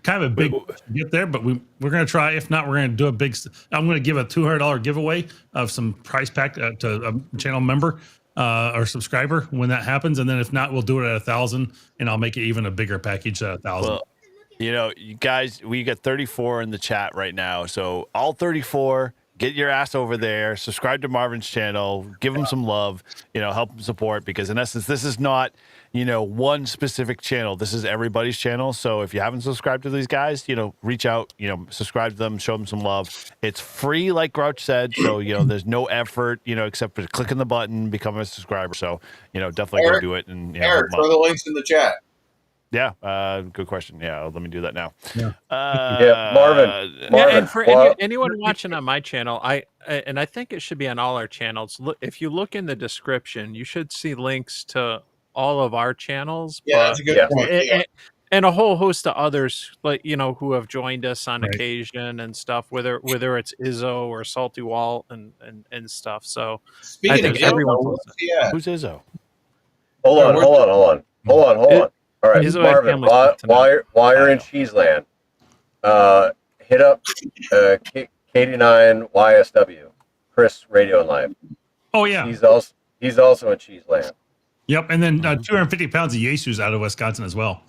Kind of a big get there, but we're going to try. If not, we're going to do a big. I'm going to give a $200 giveaway of some price pack to a channel member or subscriber when that happens, and then if not, we'll do it at 1,000, and I'll make it even a bigger package at 1,000. Well, you guys, we got 34 in the chat right now, so all 34 get your ass over there, subscribe to Marvin's channel, give him some love, help him support, because in essence, this is not, one specific channel. This is everybody's channel. So if you haven't subscribed to these guys, reach out, subscribe to them, show them some love. It's free, like Grouch said. So, there's no effort, except for clicking the button, become a subscriber. So, definitely go do it. And Eric, throw the links in the chat. Yeah, good question. Yeah, let me do that now. Yeah, Marvin. And for anyone watching on my channel, I think it should be on all our channels. Look, if you look in the description, you should see links to all of our channels. Yeah, that's a good point. And a whole host of others, like who have joined us on occasion and stuff. Whether it's Izzo or Salty Walt and stuff. So speaking of everyone, who's Izzo? Hold on. All right, Marvin, while you're in Cheeseland, hit up K9YSW, Chris Radio and Live. Oh yeah, he's also in Cheeseland. Yep, and then 250 pounds of Jesus out of Wisconsin as well.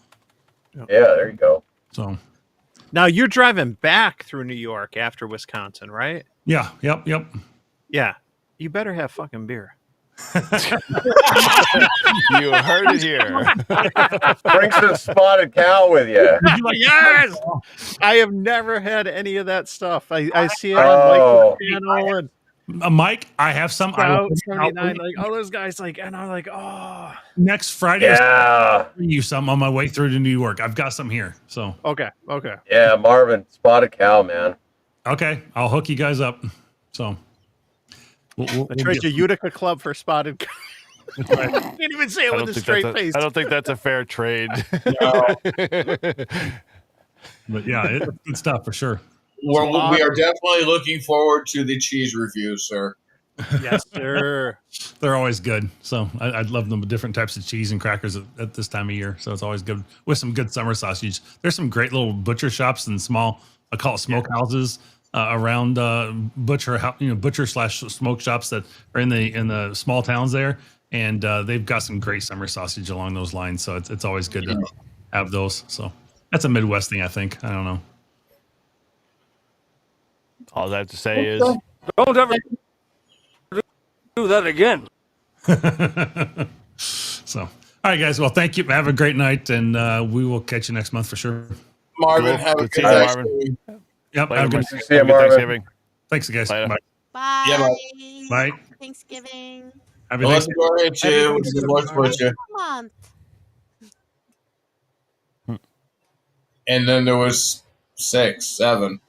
Yeah, there you go. So now you're driving back through New York after Wisconsin, right? Yeah. Yep. Yeah, you better have fucking beer. You heard it here. Bring some spotted cow with you. Yes, I have never had any of that stuff. I see it on Mike's channel and Mike. I have some. Out 79, like all those guys, like, and I'm like, oh, next Friday. Yeah, bring you some on my way through to New York. I've got some here. So okay. Yeah, Marvin, spotted cow, man. Okay, I'll hook you guys up. So. We'll Treasure Utica Club for spotted cow. I can't even say it with a straight face. I don't think that's a fair trade. But yeah, it's good stuff for sure. We are definitely looking forward to the cheese reviews, sir. Yes, sir. They're always good. So I love them with different types of cheese and crackers at this time of year. So it's always good with some good summer sausage. There's some great little butcher shops and small, I call it smoke houses. Around butcher/smoke shops that are in the small towns there, and they've got some great summer sausage along those lines. So it's always good to have those. So that's a Midwest thing, I think. I don't know. All I have to say is, don't ever do that again. So, all right, guys. Well, thank you. Have a great night, and we will catch you next month for sure. Marvin, have a good night, Marvin. Yep. See you, Marvin. Thanksgiving. Thanks, guys. Bye. Bye. Yeah, bye. Thanksgiving. Happy Let's Thanksgiving. go ahead, too. With you. Month. And then there was 6, 7.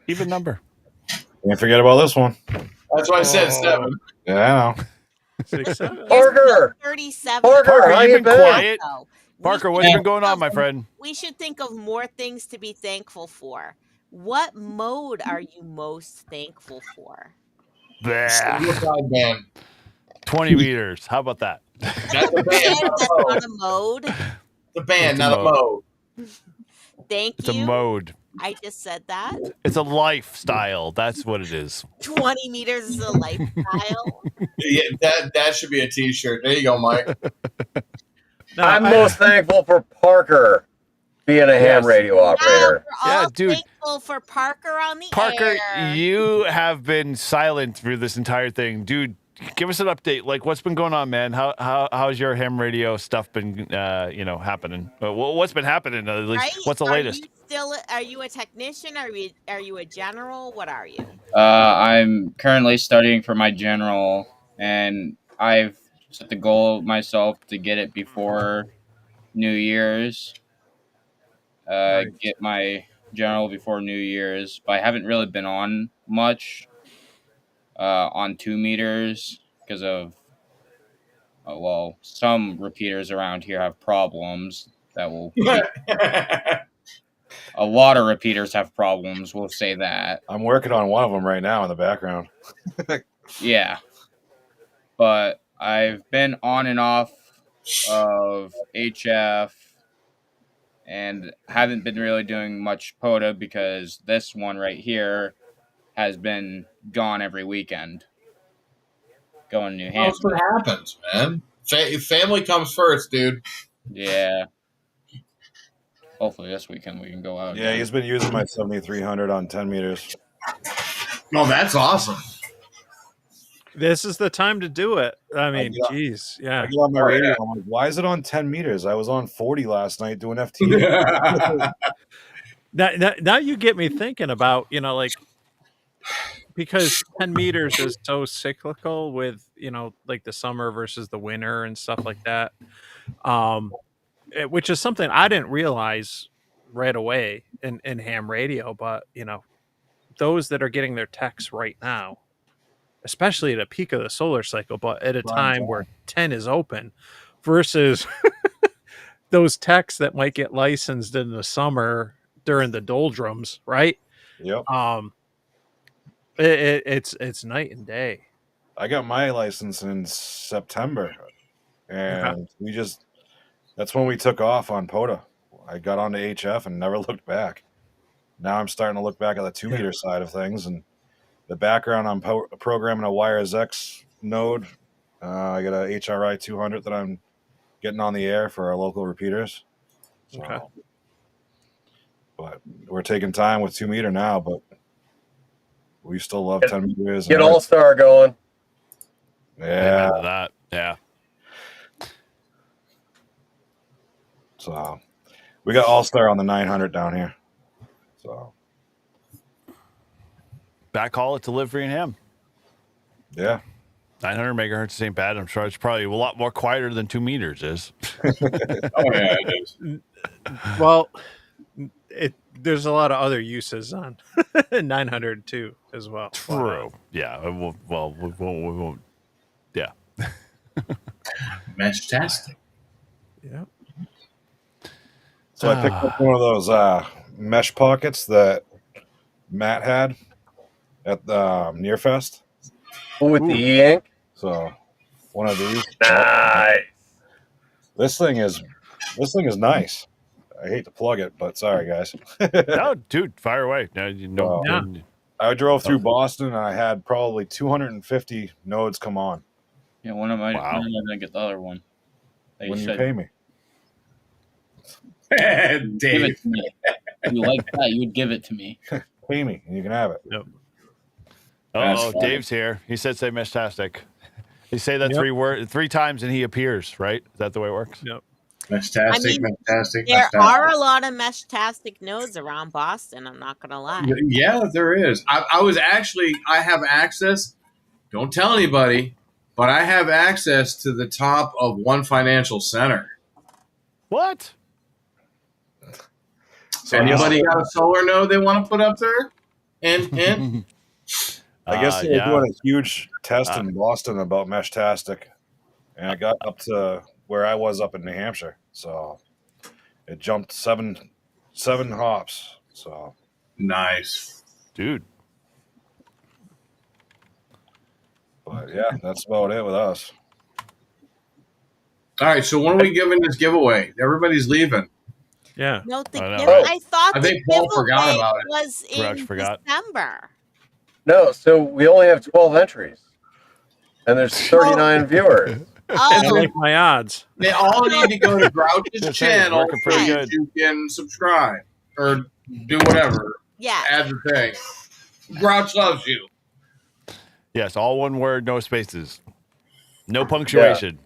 Even number. Can't forget about this one. That's why I said 7. Yeah, I know. 6, 7. Parker, 37. Parker, how you been been? quiet? Parker, what's been going on, my friend? We should think of more things to be thankful for. What mode are you most thankful for? Man. 20 meters. How about that? That's a band, That's not a mode. The band, not a mode. Thank It's you. a mode. I just said that. It's a lifestyle. That's what it is. 20 meters is a lifestyle. Yeah, that should be a T-shirt. There you go, Mike. No, I'm most thankful for Parker being a ham radio operator. Yeah, dude. Thankful for Parker on the Parker, air. you have been silent through this entire thing, dude. Give us an update. Like, what's been going on, man? How's your ham radio stuff been, happening? What's been happening? At least, Right? what's the latest? Are you a technician? Are you a general? What are you? I'm currently studying for my general, and I've set the goal myself to get it before New Year's. Get my general before New Year's, but I haven't really been on much on 2 meters because of some repeaters around here have problems that will. A lot of repeaters have problems. We'll say that. I'm working on one of them right now in the background. Yeah, but I've been on and off of HF and haven't been really doing much POTA because this one right here has been gone every weekend. Going to New Hampshire. That's what happens, man. Family comes first, dude. Yeah. Hopefully this weekend we can go out. Yeah, he's been using my 7300 on 10 meters. Oh, that's awesome. This is the time to do it. I mean, geez, yeah. I get on my radio. I'm like, why is it on 10 meters? I was on 40 last night doing FT. Now you get me thinking about, like, because 10 meters is so cyclical with, like the summer versus the winter and stuff like that. Which is something I didn't realize right away in ham radio, but those that are getting their techs right now, especially at a peak of the solar cycle, but at a time where 10 is open versus those techs that might get licensed in the summer during the doldrums, right? Yep. It's night and day. I got my license in September, and that's when we took off on POTA. I got onto HF and never looked back. Now I'm starting to look back at the 2 meter side of things, and the background on programming a Wires X node. I got a HRI 200 that I'm getting on the air for our local repeaters. So, okay. But we're taking time with 2 meter now, but we still love 10 meters. Get All-Star going. Yeah. That. Yeah. So we got All-Star on the 900 down here. So backhaul it to Livery and Ham. Yeah. 900 megahertz ain't bad. I'm sure it's probably a lot more quieter than 2 meters is. Oh yeah, it is. Well, there's a lot of other uses on 900 too as well. True. Yeah. We won't. Yeah. Mesh-tastic. Yeah. So I picked up one of those mesh pockets that Matt had at the Nearfest. With the e-ink? So one of these. Nice. This thing is nice. I hate to plug it, but sorry guys. No, dude, fire away. I drove through Boston and I had probably 250 nodes come on. Yeah, when am I gonna get the other one? When you pay me. Give it to me. If you like that, you would give it to me. Pay me and you can have it. Yep. Oh, Dave's here. He said say Meshtastic. He say that three times and he appears, right? Is that the way it works? Yep. Meshtastic, Meshtastic. There are a lot of Meshtastic nodes around Boston, I'm not gonna lie. Yeah, there is. I have access, don't tell anybody, but I have access to the top of One Financial Center. What? So anybody got a solar node they want to put up there? And I guess they're doing a huge test in Boston about Meshtastic, and I got up to where I was up in New Hampshire, so it jumped seven hops. So nice, dude. But yeah, that's about it with us. All right, so when are we giving this giveaway? Everybody's leaving. Yeah. No, I thought I think Paul forgot about it. was in December. No, so we only have 12 entries. And there's 39 viewers. I like my odds. They all need to go to Grouch's channel so good. you can subscribe or do whatever. Yeah. Add the thing. Grouch loves you. Yes, all one word, no spaces. No punctuation.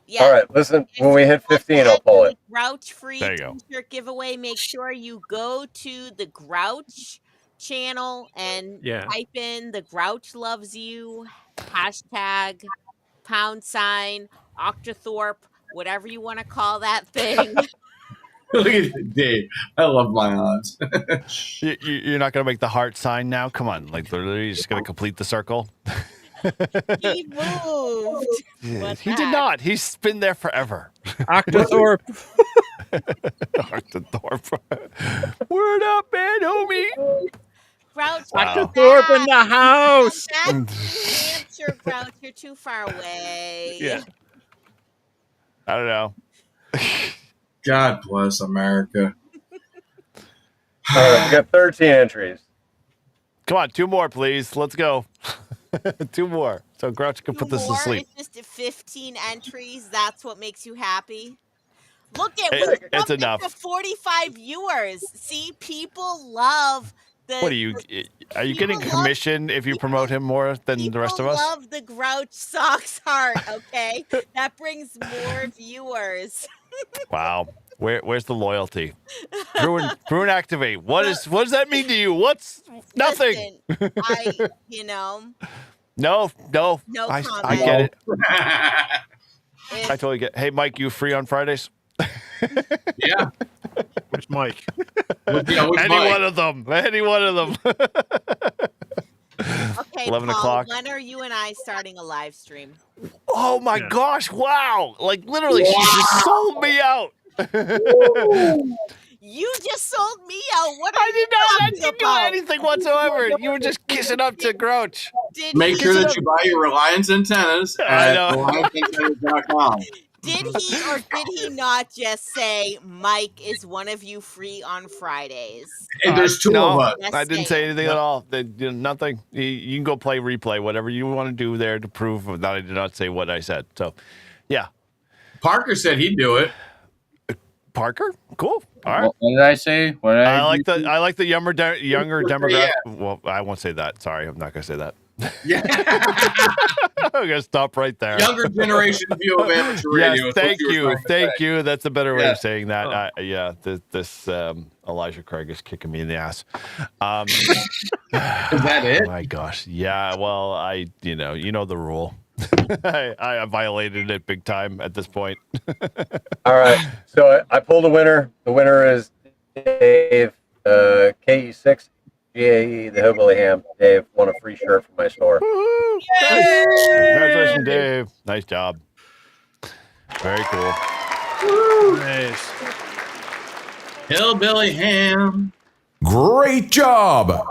Yeah. All right, listen, when we hit 15, I'll pull it. Grouch free There you go. t-shirt giveaway. Make sure you go to the Grouch channel and type in the Grouch loves you, hashtag, #, Octothorpe, whatever you want to call that thing. Look at Dave. I love my odds. You're not going to make the heart sign now? Come on. Like, literally, you're just going to complete the circle? He moved. He did not. He's been there forever. Octothorpe. Octothorpe. Word up, man, homie. Grouch, Octothorpe in the house. New Hampshire, Grouch, you're too far away. Yeah. I don't know. God bless America. All right, we got 13 entries. Come on, 2 more, please. Let's go. 2 more. So Grouch can put this to sleep. It's just 15 entries. That's what makes you happy. Look at It's enough. to 45 viewers. See, people love What are you getting commission if you promote him more than the rest of us? Love the Grouch Socks heart, okay? That brings more viewers. Wow. Where's the loyalty? Bruin activate. What does that mean to you? What's nothing? Listen, No. No I get it. comment. I totally get. Hey, Mike, you free on Fridays? Yeah. Which Mike? Any one of them. Any one of them. Okay, 11 Paul, o'clock. when are you and I starting a live stream? Oh my gosh! Wow! Like literally, she just sold me out. You just sold me out. What are I didn't do about? anything whatsoever. You were just kissing up to Grouch. Make sure that you buy your Reliance antennas at RelianceAntennas.com. Did he or did he not just say Mike is one of you free on Fridays? And there's two of us. I didn't say anything at all. Nothing. You can go play replay, whatever you want to do there to prove that I did not say what I said. So, yeah. Parker said he'd do it. Parker, cool. All right. What did I say? I like the younger demographic. Well, I won't say that. Sorry, I'm not gonna say that. Yeah. I'm gonna stop right there. Younger generation view of amateur radio. Yes, thank you. That's a better way of saying that. This Elijah Craig is kicking me in the ass. Is that it? Oh my gosh, yeah. Well, you know the rule. I violated it big time at this point. All right, so I pulled a winner. The winner is Dave KE6 GAE, the Hillbilly Ham. Dave won a free shirt from my store. Congratulations, Dave. Nice job. Very cool. Nice. Hillbilly Ham. Great job.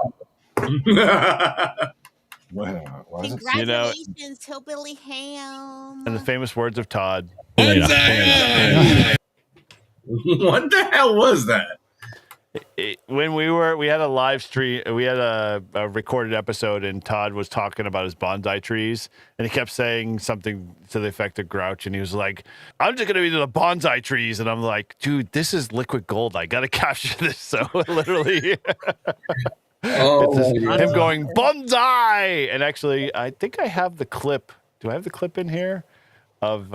Congratulations, Hillbilly Ham. And the famous words of Todd. What the hell was that? When we had a live stream, we had a recorded episode, and Todd was talking about his bonsai trees, and he kept saying something to the effect of Grouch, and he was like, "I'm just gonna be the bonsai trees," and I'm like, "Dude, this is liquid gold. I gotta capture this." So literally, him going bonsai, and actually, I think I have the clip. Do I have the clip in here of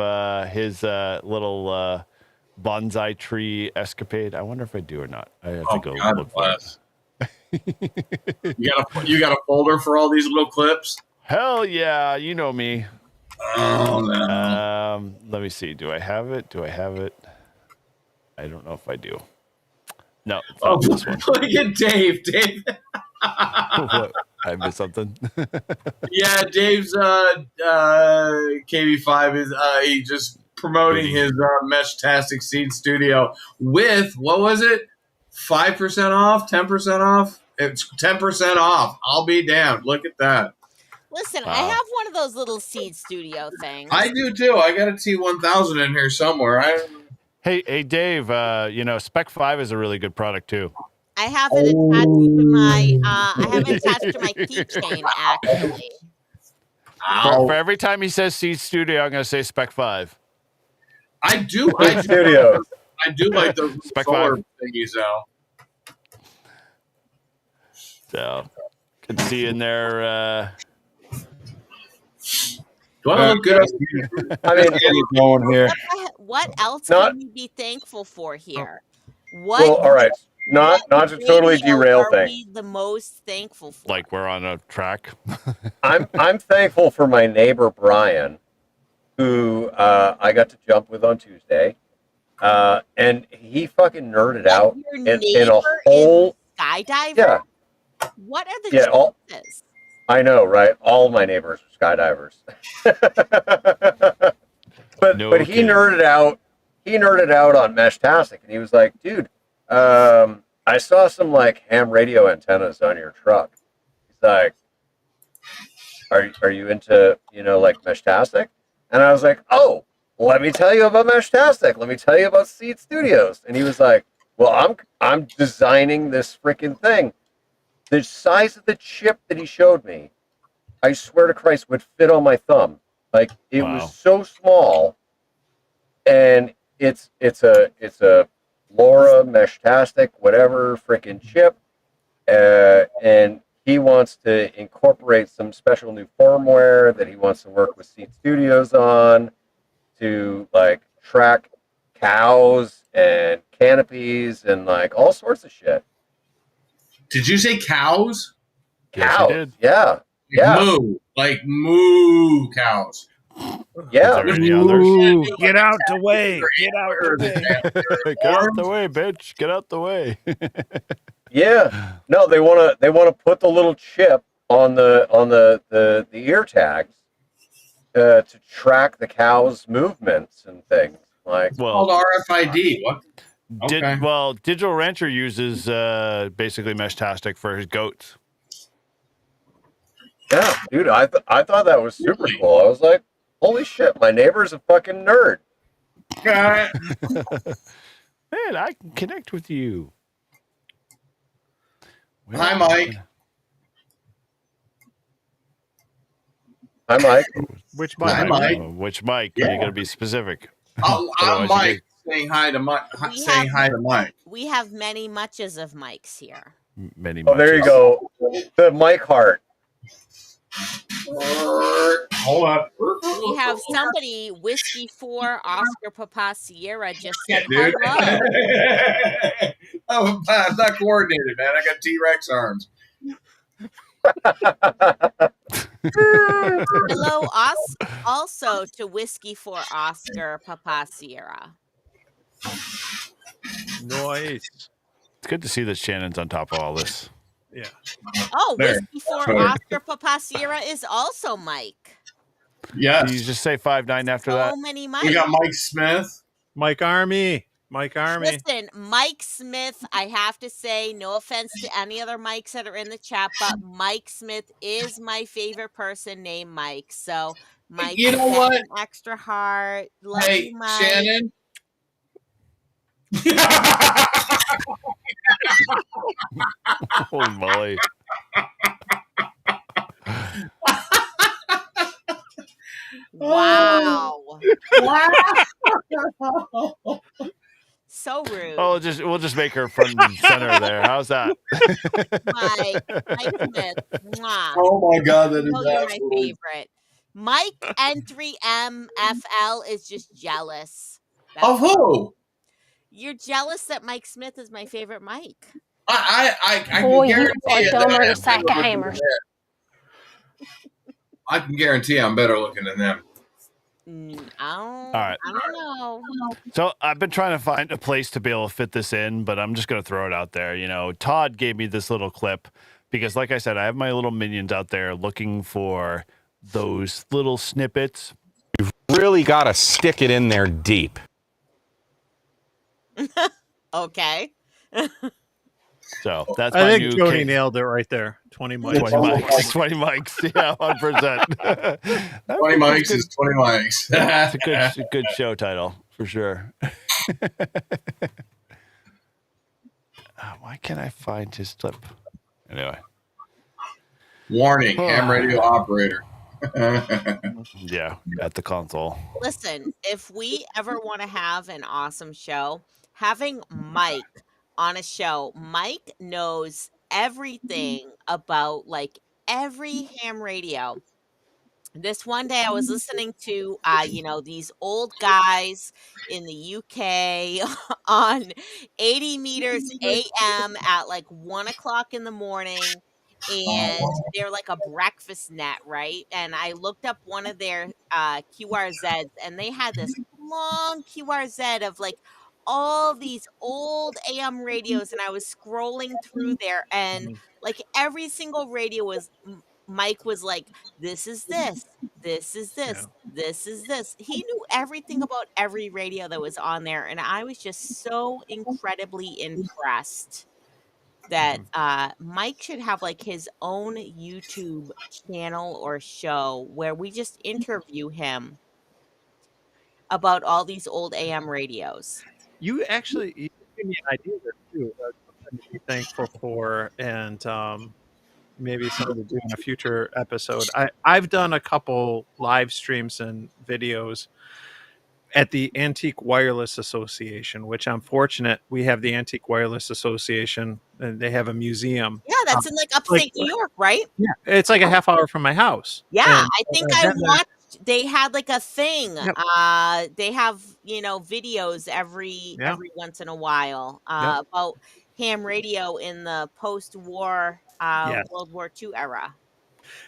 his little bonsai tree escapade? I wonder if I do or not. I have to go look for it. You got a folder for all these little clips? Hell yeah, you know me. Oh no. Let me see. Do I have it? I don't know if I do. No, it's not this one. Look at Dave. What? I missed something. Yeah, Dave's KB5 is he just promoting his Mesh-tastic Seed Studio with, what was it? 5% off, 10% off? It's 10% off. I'll be damned. Look at that. Listen, I have one of those little Seed Studio things. I do too. I got a T1000 in here somewhere. Hey, Dave. Spec 5 is a really good product too. I have it attached to my. I have it attached to my keychain. Actually, for every time he says Seed Studio, I'm going to say Spec 5. I do like the Spec solar 5 thingies though. So, can see in there. Do I look good? I mean, going here. what else can we be thankful for here? What? Well, all right. Not to totally derail are things. we the most thankful for? Like we're on a track. I'm thankful for my neighbor Brian, who I got to jump with on Tuesday, and he fucking nerded out in a whole skydiver. Yeah. What are the chances? I know, right? All of my neighbors are skydivers. but he nerded out. He nerded out on Mesh-tastic, and he was like, "Dude, I saw some like ham radio antennas on your truck." He's like, "Are you into like Mesh-tastic?" And I was like, "Oh, let me tell you about Mesh-tastic. Let me tell you about Seed Studios." And he was like, "Well, I'm designing this freaking thing." The size of the chip that he showed me, I swear to Christ, would fit on my thumb. Like it was so small, and it's a LoRa Mesh-tastic whatever freaking chip. and he wants to incorporate some special new firmware that he wants to work with Seat Studios on to like track cows and canopies and like all sorts of shit. Did you say cows? Cows, yes, he did. yeah, yeah, Moo, like moo cows. yeah. Is there any others? Ooh, get out the way! Get out the way! Get out the way, bitch! Get out the way! Yeah, no, they want to put the little chip on the ear tags to track the cow's movements and things. Like, well, called RFID. What? Okay. Digital Rancher uses basically Meshtastic for his goats. yeah, dude, I thought that was super cool. I was like, holy shit, my neighbor's a fucking nerd. Man, I can connect with you. Hi, Mike. Hi, Mike. Which Mike? Hi, Mike. Which Mike? Yeah. You got to be specific. I'm Otherwise you Mike saying hi to Mike. Saying hi to Mike. We have many muches of mics here. get many. Oh, there you go. The Mike Heart. Hold on. We have somebody, Whiskey 4 Oscar Papa Sierra, just said Dude. hello. Oh, I'm not coordinated, man. I got T-Rex arms. Hello, also to Whiskey 4 Oscar Papa Sierra. Nice. It's good to see that Shannon's on top of all this. Yeah. Oh, There. Whiskey 4 Sorry. Oscar Papa Sierra is also Mike. Yes. You just say 5'9" after So that. many Mikes. We got Mike Smith. Mike Army. Mike Army. Listen, Mike Smith, I have to say, no offense to any other Mikes that are in the chat, but Mike Smith is my favorite person named Mike. So, Mike, You know what? an extra heart. Love Hey, you, Mike. Shannon. Holy moly. Wow. So rude. Oh, we'll just make her front and center there. How's that? Mike Smith. Mwah. Oh my God, that You know is you're my absolutely. favorite. Mike N3MFL is just jealous. That's Of who? You're jealous that Mike Smith is my favorite Mike. I can Boy, you guarantee are you dumber that than I'm a sack of better looking hammers. than them. I can guarantee I'm better looking than them. All right. I don't know. So I've been trying to find a place to be able to fit this in, but I'm just going to throw it out there. You know, Todd gave me this little clip because, like I said, I have my little minions out there looking for those little snippets. You've really got to stick it in there deep. Okay. So that's I my think new Jody case. nailed it right there. 20 mics. 20 mics. 20 mics. Yeah, 100%. 20 mics is 20 mics. It's a good show title for sure. Why can't I find his clip? Anyway. Warning, ham radio operator. Yeah, at the console. Listen, if we ever want to have an awesome show, having Mike on a show, Mike knows everything about like every ham radio. This one day I was listening to these old guys in the UK on 80 meters AM at like 1:00 in the morning, and they're like a breakfast net, right? And I looked up one of their QRZs, and they had this long QRZ of like all these old AM radios, and I was scrolling through there, and like every single radio was Mike was like, this is this, this is this, this is this. He knew everything about every radio that was on there, and I was just so incredibly impressed that Mike should have like his own YouTube channel or show where we just interview him about all these old AM radios. You actually gave me an idea there too. Something to be thankful for, and maybe something to do in a future episode. I've done a couple live streams and videos at the Antique Wireless Association, which I'm fortunate we have the Antique Wireless Association, and they have a museum. Yeah, that's in like upstate New York, right? Yeah, it's like a half hour from my house. Yeah, And I think I've I been there. watched. They had like a thing. Yep. They have videos every once in a while about ham radio in the post-war Yes. World War II era.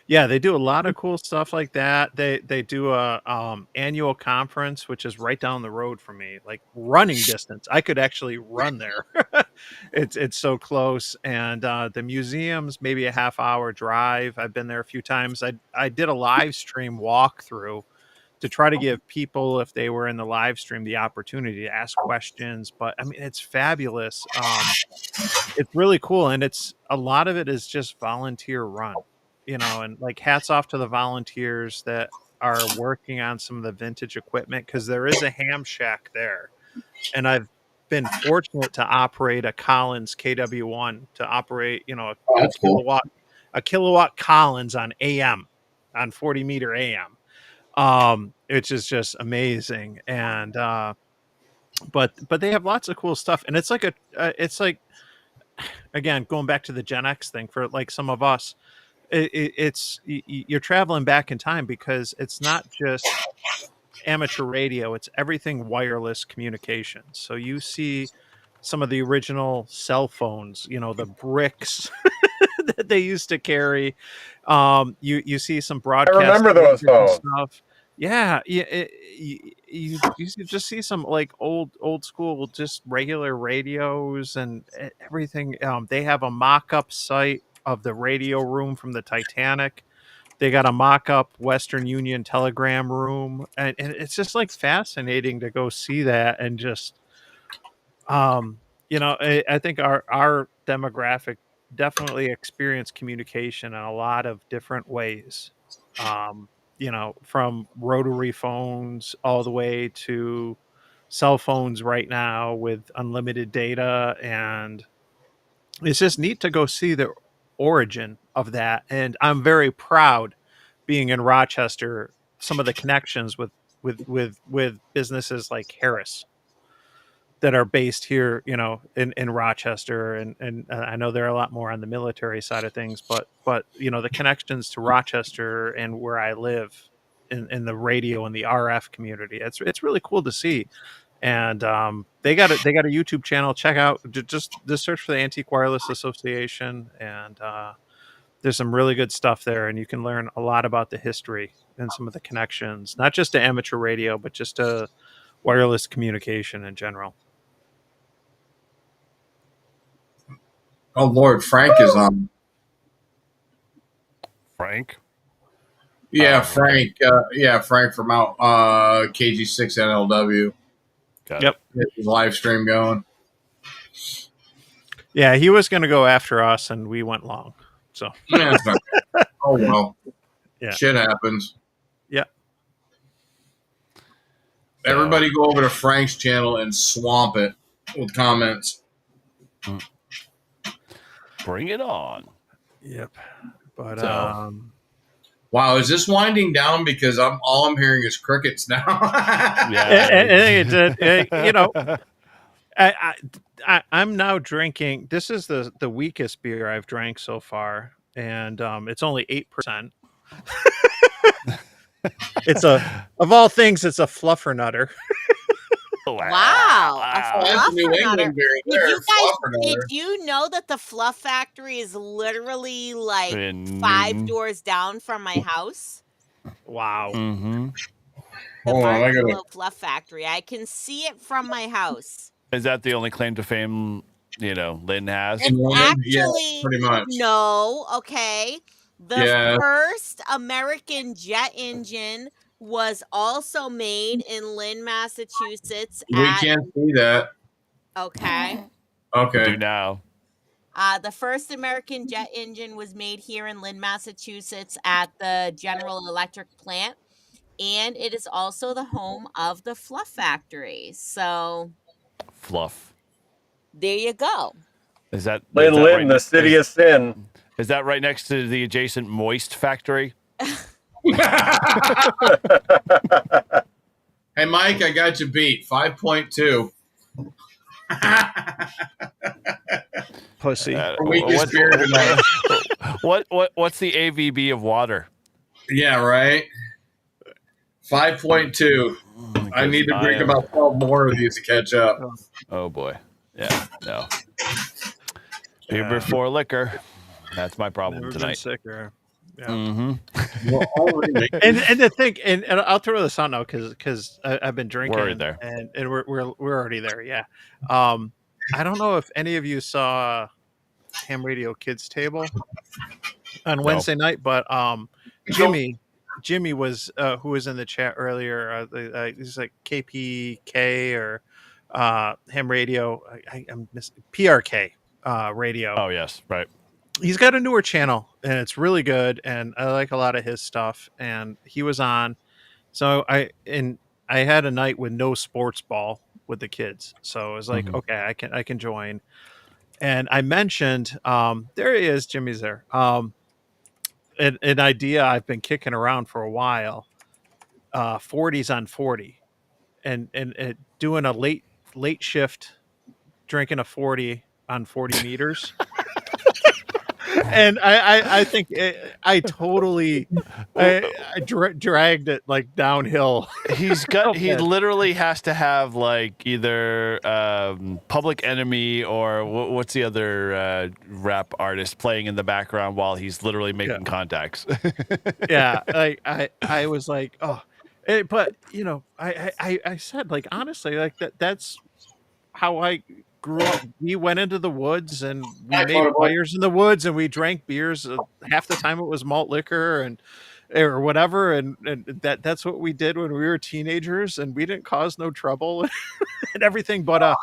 Yeah, they do a lot of cool stuff like that. They do a annual conference, which is right down the road from me, like running distance. I could actually run there. It's so close. And the museum's maybe a half hour drive. I've been there a few times. I did a live stream walkthrough to try to give people, if they were in the live stream, the opportunity to ask questions. But I mean, it's fabulous. It's really cool, and it's a lot of it is just volunteer run. And like hats off to the volunteers that are working on some of the vintage equipment, because there is a ham shack there. And I've been fortunate to operate a Collins KW1, to operate, a kilowatt Collins on AM, on 40 meter AM, which is just amazing. And, but they have lots of cool stuff. And it's like again, going back to the Gen X thing for like some of us, you're traveling back in time, because it's not just amateur radio, it's everything wireless communication. So you see some of the original cell phones, the bricks that they used to carry. You see some broadcast. I remember those phones. Stuff. Yeah, you just see some like old school, just regular radios and everything. They have a mock-up site of the radio room from the Titanic. They got a mock-up Western Union telegram room, and it's just like fascinating to go see that. And just I think our demographic definitely experience communication in a lot of different ways, from rotary phones all the way to cell phones right now with unlimited data. And it's just neat to go see the origin of that. And I'm very proud, being in Rochester, some of the connections with businesses like Harris that are based here, in Rochester. And I know there are a lot more on the military side of things, but the connections to Rochester and where I live in the radio and the RF community, it's really cool to see. And they got a YouTube channel. Check out, just search for the Antique Wireless Association, and there's some really good stuff there, and you can learn a lot about the history and some of the connections, not just to amateur radio, but just to wireless communication in general. Oh Lord, Frank is on. Frank? Yeah, Frank. Frank from out KG6NLW. Yep. Get his live stream going. Yeah, he was going to go after us, and we went long. So. Yeah, it's not bad. Oh well. Yeah. Shit happens. Yeah. Everybody go over to Frank's channel and swamp it with comments. Bring it on. Yep. But wow, is this winding down? Because all I'm hearing is crickets now. I'm now drinking. This is the weakest beer I've drank so far, and it's only 8%. Of all things, it's a fluffernutter. Wow. That's New England beer there. Did you know that the Fluff Factory is literally like 5 doors down from my house? Wow. Mm-hmm. The Fluff Factory. I can see it from my house. Is that the only claim to fame, Lynn has? Actually, pretty much. No. Okay. The first American jet engine was also made in Lynn, Massachusetts. We can't see that. Okay. Okay. Do now. The first American jet engine was made here in Lynn, Massachusetts at the General Electric plant. And it is also the home of the Fluff Factory. So. Fluff. There you go. Is that Lynn, the city of sin. Is that right next to the adjacent Moist Factory? Hey, Mike, I got you beat. 5.2. Pussy. Weakest beer tonight. What's the AVB of water? Yeah, right. 5.2. I need to drink about 12 more of these to catch up. Oh boy. Yeah. No. Beer before liquor. That's my problem Never tonight. been sicker. Yeah. Mm-hmm. and to think, and I'll throw this out now because I've been drinking. We're already there. And we're already there. Yeah. I don't know if any of you saw Ham Radio Kids Table on Wednesday night, but Jimmy was who was in the chat earlier. He's like KPK or Ham Radio. I'm missing PRK Radio. Oh yes, right. He's got a newer channel and it's really good, and I like a lot of his stuff. And he was on, so I had a night with no sports ball with the kids, so I was like, okay, I can join. And I mentioned, there he is, Jimmy's there. An idea I've been kicking around for a while, 40s on 40, and doing a late shift, drinking a 40 on 40 meters. And I think I totally dragged it like downhill. He literally has to have like either Public Enemy or what's the other rap artist playing in the background while he's literally making contacts. Yeah, I was like, oh, but you know, I said, like, honestly, like that's how I grew up. We went into the woods and we made fires in the woods and we drank beers. Half the time it was malt liquor or whatever, and that's what we did when we were teenagers, and we didn't cause no trouble and everything. But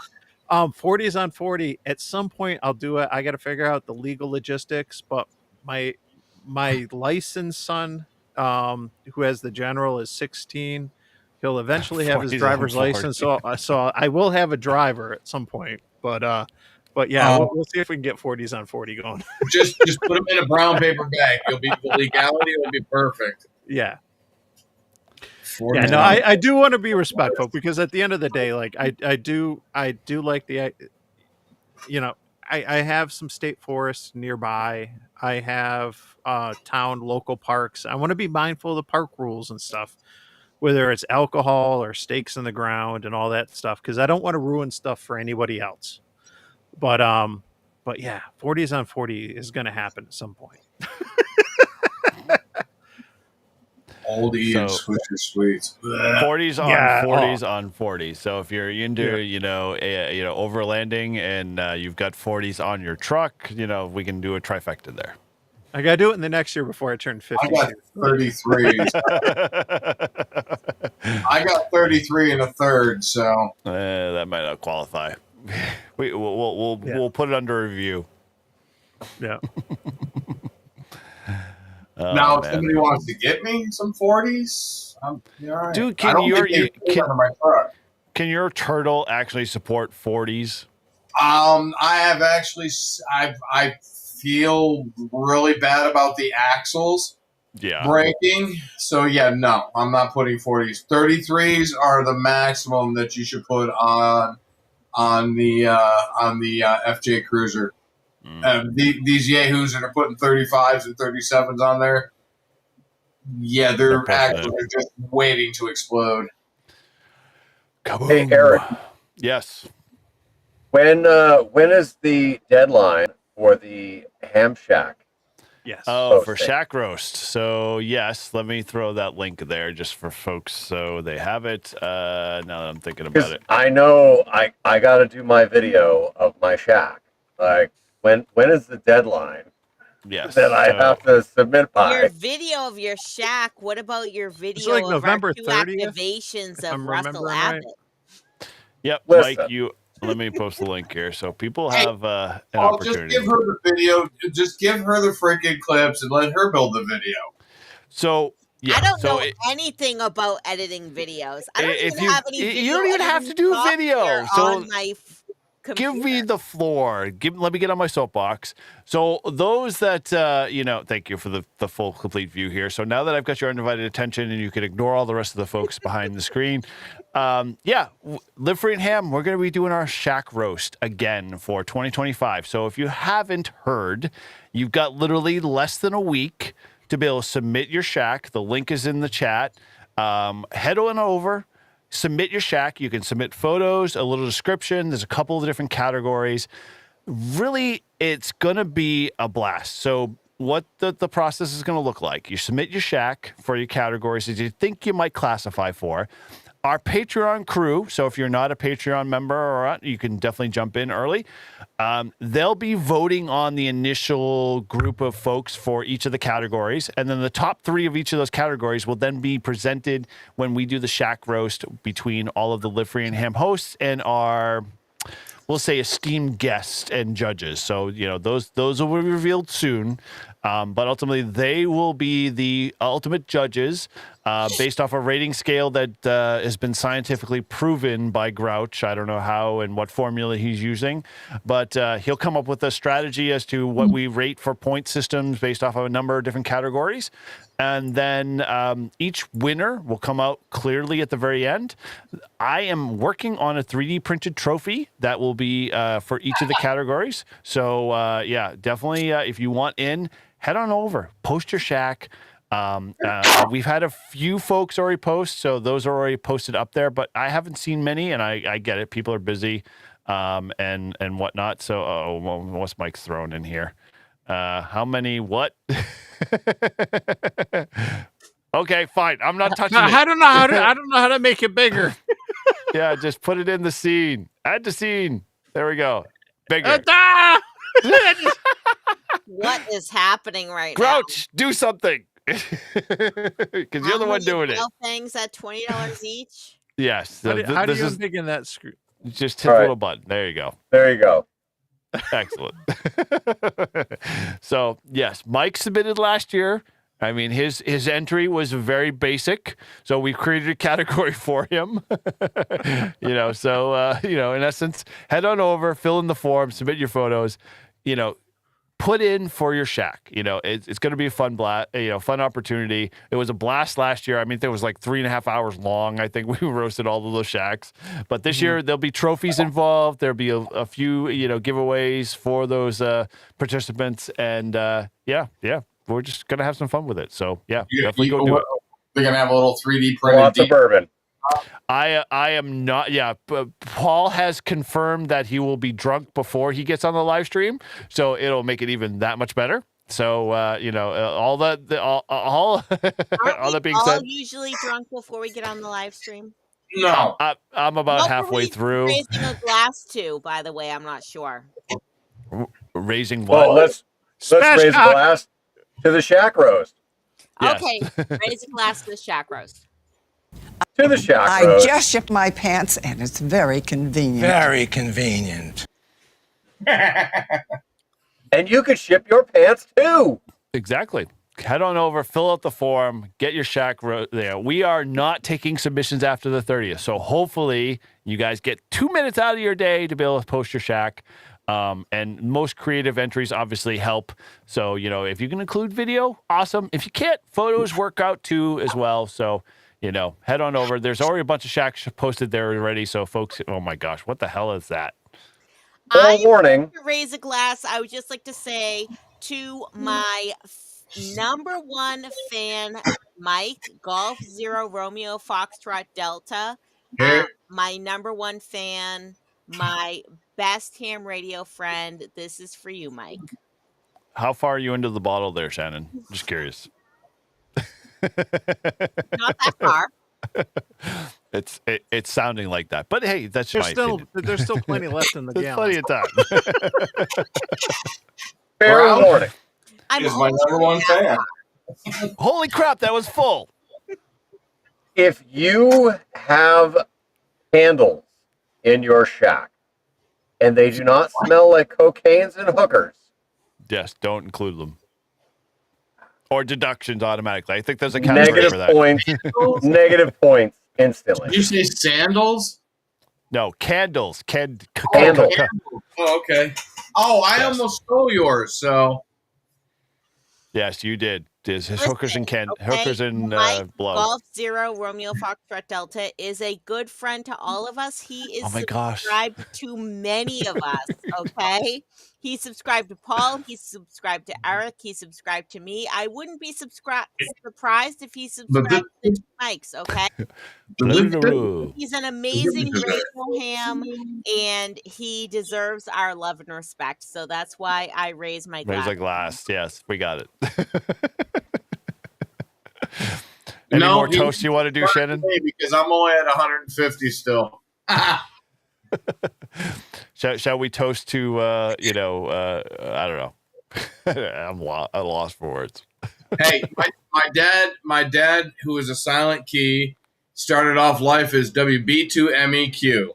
40s on 40, at some point I'll do it. I got to figure out the legal logistics, but my licensed son, who has the general, is 16. He'll eventually have his driver's license, so I will have a driver at some point. But yeah, we'll see if we can get 40s on 40 going. just put them in a brown paper bag. The legality will be perfect. Yeah. Yeah, no, I do want to be respectful, because at the end of the day, like I do like the, you know, I have some state forests nearby. I have town local parks. I want to be mindful of the park rules and stuff, whether it's alcohol or stakes in the ground and all that stuff, because I don't want to ruin stuff for anybody else. But yeah, 40s on 40 is going to happen at some point. Oldie and Swisher Sweets. 40s on 40s on 40. So if you're into overlanding and you've got 40s on your truck, we can do a trifecta there. I got to do it in the next year before I turn 50. I got 33. I got 33 and a third, so that might not qualify. We'll put it under review. Yeah. Now, if somebody wants to get me some 40s, right. Dude, can your turtle actually support 40s? I have actually, I feel really bad about the axles breaking. So yeah, no, I'm not putting 40s. 33s are the maximum that you should put on the FJ Cruiser. These yahoos that are putting 35s and 37s on there, yeah, their axles are just waiting to explode. Kaboom. Hey, Eric. Yes. When is the deadline for the ham shack? Yes. Oh, for shack roast. So yes, let me throw that link there just for folks so they have it. Now that I'm thinking about it, I know I got to do my video of my shack. Like, when is the deadline? Yes. That I have to submit by. Your video of your shack. What about your video like of November our 2 30th, activations of I'm Russell remembering Abbott? Yep, Listen. Mike, let me post the link here so people have an I'll opportunity. just give her the video. Just give her the freaking clips and let her build the video. So yeah, I don't know anything about editing videos. I don't if even you- have any video you don't even have to editing do software video. So on my give me the floor. Let me get on my soapbox. So those that, thank you for the full complete view here. So now that I've got your undivided attention and you can ignore all the rest of the folks behind the screen, Live Free and Ham, we're going to be doing our shack roast again for 2025. So if you haven't heard, you've got literally less than a week to be able to submit your shack. The link is in the chat. Head on over. Submit your shack. You can submit photos, a little description. There's a couple of different categories. Really, it's going to be a blast. So what the process is going to look like, you submit your shack for your categories that you think you might classify for. Our Patreon crew, so if you're not a Patreon member, you can definitely jump in early. They'll be voting on the initial group of folks for each of the categories, and then the top 3 of each of those categories will then be presented when we do the shack roast between all of the Live Free and Ham hosts and our, we'll say, esteemed guests and judges. So, those will be revealed soon. But ultimately, they will be the ultimate judges based off a rating scale that has been scientifically proven by Grouch. I don't know how and what formula he's using, but he'll come up with a strategy as to what we rate for point systems based off of a number of different categories. And then each winner will come out clearly at the very end. I am working on a 3D printed trophy that will be for each of the categories. So, definitely if you want in, head on over, post your shack. We've had a few folks already post, so those are already posted up there, but I haven't seen many, and I get it. People are busy and whatnot. So, what's Mike's thrown in here? How many? What? Okay, fine. I'm not touching it. I don't know how to make it bigger. Yeah, just put it in the scene. Add the scene. There we go. Bigger. What is happening right Grouch, do something. Because you're the one doing it. Things at $20 each. Yes. How do you unpicking that screw? Just hit the little button. There you go. There you go. Excellent. So, yes, Mike submitted last year. I mean, his entry was very basic, so we created a category for him. In essence, head on over, fill in the form, submit your photos, put in for your shack. It's going to be a fun fun opportunity. It was a blast last year. I mean, it was like 3.5 hours long. I think we roasted all of those shacks. But this year there'll be trophies involved. There'll be a few, giveaways for those participants. And we're just going to have some fun with it. So definitely go do it. They're going to have a little 3D printed. Lots of bourbon. I am not. Yeah, but Paul has confirmed that he will be drunk before he gets on the live stream, so it'll make it even that much better. So all that being said, usually drunk before we get on the live stream. No, I'm about halfway through. Raising a glass to, by the way, I'm not sure. Raising what? Well, let's raise a glass to the shack roast. Yes. Okay, raise a glass to the shack roast. To the shack I roast. just ship my pants, and it's very convenient. Very convenient. And you could ship your pants too. Exactly. Head on over, fill out the form, get your shack there. We are not taking submissions after the 30th, so hopefully you guys get 2 minutes out of your day to be able to post your shack. And most creative entries obviously help. So, if you can include video, awesome. If you can't, photos work out too as well. So, head on over. There's already a bunch of shacks posted there already. So, folks, oh my gosh, what the hell is that? Warning. To raise a glass, I would just like to say to my number 1 fan, Mike, Golf 0 Romeo Foxtrot Delta, my number 1 fan, my best ham radio friend. This is for you, Mike. How far are you into the bottle there, Shannon? Just curious. Not that far. It's sounding like that, but hey, that's my opinion. There's still plenty left in the There's gallon. plenty of time. Fair warning. Is my number 1 fan. Holy crap, that was full. If you have candles in your shack and they do not smell like cocaines and hookers, yes, don't include them. Or deductions automatically. I think there's a category negative for that. points. Negative points instantly. Did you say sandals? No, candles. Candle. Oh, okay. Oh, I Yes. almost stole yours. So Yes, you did. There's hookers and Okay, hookers and Mike blow. Golf Zero Romeo Foxtrot Delta is a good friend to all of us. He is Oh my gosh. subscribed to many of us. Okay, he's subscribed to Paul. He's subscribed to Eric. He's subscribed to me. I wouldn't be surprised if he subscribed to the Mikes. Okay, he's an amazing radio ham, and he deserves our love and respect. So that's why I raise my glass. Raise a glass. Yes, we got it. Any no, more toast you want to do, Shannon? Because I'm only at 150 still. Shall we toast to I don't know. I'm lost for words. Hey, my dad, who is a silent key, started off life as WB2MEQ.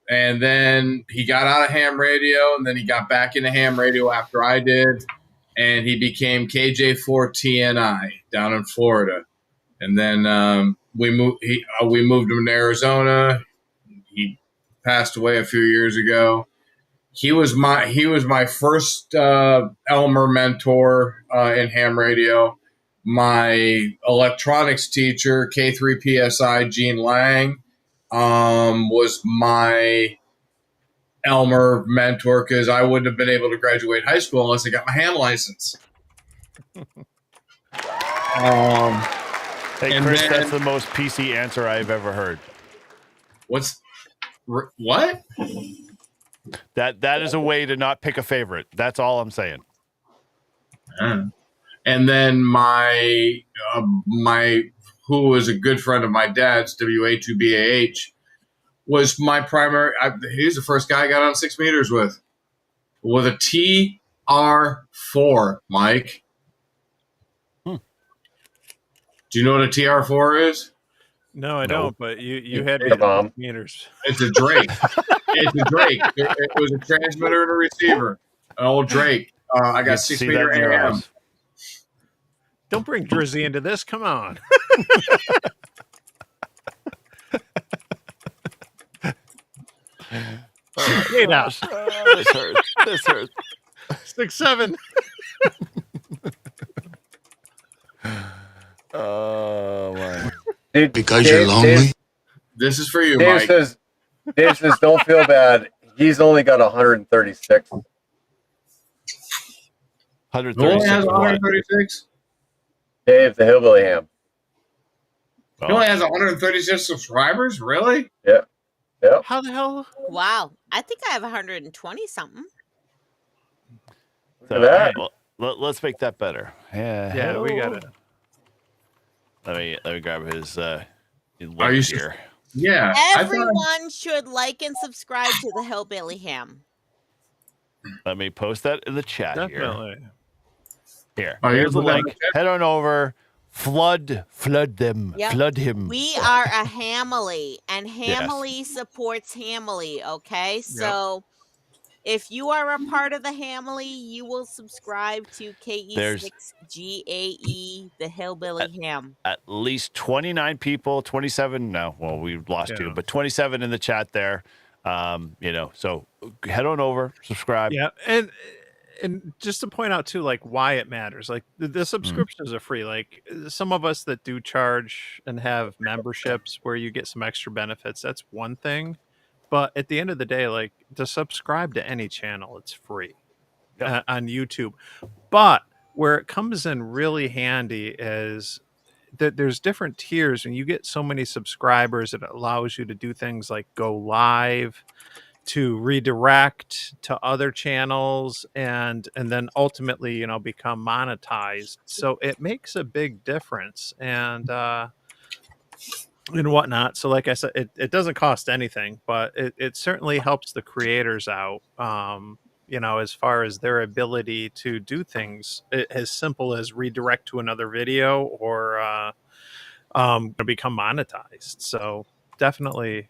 And then he got out of ham radio, and then he got back into ham radio after I did. And he became KJ4TNI down in Florida. And then we moved him to Arizona. He passed away a few years ago. He was my first Elmer mentor in ham radio. My electronics teacher, K3PSI Gene Lang, was my Elmer mentor because I wouldn't have been able to graduate high school unless I got my ham license. Hey, Chris, that's the most PC answer I've ever heard. What? That is a way to not pick a favorite. That's all I'm saying. And then my who was a good friend of my dad's, WA2BAH, was my primary. He's the first guy I got on 6 meters with a TR4, Mike. Do you know what a TR4 is? No, I don't. But you had me at meters. It's a Drake. It's a Drake. It was a transmitter and a receiver. An old Drake. I got 6 meter AM. Don't bring Drizzy into this. Come on. Hey now. This hurts. This hurts. 6'7". Oh my! Because you're lonely. This is for you, Dave Mike. Dave says, don't feel bad. He's only got 136. 136. Who only has 136? Dave, the hillbilly ham. He only has 136 subscribers? Really? Yeah. Yeah. How the hell? Wow, I think I have 120 something. So, all right, well, let's make that better. Yeah, we got it. Let me grab his Are link you here. Yeah. Everyone should like and subscribe to the Hillbilly Ham. Let me post that in the chat Definitely. here. Oh, Here's the you're link. Head on over. Flood them. Yep. Flood him. We are a Hamily, and Hamily supports Hamily, okay? So if you are a part of the Hamily, you will subscribe to KE6GAE, the Hillbilly Ham. At least 29 people, 27. No, well, we lost two, but 27 in the chat there. So head on over, subscribe. Yeah, and just to point out too, like why it matters. Like the subscriptions are free. Like some of us that do charge and have memberships where you get some extra benefits, that's one thing. But at the end of the day, like to subscribe to any channel, it's free on YouTube. But where it comes in really handy is that there's different tiers, and you get so many subscribers, it allows you to do things like go live, to redirect to other channels, and then ultimately, become monetized. So it makes a big difference and whatnot. So like I said, it doesn't cost anything, but it certainly helps the creators out, as far as their ability to do things as simple as redirect to another video or become monetized. So definitely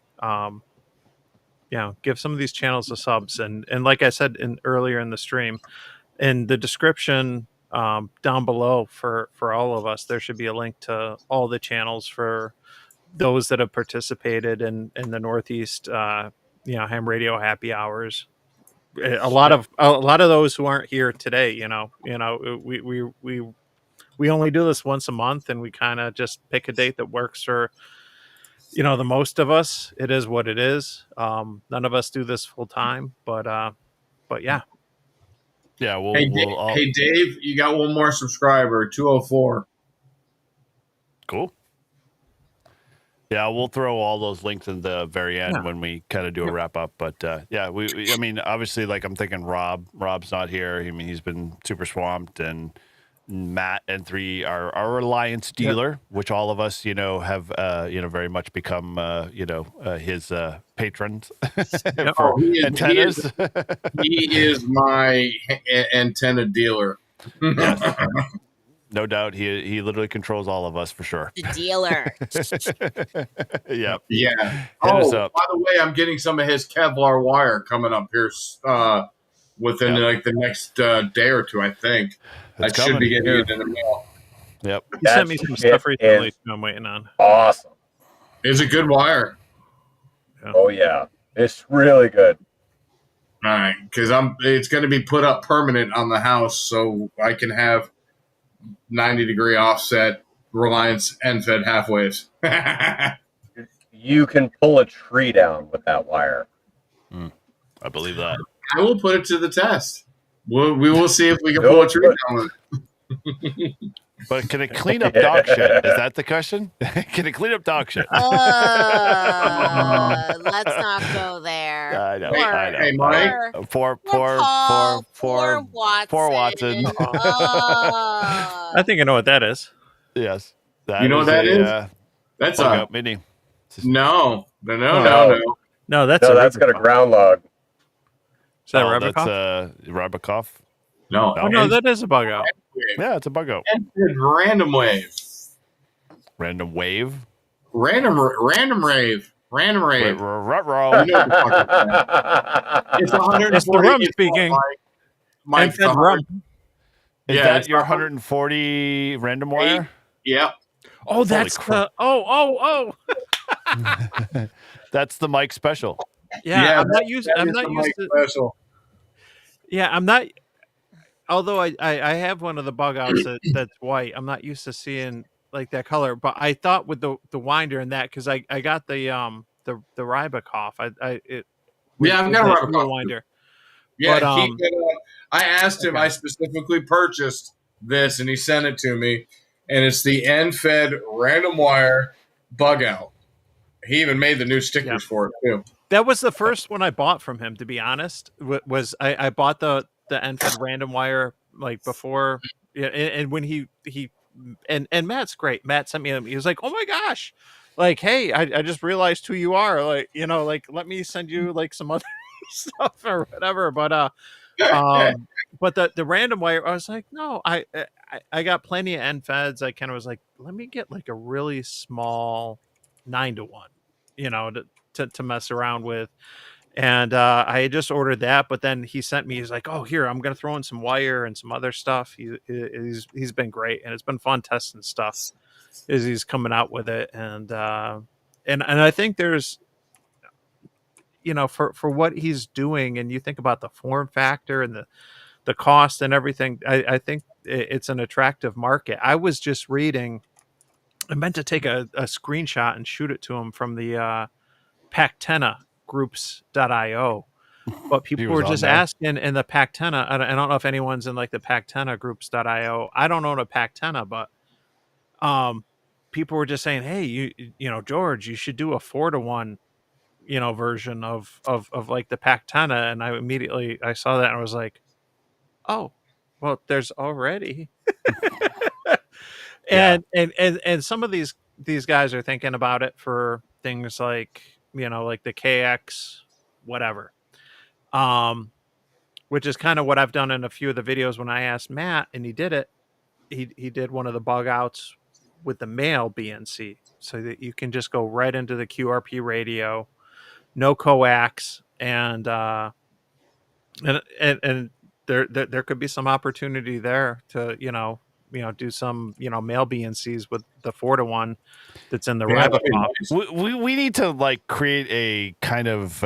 give some of these channels the subs, and like I said earlier in the stream, in the description down below for all of us, there should be a link to all the channels for those that have participated in the Northeast, ham radio happy hours. A lot of those who aren't here today, we only do this once a month, and we kind of just pick a date that works for the most of us. It is what it is. None of us do this full time, but yeah. Yeah, hey Dave, you got one more subscriber, 204. Cool. Yeah, we'll throw all those links in the very end when we kind of do a wrap up. But I mean, obviously, like I'm thinking Rob's not here. I mean, he's been super swamped, and Matt and N3 are our Reliance dealer, which all of us, have, very much become, his patrons for antennas. He is my antenna dealer. Yes. No doubt, he literally controls all of us for sure. The dealer. Yeah. By the way, I'm getting some of his Kevlar wire coming up here within like the next day or two, I think. I should be getting it in the mail. Yep. You sent me some stuff recently I'm waiting on. Awesome. It's a good wire. Yeah. Oh yeah, it's really good. All right, because it's going to be put up permanent on the house, so I can have 90-degree offset Reliance end-fed halfways. You can pull a tree down with that wire. I believe that. I will put it to the test. We will see if we can pull a tree down with it. But can it clean up dog shit? Is that the question? Can it clean up dog shit? Let's not go there. I know. Hey, Mike. Poor Watson. I think I know what that is. Yes. You know what that is? That's a mini. No. No, that's got a ground log. Is that Rybakoff? That's Rybakoff. No. Oh, no, that is a bug out. Yeah, it's a bug out. Random wave. Random wave? Random rave. Random rave. It's 140. It's the rum speaking. Mike, the rum. Is that your 140 random wire? Yep. Oh, that's the. Oh. That's the Mike special. Yeah, I'm not used to. Special. Yeah, I'm not. Although I have one of the bug outs that's white. I'm not used to seeing like that color. But I thought with the winder and that, because I got the Rybakoff. I've got a Rybakoff winder. Yeah, but, I asked him. I specifically purchased this, and he sent it to me. And it's the end-fed random wire bug out. He even made the new stickers for it too. That was the first one I bought from him, to be honest. Was I bought the end-fed random wire like before, and when he and Matt's great. Matt sent me he was like, "Oh my gosh, like, hey, I just realized who you are. Like, like let me send you like some other stuff or whatever." But but the random wire, I was like, no, I got plenty of end feds. I kind of was like, let me get like a really small 9-to-1, to mess around with. And I had just ordered that, but then he sent me, he's like, oh, here, I'm going to throw in some wire and some other stuff. He's been great. And it's been fun testing stuff as he's coming out with it. And I think there's, for what he's doing, and you think about the form factor and the cost and everything, I think it's an attractive market. I was just reading, I meant to take a screenshot and shoot it to him from the Pactena groups.io, but people were just asking in the Pactena. I don't know if anyone's in like the Pactena groups.io. I don't own a Pactena, but people were just saying, hey, George, you should do a 4-to-1 version of like the Pactena. And I saw that and I was like, oh, well, there's already and some of these guys are thinking about it for things like like the KX whatever, which is kind of what I've done in a few of the videos. When I asked Matt and he did it, he did one of the bug outs with the male BNC, so that you can just go right into the QRP radio, no coax, and there could be some opportunity there to do some male BNCs with the 4-to-1 that's in the Yeah, rabbit that'd be pop. nice. We need to like create a kind of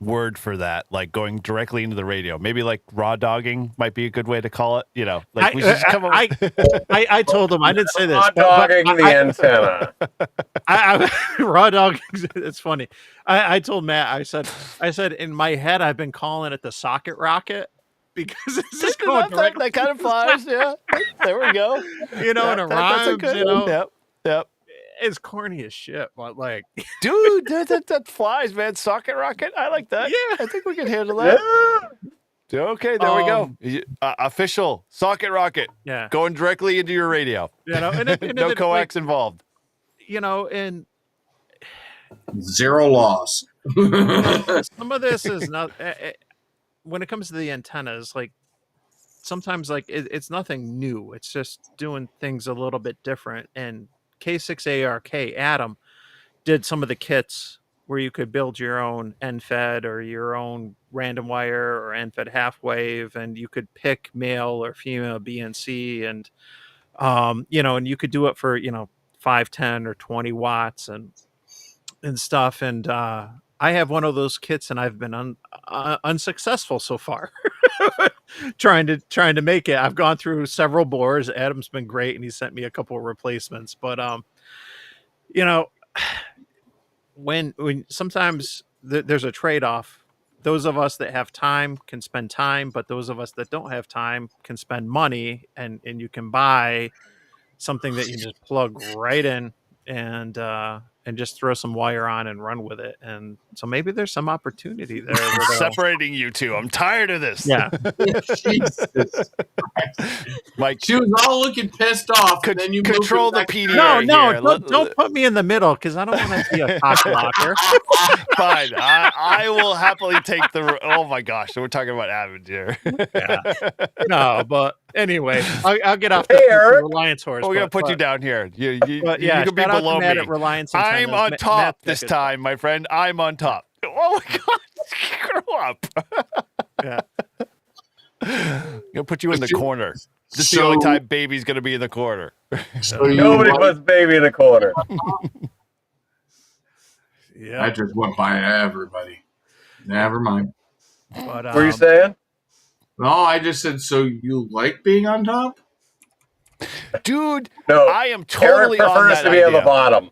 word for that, like going directly into the radio. Maybe like raw dogging might be a good way to call it. Like we should just come up. I told him I didn't say this. Raw dogging the antenna. Raw dogging. It's funny. I told Matt. I said in my head I've been calling it the socket rocket because it's just going that kind of flies. Yeah, there we go. And it rhymes. Yep. It's corny as shit, but like, dude, that flies, man. Socket rocket. I like that. Yeah, I think we can handle that. Yeah. Okay, there we go. Official socket rocket. Yeah, going directly into your radio. And no coax involved. And zero loss. Some of this is not. When it comes to the antennas, like sometimes, like it's nothing new. It's just doing things a little bit different. And K6ARK Adam did some of the kits where you could build your own NFED or your own random wire or NFED half wave, and you could pick male or female BNC, and and you could do it for 5, 10, or 20 watts and stuff. And I have one of those kits, and I've been unsuccessful so far trying to make it. I've gone through several bores. Adam's been great, and he sent me a couple of replacements. But when sometimes there's a trade-off. Those of us that have time can spend time, but those of us that don't have time can spend money, and you can buy something that you just plug right in and just throw some wire on and run with it. And so maybe there's some opportunity there. Separating you two. I'm tired of this. Yeah. Jesus. Mike, she was all looking pissed off. And then you control the PDA. No, don't put me in the middle because I don't want to be a cock blocker. Fine. I will happily take the. Oh my gosh. So we're talking about Avid here. Yeah. No, but anyway, I'll get off the Reliance horse. We're going to put you down here. You can be below me. Reliance I'm on top this time, my friend. I'm on top. Oh my God. Grow up. Yeah. I'm going to put you in the corner. This is the only time baby's going to be in the corner. So nobody puts baby in the corner. Yeah. I just went by everybody. Never mind. But, what were you saying? No, I just said, so you like being on top? Dude, no, I am totally Eric prefers on that to be on the bottom.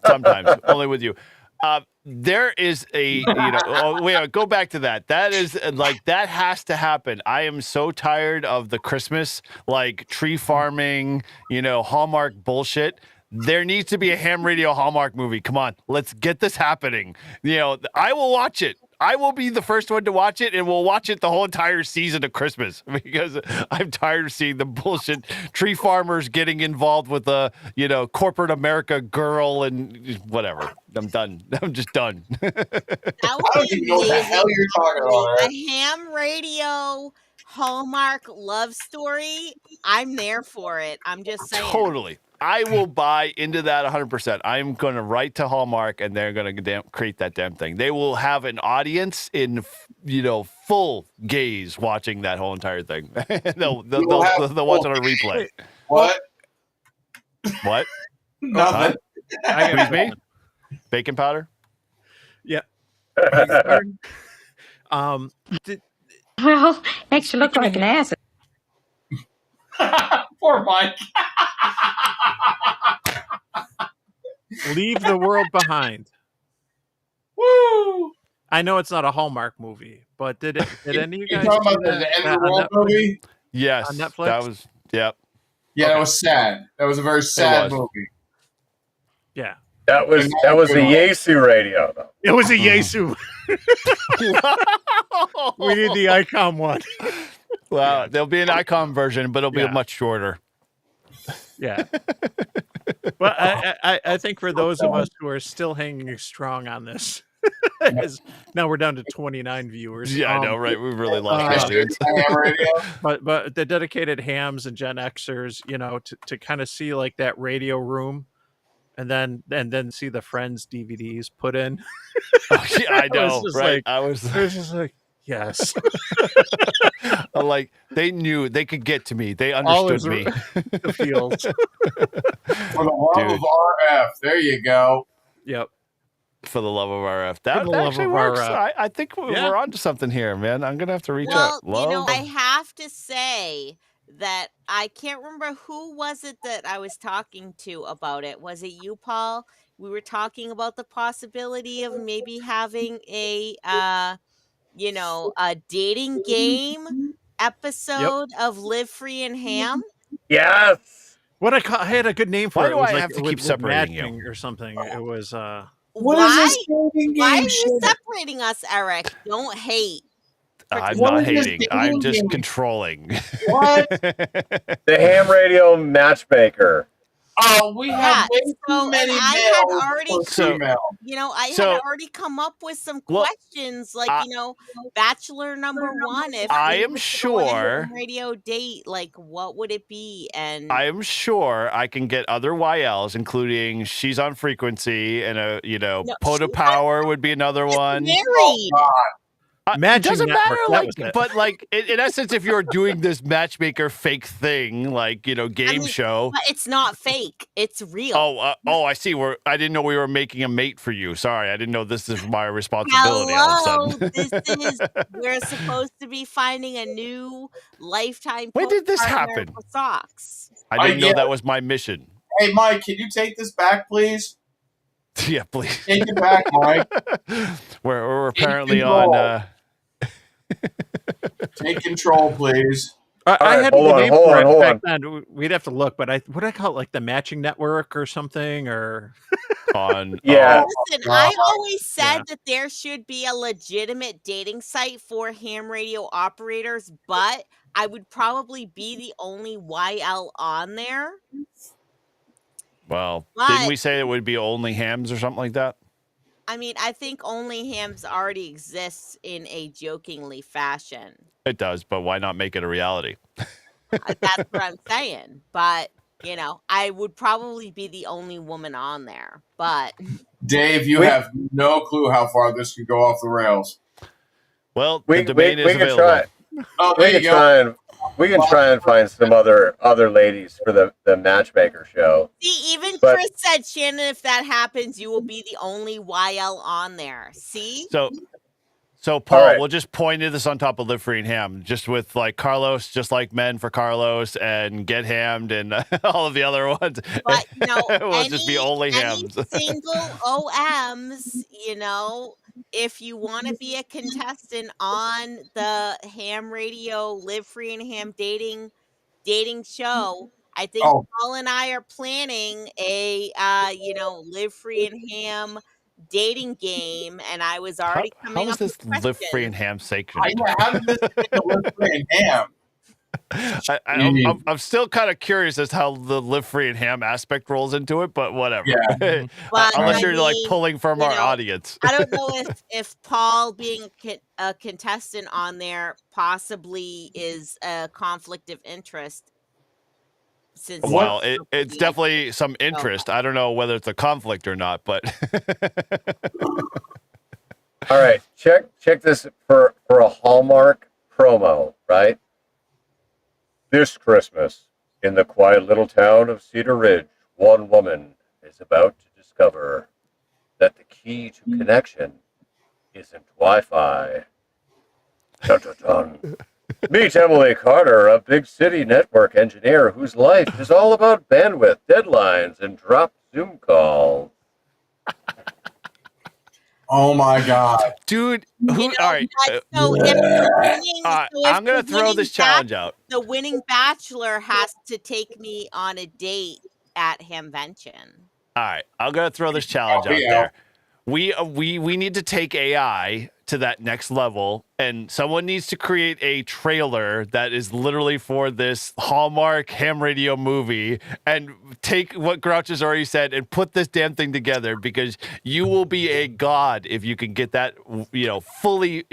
Sometimes, only with you. There is a, wait, go back to that. That is like, that has to happen. I am so tired of the Christmas, like tree farming, Hallmark bullshit. There needs to be a ham radio Hallmark movie. Come on, let's get this happening. I will watch it. I will be the first one to watch it, and we'll watch it the whole entire season of Christmas because I'm tired of seeing the bullshit tree farmers getting involved with the, corporate America girl and whatever. I'm done. I'm just done. I don't even know what the hell you're talking about. A ham radio Hallmark love story. I'm there for it. I'm just saying. Totally. I will buy into that 100%. I'm going to write to Hallmark, and they're going to create that damn thing. They will have an audience in, full gaze watching that whole entire thing. they'll watch it on a replay. What? What? Nothing. Excuse me? Baking powder? Yeah. Well, makes you look like an ass. Poor Mike. Leave the world behind. Woo! I know it's not a Hallmark movie, but did any of you guys talking about the End of the World movie? Yes. On Netflix? That was, yep. Yeah, that was sad. That was a very sad movie. Yeah. That was a Yaesu radio, though. It was a Yaesu. We need the Icon one. Well, there'll be an Icon version, but it'll be much shorter. Yeah. But I think for those of us who are still hanging strong on this, now we're down to 29 viewers. Yeah, I know, right? We've really lost audience. But the dedicated hams and Gen Xers, to kind of see like that radio room, and then see the Friends DVDs put in. Oh, yeah, I know, right? I was just like, yes. A like they knew they could get to me. They Always understood me. the feels. For the love of RF, there you go. Yep. For the love of RF. For That the love actually of works. RF. I think we're onto something here, man. I'm gonna have to reach out. Well, I have to say that I can't remember who was it that I was talking to about it. Was it you, Paul? We were talking about the possibility of maybe having a a dating game episode of Live Free and Ham. Yes. I had a good name for Why it. do It was I like have to with keep separating you? matching or something. It was Why are you separating us, Eric? Don't hate. I'm not hating. I'm just controlling. What? The ham radio matchmaker. Oh, we have way too many I males had already, for female. I had already come up with some questions, like Bachelor #1. If I we am were to go on a sure- ham radio date, like what would it be? And I am sure I can get other YLs, including She's on Frequency and Pota Power would be another one. married. Matching doesn't network, matter, that was it. but in essence, if you're doing this matchmaker fake thing, game show, But it's not fake. It's real. I see. I didn't know we were making a mate for you. Sorry, I didn't know this is my responsibility. All of a sudden. We're supposed to be finding a new lifetime. When did this partner happen? for socks? I didn't know that was my mission. Hey, Mike, can you take this back, please? Yeah, please. Take it back, Mike. We're apparently on. Take control, please. I had hold a on, name hold for on, it hold back on. then. We'd have to look, but what do I call it? Like the matching network or something, or on Listen, I always said that there should be a legitimate dating site for ham radio operators, but I would probably be the only YL on there. Well, But- didn't we say it would be only hams or something like that? I mean, I think only hams already exists in a jokingly fashion. It does, but why not make it a reality? That's what I'm saying. But, I would probably be the only woman on there. But Dave, you have no clue how far this could go off the rails. Well, the domain is we can available. try. Oh, we there can you go. we can try and find some other ladies for the matchmaker show. see, even But- Chris said, Shannon, if that happens, you will be the only YL on there. See? So Paul, All right. we'll just point to this on top of Live Free and Ham, just with Carlos, just like men for Carlos, and Get Hammed, and all of the other ones. But, we'll just be only hams. Single OMs, if you want to be a contestant on the ham radio Live Free and Ham dating show, I think Paul and I are planning a Live Free and Ham dating game, and I was already coming How is up this with Live questions. Free and Ham sanctioned? How did this get to Live Free and Ham? I'm still kind of curious as to how the Live Free and Ham aspect rolls into it, but whatever. Yeah. But, Unless I you're mean, pulling from our audience. I don't know if Paul being a contestant on there possibly is a conflict of interest. Since Well, it's definitely some interest. I don't know whether it's a conflict or not, but All right, check this for a Hallmark promo, right? This Christmas, in the quiet little town of Cedar Ridge, one woman is about to discover that the key to connection isn't Wi-Fi. Dun, dun, dun. Meet Emily Carter, a big city network engineer whose life is all about bandwidth, deadlines, and drop Zoom calls. Oh my God, dude! All right, so if the winning, I'm gonna throw this challenge out. The winning bachelor has to take me on a date at Hamvention. All right, I'm gonna throw this challenge out there. We need to take AI to that next level, and someone needs to create a trailer that is literally for this Hallmark ham radio movie, and take what Grouch has already said and put this damn thing together, because you will be a god if you can get that fully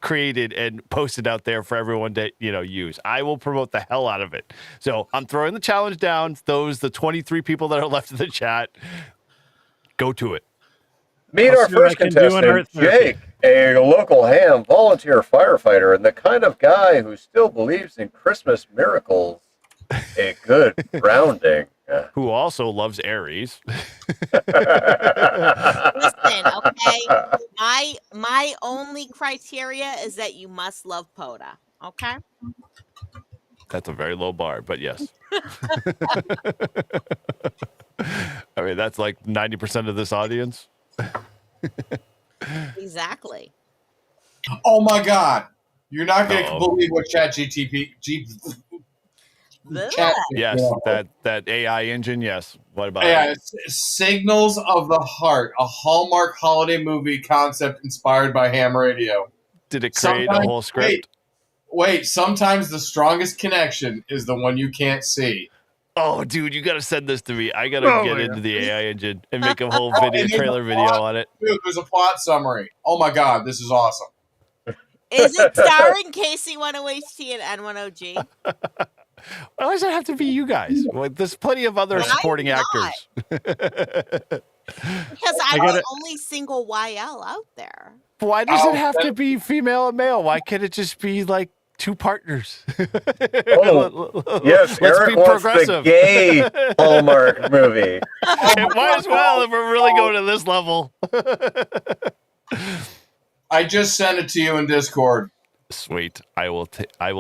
created and posted out there for everyone to use. I will promote the hell out of it. So I'm throwing the challenge down. The 23 people that are left in the chat, go to it. Meet I'll our see what I first can do in art contestant, therapy. Jake, a local ham volunteer firefighter and the kind of guy who still believes in Christmas miracles. A good grounding. Who also loves Aries. Listen, okay. My only criteria is that you must love POTA. Okay. That's a very low bar, but yes. I mean, that's like 90% of this audience. Exactly. Oh my God! You're not going to believe what ChatGTP. Yes, that AI engine. Yes. What about Yeah, it? Signals of the Heart, a Hallmark holiday movie concept inspired by ham radio. Did it create a whole script? Wait, sometimes the strongest connection is the one you can't see. Oh, dude, you got to send this to me. I got to get into the AI engine and make a whole trailer video on it. Dude, there's a plot summary. Oh my God, this is awesome. Is it starring KC1OHT and N1NUG? Why does it have to be you guys? Well, there's plenty of other supporting actors. Because I'm the only single YL out there. Why does it have to be female and male? Why can't it just be like two partners? Oh, yes, Eric wants the gay Hallmark movie. It might as well if we're really going to this level. I just sent it to you in Discord. Sweet. I will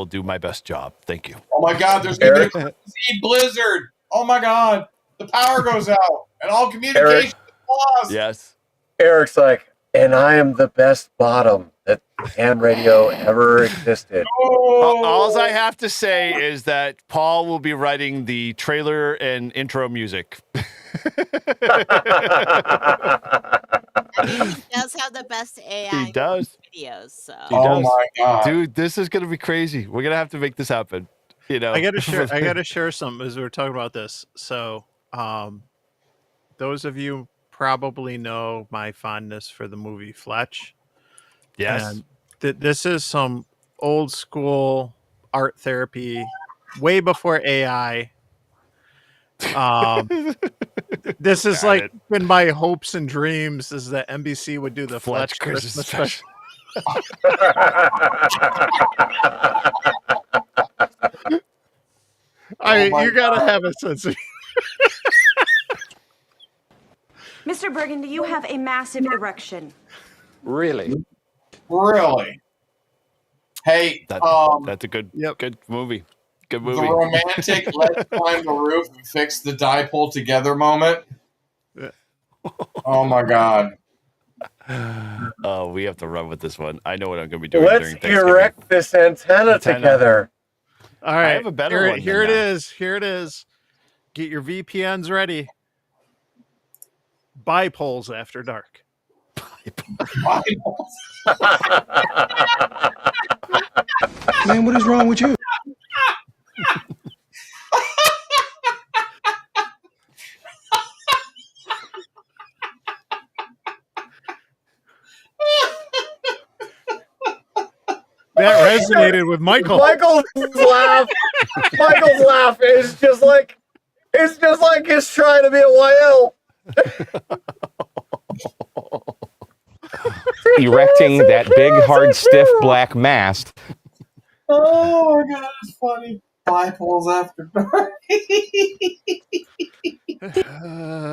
do my best job. Thank you. Oh my God, there's going to be a Christmas Eve blizzard. Oh my God, the power goes out and all communication is lost. Yes. Eric's like, and I am the best bottom that ham radio ever existed. All I have to say is that Paul will be writing the trailer and intro music. He does have the best AI He does. videos. So. Oh my God, dude, this is gonna be crazy. We're gonna have to make this happen. You know, I gotta share something as we're talking about this. So, those of you probably know my fondness for the movie Fletch. Yes, and this is some old school art therapy, way before AI. This is like been my hopes and dreams is that NBC would do the Fletch Christmas special. You gotta have a sense of Mr. Bergen, you have a massive erection. Really? Really? Hey, that's a good movie. Good movie. The romantic let's climb the roof and fix the dipole together moment. Oh my God. Oh, we have to run with this one. I know what I'm going to be doing. Let's erect this antenna together. All right, I have a better one. Here it is. Here it is. Get your VPNs ready. Bipoles after dark. Man, what is wrong with you? That resonated with Michael. Michael's laugh is just like he's trying to be a YL. Erecting that big, hard, stiff black mast. Oh my God, it's funny. Bipoles after dark.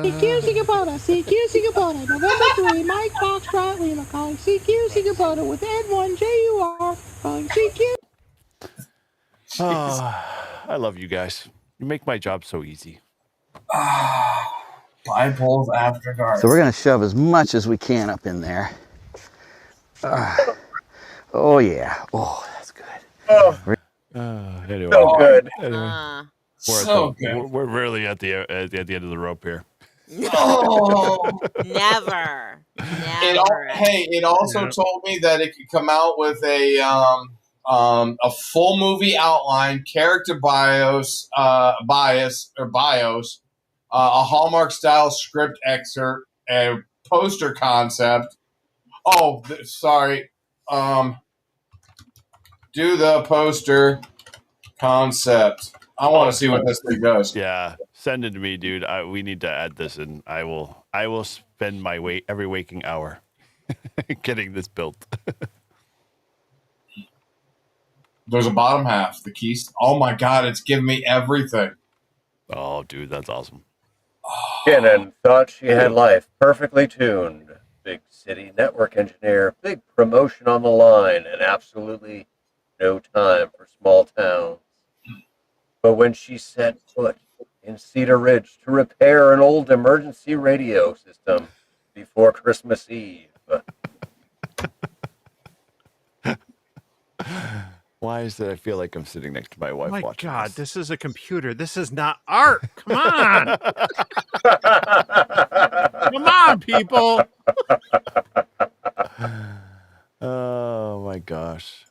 CQ Singapore, November 3, Mike Foxtrot Lima calling CQ Singapore with N1JUR calling CQ. I love you guys. You make my job so easy. Bipoles after dark. So we're going to shove as much as we can up in there. Oh, yeah. Oh, that's good. Anyway. So good. We're really at the end of the rope here. Oh, Never. It also told me that it could come out with a full movie outline, character bios, a Hallmark style script excerpt, a poster concept. Oh, sorry. Do the poster concept. I want to see what this thing does. Yeah, send it to me, dude. We need to add this, and I will spend my every waking hour getting this built. There's a bottom half, the keys. Oh my God, it's giving me everything. Oh, dude, that's awesome. Shannon thought she had life perfectly tuned. Big city network engineer, big promotion on the line, and absolutely no time for small towns. But when she set foot in Cedar Ridge to repair an old emergency radio system before Christmas Eve. Why is it I feel like I'm sitting next to my wife watching God, this? this is a computer. This is not art. Come on. Come on, people. Oh my gosh.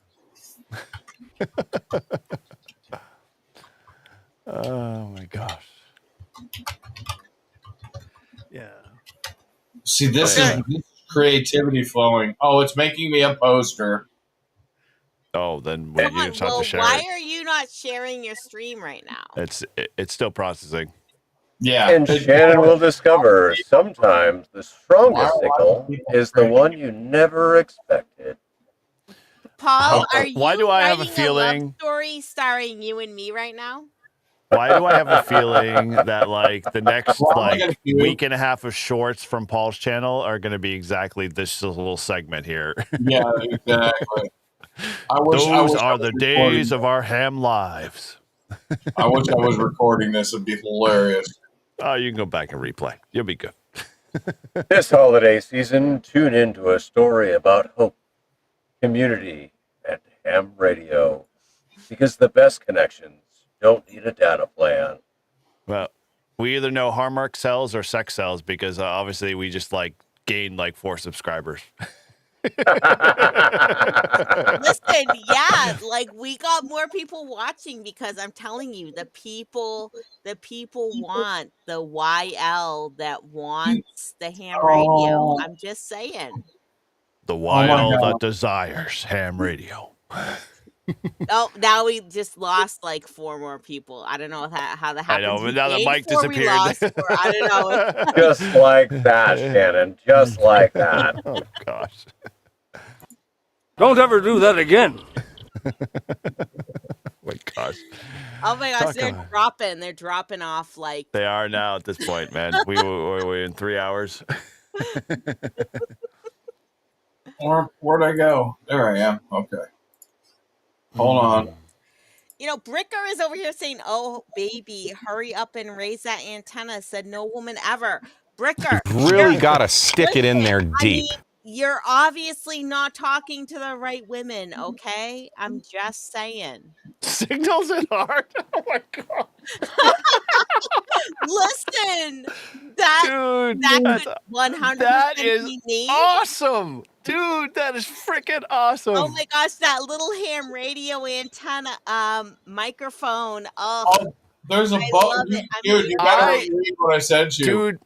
Oh my gosh. Yeah. See, this is creativity flowing. Oh, it's making me a poster. Oh, then you just have Well, to share why it. are you not sharing your stream right now? It's still processing. Yeah. And Shannon will discover sometimes the strongest signal is the one you never expected. Paul, are you Why do I have a writing feeling? love story starring you and me right now? Why do I have a feeling that like the next like week and a half of shorts from Paul's channel are going to be exactly this little segment here? Yeah, exactly. Those are the days of our ham lives. I wish I was recording this. It'd be hilarious. Oh, you can go back and replay. You'll be good. This holiday season, tune into a story about hope, community, and ham radio. Because the best connections don't need a data plan. Well, we either know Hallmark sells or sex sells because obviously we just like gained like 4 subscribers. Listen, yeah, like we got more people watching because I'm telling you, the people want the YL that wants the ham radio. I'm just saying. The YL that desires ham radio. Oh, now we just lost like 4 more people. I don't know how that happened. I know, We but now the gained mic 4, we disappeared. lost 4. I don't know. Just like that, Shannon. Just like that. Oh, gosh. Don't ever do that again. My gosh. Oh my gosh, Talk they're about- dropping. They're dropping off like They are now at this point, man. We're in 3 hours. Where'd I go? There I am. Okay. Hold on. You know, Bricker is over here saying, "Oh, baby, hurry up and raise that antenna," said no woman ever. Bricker, Really got to stick it in there I deep. mean, you're obviously not talking to the right women, okay? I'm just saying. Signals it hard. Oh my god. Listen, that could 100% that is be me. awesome. Dude, that is freaking awesome. Oh my gosh, that little ham radio antenna microphone. Oh, there's a I button. love it. I Dude, mean, you gotta read what I sent you. Dude,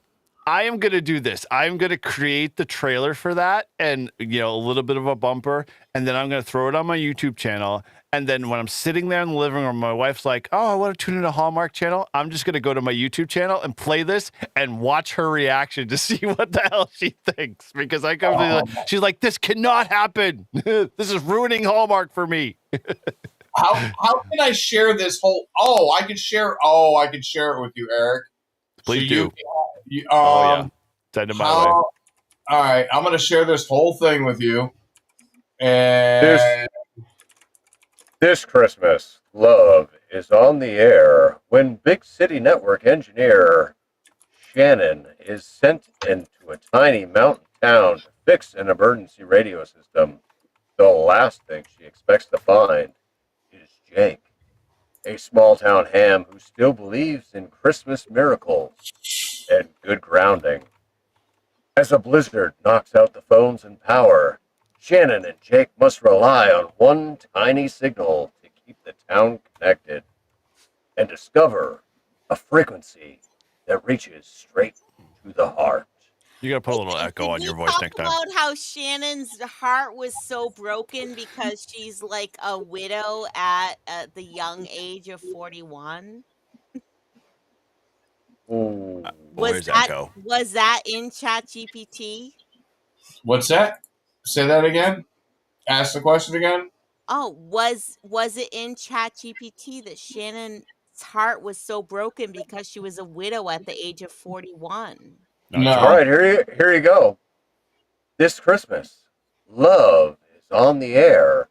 I am going to do this. I'm going to create the trailer for that and, you know, a little bit of a bumper. And then I'm going to throw it on my YouTube channel. And then when I'm sitting there in the living room, my wife's like, oh, I want to tune in a Hallmark channel. I'm just going to go to my YouTube channel and play this and watch her reaction to see what the hell she thinks. Because I come to she's like, this cannot happen. This is ruining Hallmark for me. How can I share this whole? I can share it with you, Eric. Please so do. Yeah. Send it my way. All right, I'm going to share this whole thing with you. And This Christmas, love is on the air when big city network engineer Shannon is sent into a tiny mountain town to fix an emergency radio system. The last thing she expects to find is Jake, a small town ham who still believes in Christmas miracles and good grounding. As a blizzard knocks out the phones and power, Shannon and Jake must rely on one tiny signal to keep the town connected and discover a frequency that reaches straight to the heart. You got to put a little echo on your voice next time. About how Shannon's heart was so broken because she's like a widow at the young age of 41. Boys echo. Was that in ChatGPT? What's that? Say that again. Ask the question again. Oh, was it in ChatGPT that Shannon's heart was so broken because she was a widow at the age of 41? No. All right, here you go. This Christmas, love is on the air.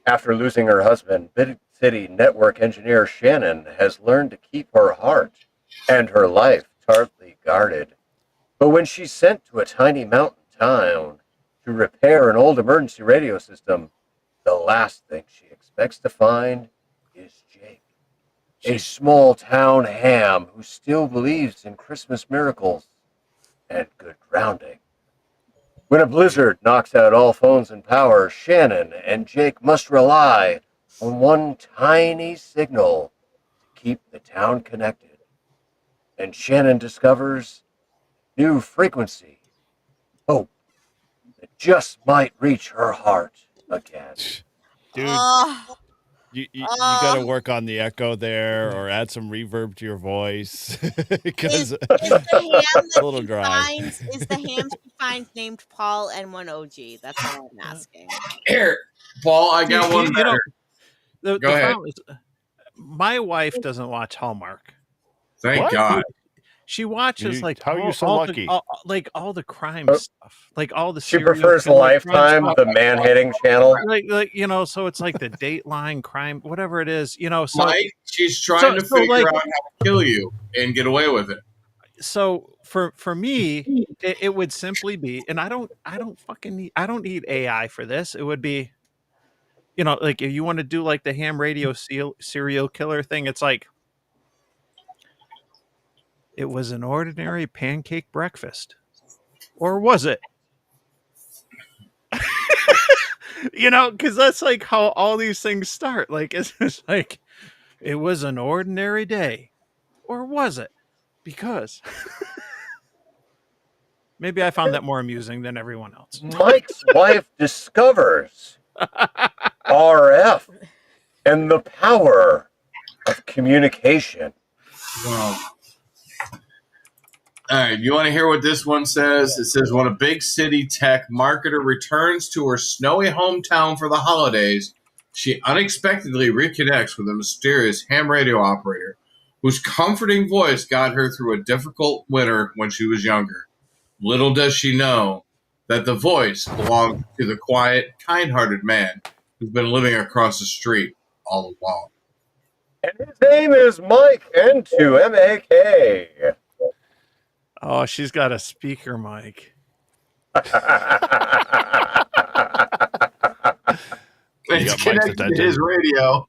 After losing her husband, Big City network engineer Shannon has learned to keep her heart and her life tightly guarded. But when she's sent to a tiny mountain town to repair an old emergency radio system, the last thing she expects to find is Jake, a small town ham who still believes in Christmas miracles and good grounding. When a blizzard knocks out all phones and power, Shannon and Jake must rely on one tiny signal to keep the town connected. And Shannon discovers new frequency, hope that just might reach her heart again. Dude, you got to work on the echo there, or add some reverb to your voice, because Is the ham a little dry. Is the ham she finds named Paul N1OG? That's all I'm asking. Here, Paul, I got one better. The Go ahead. problem is, my wife doesn't watch Hallmark. Thank God. She watches how are you so lucky? all the crime stuff, like all the. She serial prefers killer Lifetime, crime the stuff. man-hitting channel. Like so it's like the Dateline crime, whatever it is, So Mike, she's trying to figure out how to kill you and get away with it. So for me, it would simply be, and I don't need AI for this. It would be, like if you want to do like the ham radio serial killer thing, it's like, it was an ordinary pancake breakfast, or was it? Because that's like how all these things start. Like it's just like, it was an ordinary day, or was it? Because maybe I found that more amusing than everyone else. Mike's wife discovers RF and the power of communication. Wow. All right, you want to hear what this one says? It says, when a big city tech marketer returns to her snowy hometown for the holidays, she unexpectedly reconnects with a mysterious ham radio operator whose comforting voice got her through a difficult winter when she was younger. Little does she know that the voice belonged to the quiet, kind-hearted man who's been living across the street all along. And his name is Mike N2MAK. Oh, she's got a speaker mic. It's connected to his radio.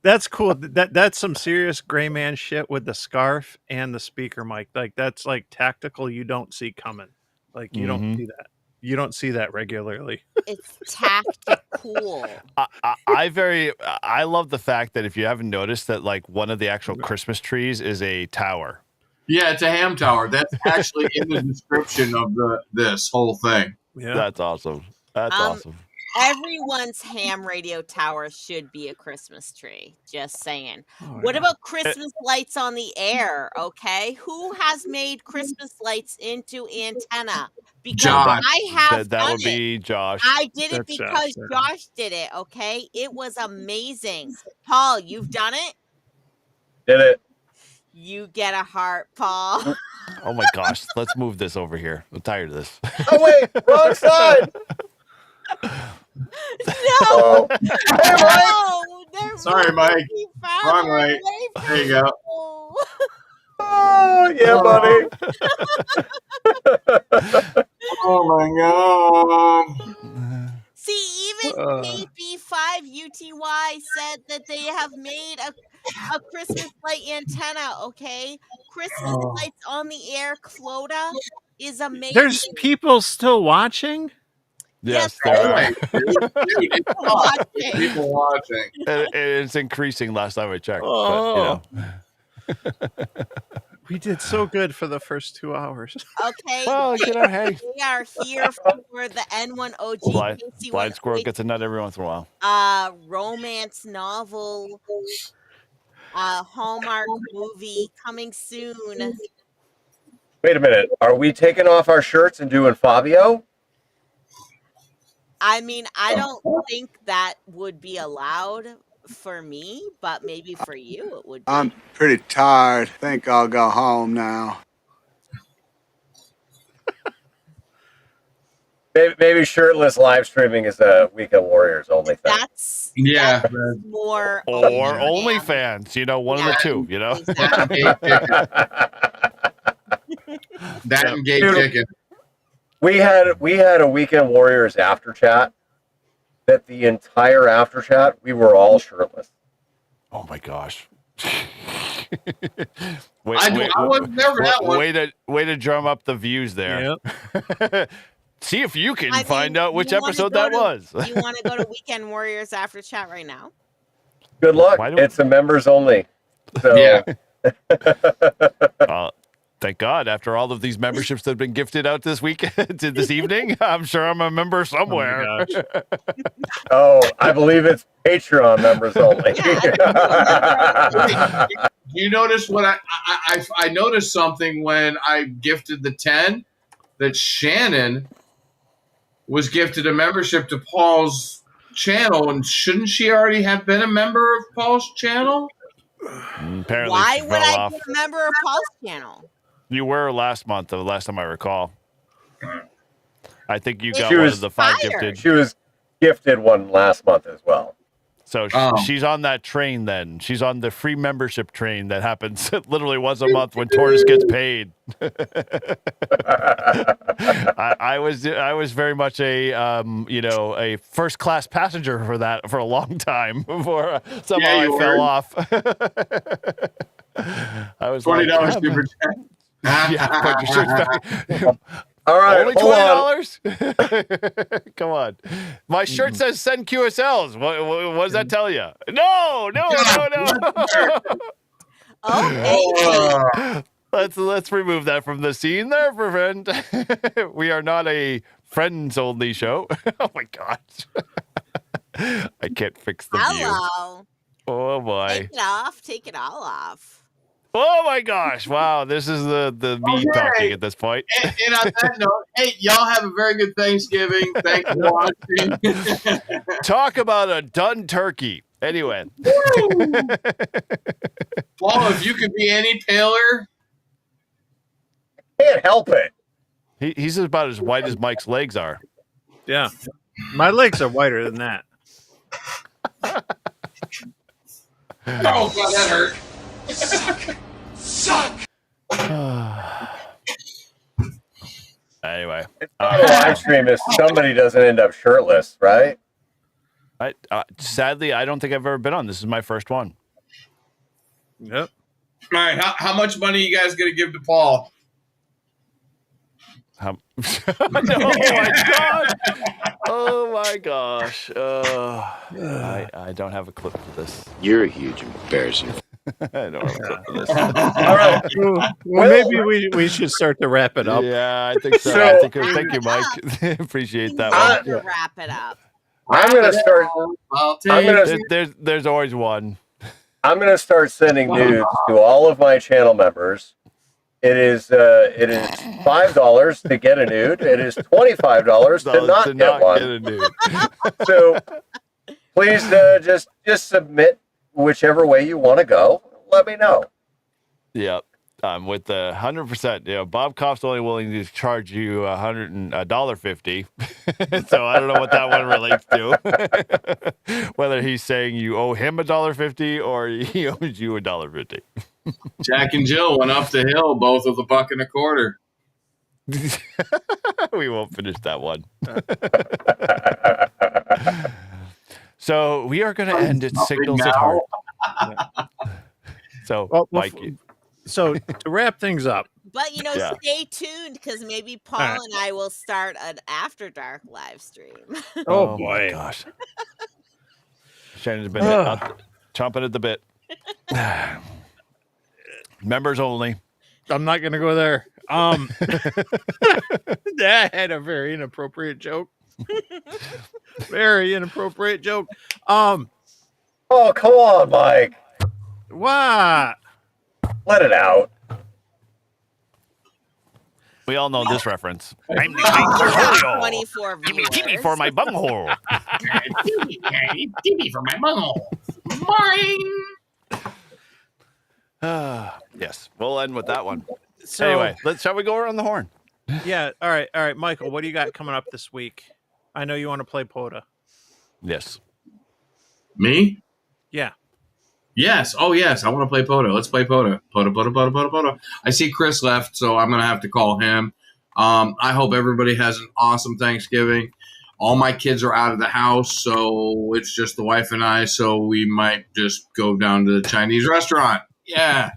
That's cool. That's some serious gray man shit with the scarf and the speaker mic. Like that's like tactical. You don't see coming. Like you don't see that. You don't see that regularly. It's tactical. I love the fact that if you haven't noticed that, like, one of the actual Christmas trees is a tower. Yeah, it's a ham tower. That's actually in the description of this whole thing. Yeah, that's awesome. That's awesome. Everyone's ham radio tower should be a Christmas tree. Just saying. What about Christmas lights on the air? Okay, who has made Christmas lights into antenna? Because Josh. I have That done would be Josh. I did it because Josh did it. Okay, it was amazing. Paul, you've done it. Did it? You get a heart, Paul. Oh my gosh, let's move this over here. I'm tired of this. Oh wait, wrong side. No. Hey, Sorry, Mike. Wrong way. There you go. Oh, yeah, buddy. Oh my God. See, even KB5UTY said that they have made a Christmas light antenna, okay? Christmas lights on the air, Clota, is amazing. There's people still watching? Yes, there are. People watching. And it's increasing last time I checked. Oh. But, We did so good for the first 2 hours. Okay. Well, hey. We are here for the N1OG Blind squirrel gets a nut every once in a while. romance novel. Hallmark movie coming soon. Wait a minute. Are we taking off our shirts and doing Fabio? I mean, I don't think that would be allowed for me, but maybe for you it would be. I'm pretty tired. Think I'll go home now. Maybe shirtless live streaming is a Weekend Warriors only thing. That's more or OnlyFans. You know, one of the two. You know, that and gay Dude, chicken. We had a Weekend Warriors after chat. That the entire after chat we were all shirtless. Oh my gosh. I wasn't there for that one. Way to drum up the views there. Yep. See if you can find out which episode that was. You want to go to Weekend Warriors after chat right now? Good luck. It's a members only. So. Yeah. Thank God. After all of these memberships that have been gifted out this weekend, this evening, I'm sure I'm a member somewhere. Oh, I believe it's Patreon members only. You notice what I noticed something when I gifted the 10 that Shannon was gifted a membership to Paul's channel, and shouldn't she already have been a member of Paul's channel? Apparently, why would I be a member of Paul's channel? You were last month, the last time I recall. I think you got one of the 5 gifted. She was gifted one last month as well. So she's on that train then. She's on the free membership train that happens literally once a month when Tortise gets paid. I was very much a first class passenger for that for a long time before somehow I fell off. I was $20 super chat. Yeah, put your shirts back. All right, only $20. Come on, my shirt says send QSLs. What does that tell you? No. Okay. Let's remove that from the scene there, friend. We are not a friends only show. Oh my gosh, I can't fix the view. Oh boy, Take it all off. Oh my gosh! Wow, this is the me talking at this point. And on that note, hey, y'all have a very good Thanksgiving. Thanks for watching. Talk about a done turkey. Anyway, Paul, if you could be any paler, can't help it. He's about as white as Mike's legs are. Yeah, my legs are whiter than that. Oh God, that hurt. Suck. Anyway, live stream if somebody doesn't end up shirtless, right? Sadly, I don't think I've ever been on. This is my first one. Yep. All right, how much money you guys gonna give to Paul? Oh my God! Oh my gosh! I don't have a clip for this. You're a huge embarrassment. I don't have a clip for this. All right. Well, maybe we should start to wrap it up. Yeah, I think so. Thank you, Mike. Appreciate that one. To wrap it up. I'm gonna start. There's always one. I'm gonna start sending nudes to all of my channel members. It is $5 to get a nude. It is $25 to not get one. Get a nude. So please just submit whichever way you want to go. Let me know. Yep. With the 100%, Bob Koff's only willing to charge you $150. So I don't know what that one relates to. Whether he's saying you owe him $1.50 or he owes you $1.50. Jack and Jill went up the hill, both with $1.25. We won't finish that one. So we are going to end at Signals at Heart. So, Mike. So to wrap things up. But stay tuned because maybe Paul and I will start an After Dark live stream. Oh boy, my gosh! Shannon's been chomping at the bit. Members only. I'm not gonna go there. That had a very inappropriate joke. Very inappropriate joke. Oh, come on, Mike. What? Let it out. We all know this reference. I'm the king for polio. 24 viewers. Give me for my bunghole. Give me for my bunghole. Mine. Yes, we'll end with that one. So, anyway, shall we go around the horn? Yeah. All right, Michael. What do you got coming up this week? I know you want to play POTA. Yes. Me? Yeah. Yes. Oh, yes. I want to play POTA. Let's play POTA. POTA. I see Chris left, so I'm going to have to call him. I hope everybody has an awesome Thanksgiving. All my kids are out of the house, so it's just the wife and I, so we might just go down to the Chinese restaurant. Yeah.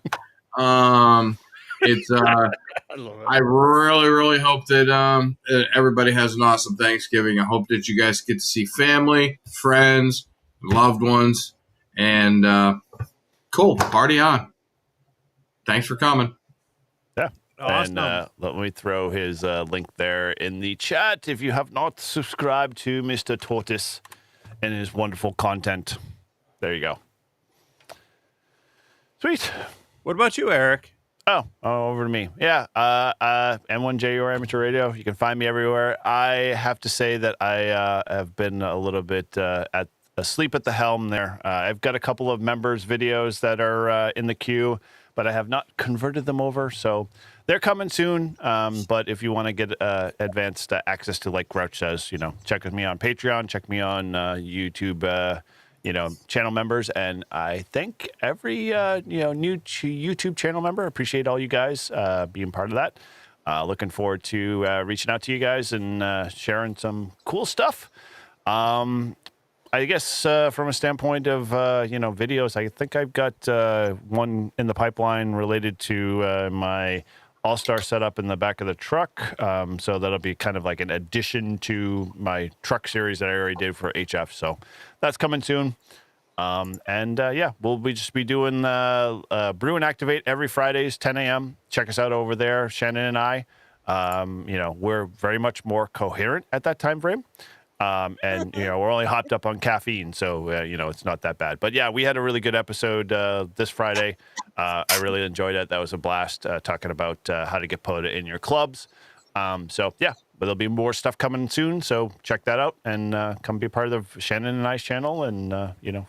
It's I really, really hope that everybody has an awesome Thanksgiving. I hope that you guys get to see family, friends, loved ones, and cool. Party on. Thanks for coming. Yeah. Awesome. And let me throw his link there in the chat if you have not subscribed to Mr. Tortise and his wonderful content. There you go. Sweet. What about you, Eric? Oh, over to me. Yeah, N1NUG Amateur Radio. You can find me everywhere. I have to say that I have been a little bit asleep at the helm there. I've got a couple of members' videos that are in the queue, but I have not converted them over, so they're coming soon. But if you want to get advanced access to, like Grouch says, check me on Patreon, check me on YouTube. Channel members, and I thank every new YouTube channel member. Appreciate all you guys being part of that. Looking forward to reaching out to you guys and sharing some cool stuff. I guess from a standpoint of videos, I think I've got one in the pipeline related to my all-star setup in the back of the truck. So that'll be kind of like an addition to my truck series that I already did for HF. So that's coming soon. We'll just be doing Brew and Activate every Fridays, 10 a.m. Check us out over there, Shannon and I. We're very much more coherent at that time frame. We're only hopped up on caffeine, so it's not that bad. But yeah, we had a really good episode this Friday. I really enjoyed it. That was a blast talking about how to get POTA in your clubs. But there'll be more stuff coming soon, so check that out and come be part of Shannon and I's channel. And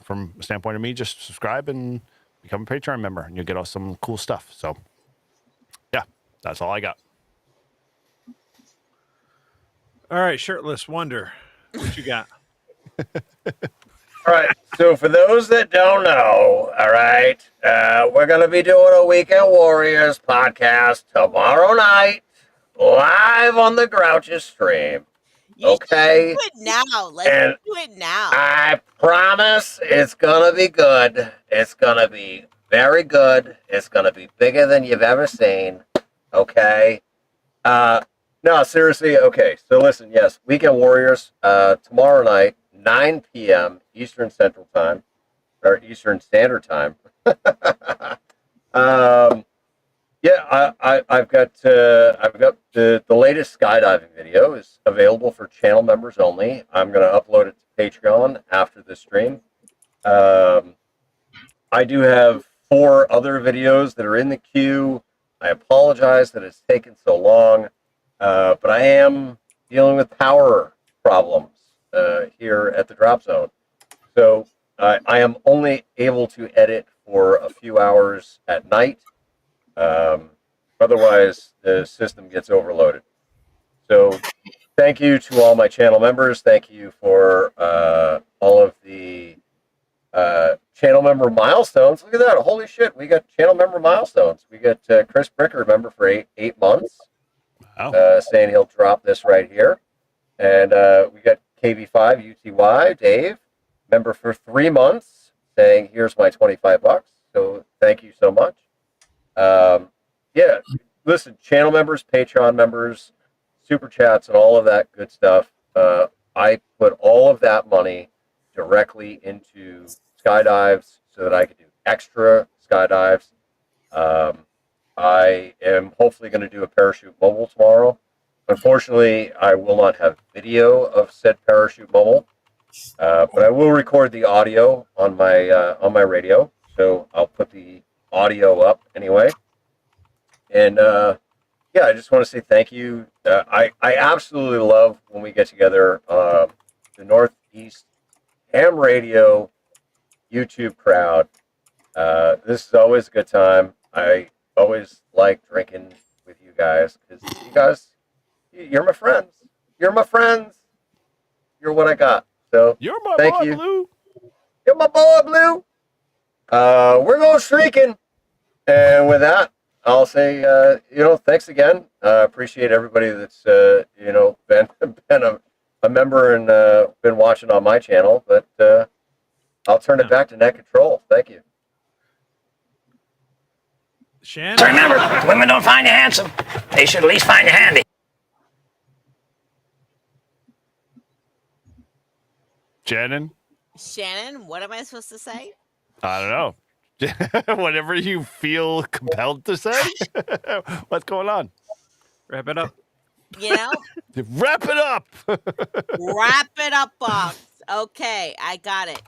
from a standpoint of me, just subscribe and become a Patreon member, and you'll get all some cool stuff. So yeah, that's all I got. All right, Shirtless Wonder. What you got? All right. So for those that don't know, all right, we're going to be doing a Weekend Warriors podcast tomorrow night, live on the Grouch's stream. Okay. Do it now. Let's do it now. I promise it's going to be good. It's going to be very good. It's going to be bigger than you've ever seen. Okay. No, seriously. Okay. So listen, yes, Weekend Warriors, tomorrow night, 9 p.m. Eastern Central Time, or Eastern Standard Time. I've got the latest skydiving video is available for channel members only. I'm going to upload it to Patreon after this stream. I do have 4 other videos that are in the queue. I apologize that it's taken so long, but I am dealing with power problems here at the drop zone. So I am only able to edit for a few hours at night. Otherwise, the system gets overloaded. So thank you to all my channel members. Thank you for all of the channel member milestones. Look at that. Holy shit. We got channel member milestones. We got Chris Bricker, member for eight months. Wow. Saying he'll drop this right here. And we got KB5 UTY, Dave, member for 3 months, saying here's my $25. So thank you so much. Listen, channel members, Patreon members, super chats, and all of that good stuff. I put all of that money directly into skydives so that I could do extra skydives. I am hopefully going to do a parachute mobile tomorrow. Unfortunately, I will not have video of said parachute mobile, but I will record the audio on my radio. so I'll put the audio up anyway. And yeah, I just want to say thank you. I absolutely love when we get together, the Northeast Ham Radio YouTube crowd. This is always a good time. I always like drinking with you guys because you guys, you're my friends. You're my friends. You're what I got. So you're my thank boy, you. Blue. You're my boy, Blue. We're going streaking. And with that, I'll say, thanks again. Appreciate everybody that's, been a member and been watching on my channel. But I'll turn it back to Net Control. Thank you. Shannon? So remember, if women don't find you handsome, they should at least find you handy. Shannon? Shannon, what am I supposed to say? I don't know. Whatever you feel compelled to say. What's going on? Wrap it up. You know? Wrap it up. Wrap it up, box. Okay, I got it,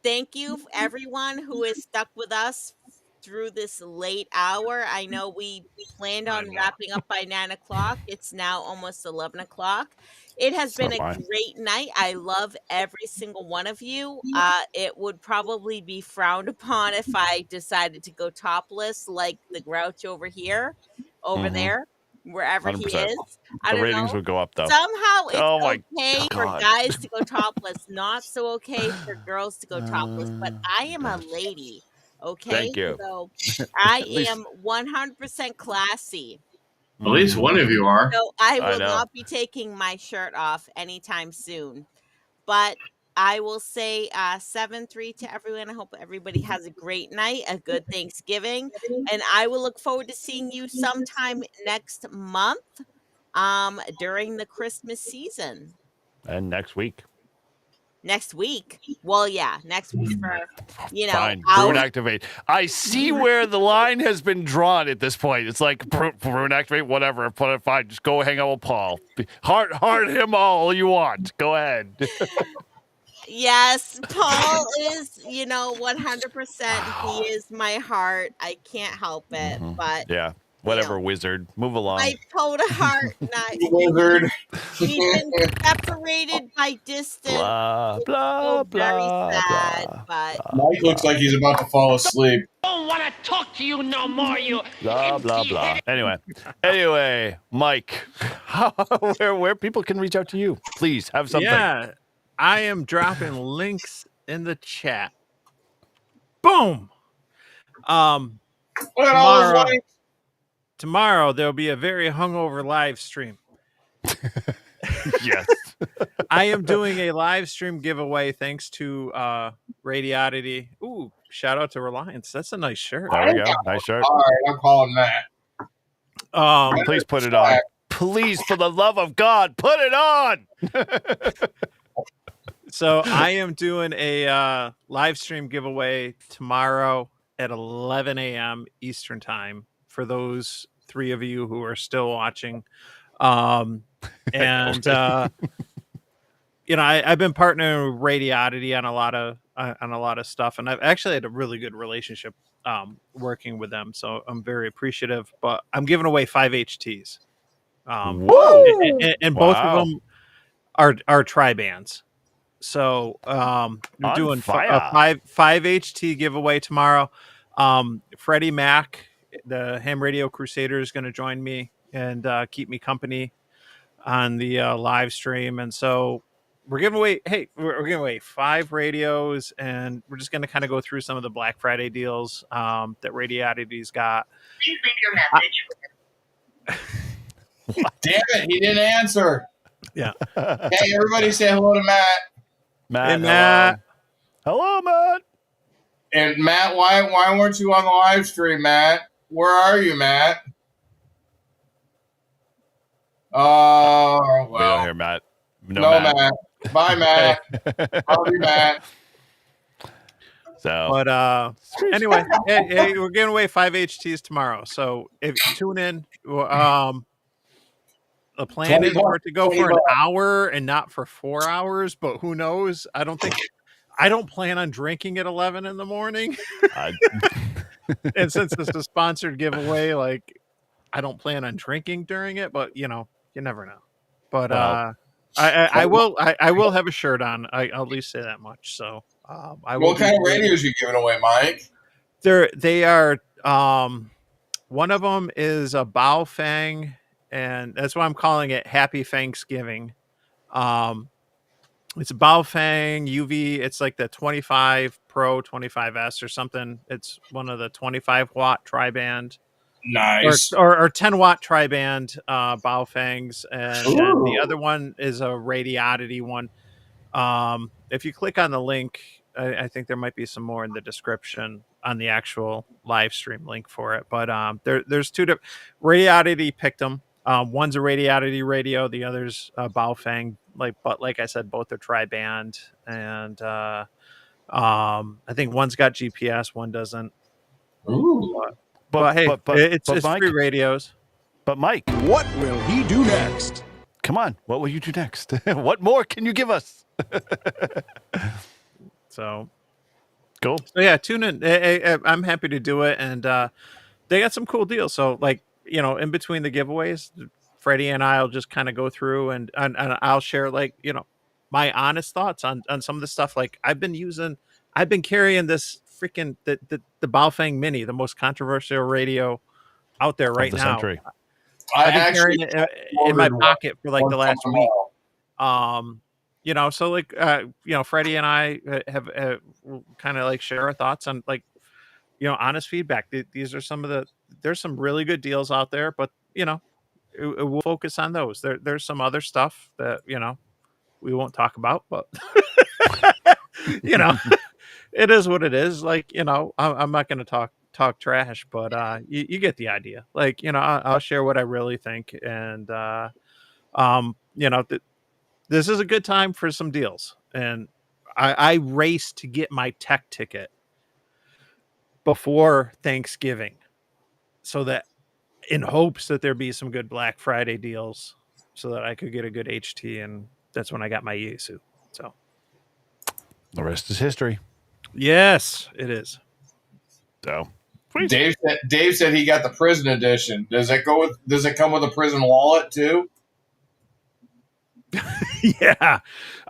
Thank you, everyone who is stuck with us through this late hour. I know we planned on wrapping up by 9 o'clock. It's now almost 11 o'clock. It has been a great night. I love every single one of you. It would probably be frowned upon if I decided to go topless like the grouch over here, over there, wherever 100%. he is. The ratings would go up, though. Somehow it's okay for God. guys to go topless, not so okay for girls to go topless. But I am a lady, okay? Thank you. So I am 100% classy. At least one of you are. So I will know. not be taking my shirt off anytime soon. But I will say 7-3 to everyone. I hope everybody has a great night, a good Thanksgiving. And I will look forward to seeing you sometime next month during the Christmas season. And next week. Next week? Well, yeah, next week for, Fine. Bruin activate. I see where the line has been drawn at this point. It's like Bruin activate, whatever. Fine. Just go hang out with Paul. Heart him all you want. Go ahead. Yes, Paul is, 100%. He is my heart. I can't help it, but yeah. Whatever, wizard. Move along. my total heart. Wizard. We've been separated by distance. Blah, blah, very blah, sad, blah, but Mike looks like he's about to fall asleep. Don't want to talk to you no more, you. Blah, blah, blah. Anyway, Mike, where people can reach out to you. Please have something. Yeah, I am dropping links in the chat. Boom. Tomorrow there'll be a very hungover live stream. Yes. I am doing a live stream giveaway thanks to Radiodity. Ooh, shout out to Reliance. That's a nice shirt. There we go. Nice shirt. All right, I'm calling that. Please put it on. Please, for the love of God, put it on. So I am doing a live stream giveaway tomorrow at 11 a.m. Eastern time for those 3 of you who are still watching. And I've been partnering with Radiodity on a lot of stuff, and I've actually had a really good relationship working with them, so I'm very appreciative. But I'm giving away 5 HTs. Whoa! And both of them are tri-bands. So we're doing a 5 HT giveaway tomorrow. Freddie Mac, the Ham Radio Crusader, is going to join me and keep me company on the live stream. And so we're giving away 5 radios, and we're just going to kind of go through some of the Black Friday deals that Radiodity's got. Please leave your message. Damn it, he didn't answer. Yeah. Hey, everybody say hello to Matt. Hey, Matt. Hello, Matt. And Matt, why weren't you on the live stream, Matt? Where are you, Matt? Oh, We don't well. hear Matt. No, Matt. Bye, Matt. Love you, Matt. So, but anyway, hey, we're giving away 5 HTs tomorrow. So if you tune in, the plan is for it to go for an hour and not for 4 hours. But who knows? I I don't plan on drinking at 11 in the morning. And since this is a sponsored giveaway, like I don't plan on drinking during it, but you never know. But I will have a shirt on. I'll at least say that much. So I will. What kind of radios are you giving away, Mike? They are. One of them is a Baofeng, and that's why I'm calling it Happy Thanksgiving. It's a Baofeng UV. It's like the 25 Pro 25S or something. It's one of the 25 watt tri-band. Nice. Or 10 watt tri-band Baofengs. And then the other one is a Radiodity one. If you click on the link, I think there might be some more in the description on the actual live stream link for it. But there's two different. Radiodity picked them. One's a Radiodity radio, the other's a Baofeng. But like I said, both are tri-band, and I think one's got GPS, one doesn't. Ooh. But hey, it's Mike, free radios. But Mike, what will he do next? Come on, what will you do next? What more can you give us? So cool. So yeah, tune in. I'm happy to do it, and they got some cool deals. So in between the giveaways, Freddie and I'll just kind of go through and I'll share my honest thoughts on some of the stuff. Like I've been carrying this freaking the Baofeng Mini, the most controversial radio out there right now. Century. I've been carrying it in my pocket for the last week. So Freddie and I have kind of share our thoughts on honest feedback. These are there's some really good deals out there, but we'll focus on those. There's some other stuff that we won't talk about, but it is what it is. I'm not going to talk trash, but you get the idea. I'll share what I really think, and this is a good time for some deals. And I raced to get my tech ticket before Thanksgiving, so that in hopes that there'd be some good Black Friday deals, so that I could get a good HT, and that's when I got my Yaesu. So the rest is history. Yes, it is. So Dave said he got the prison edition. Does it come with a prison wallet too? Yeah,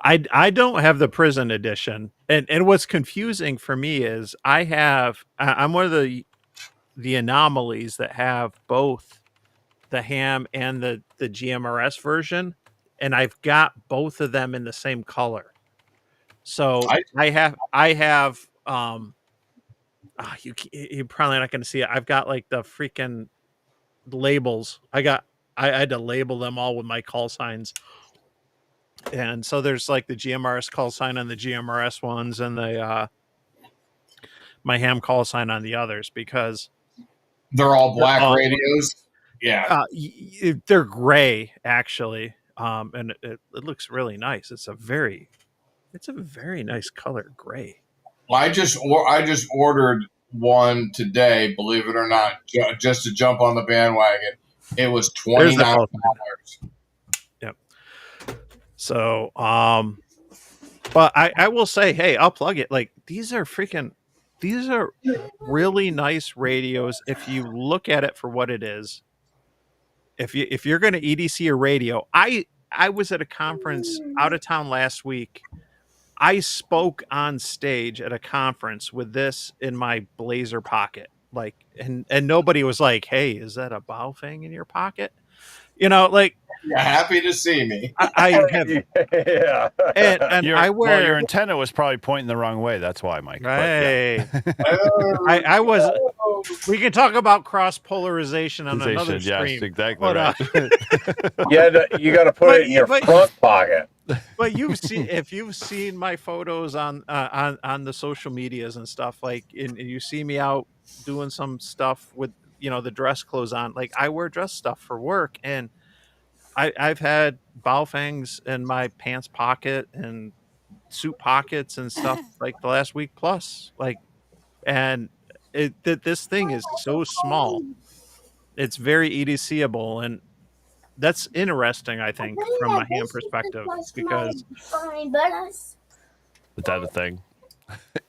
I don't have the prison edition, and what's confusing for me is I'm one of the anomalies that have both the ham and the GMRS version, and I've got both of them in the same color. So I have you're probably not going to see it. I've got the freaking labels. I had to label them all with my call signs. And so there's the GMRS call sign on the GMRS ones, and the my ham call sign on the others, because they're all black radios. Yeah, they're gray actually, and it looks really nice. It's a very nice color, gray. Well, I just ordered one today. Believe it or not, just to jump on the bandwagon. It was $29. Yep. So, but I will say, hey, I'll plug it. These are really nice radios if you look at it for what it is. If you're going to EDC a radio, I was at a conference out of town last week. I spoke on stage at a conference with this in my blazer pocket, and nobody was like, "Hey, is that a Baofeng in your pocket?" You're happy to see me. I have, yeah. And I wear. Well, your antenna was probably pointing the wrong way. That's why, Mike. Hey, I was. We can talk about cross polarization on another stream. Yes, exactly right. You got to put it in your front pocket. But if you've seen my photos on the social medias and stuff, and you see me out doing some stuff with the dress clothes on, I wear dress stuff for work, and I've had Baofengs in my pants pocket and suit pockets and stuff the last week plus, and this thing is so small, it's very EDCable, and that's interesting, I think, from a ham perspective, because is that a thing?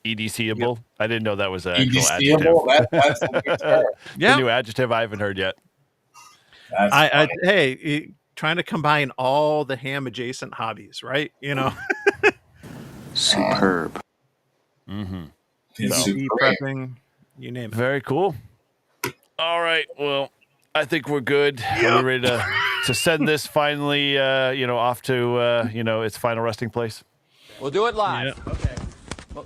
EDCable. Yep. I didn't know that was an actual adjective. That's the new term. The new adjective I haven't heard yet. Hey, trying to combine all the ham adjacent hobbies, right? You know. Superb. Mm-hmm. Prepping, you name it. Very cool. All right. Well, I think we're good. Yep. Are we ready to send this finally, off to, its final resting place? We'll do it live. Yep. Okay. Well,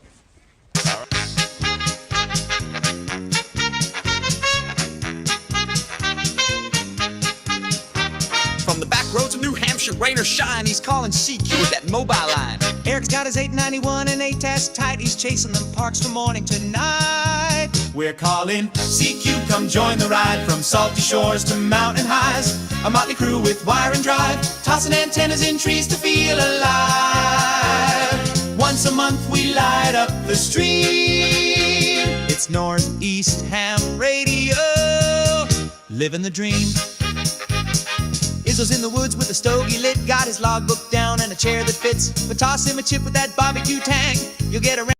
From the back roads of New Hampshire, rain or shine, he's calling CQ with that mobile line. Eric's got his 891 and 8-task tight. He's chasing them parks from morning to night. We're calling CQ, come join the ride. From salty shores to mountain highs, a motley crew with wire and drive, tossing antennas in trees to feel alive. Once a month we light up the stream. It's Northeast Ham Radio, living the dream. Izzo's in the woods with a stogie lit, got his logbook down and a chair that fits. But toss him a chip with that barbecue tang, you'll get around.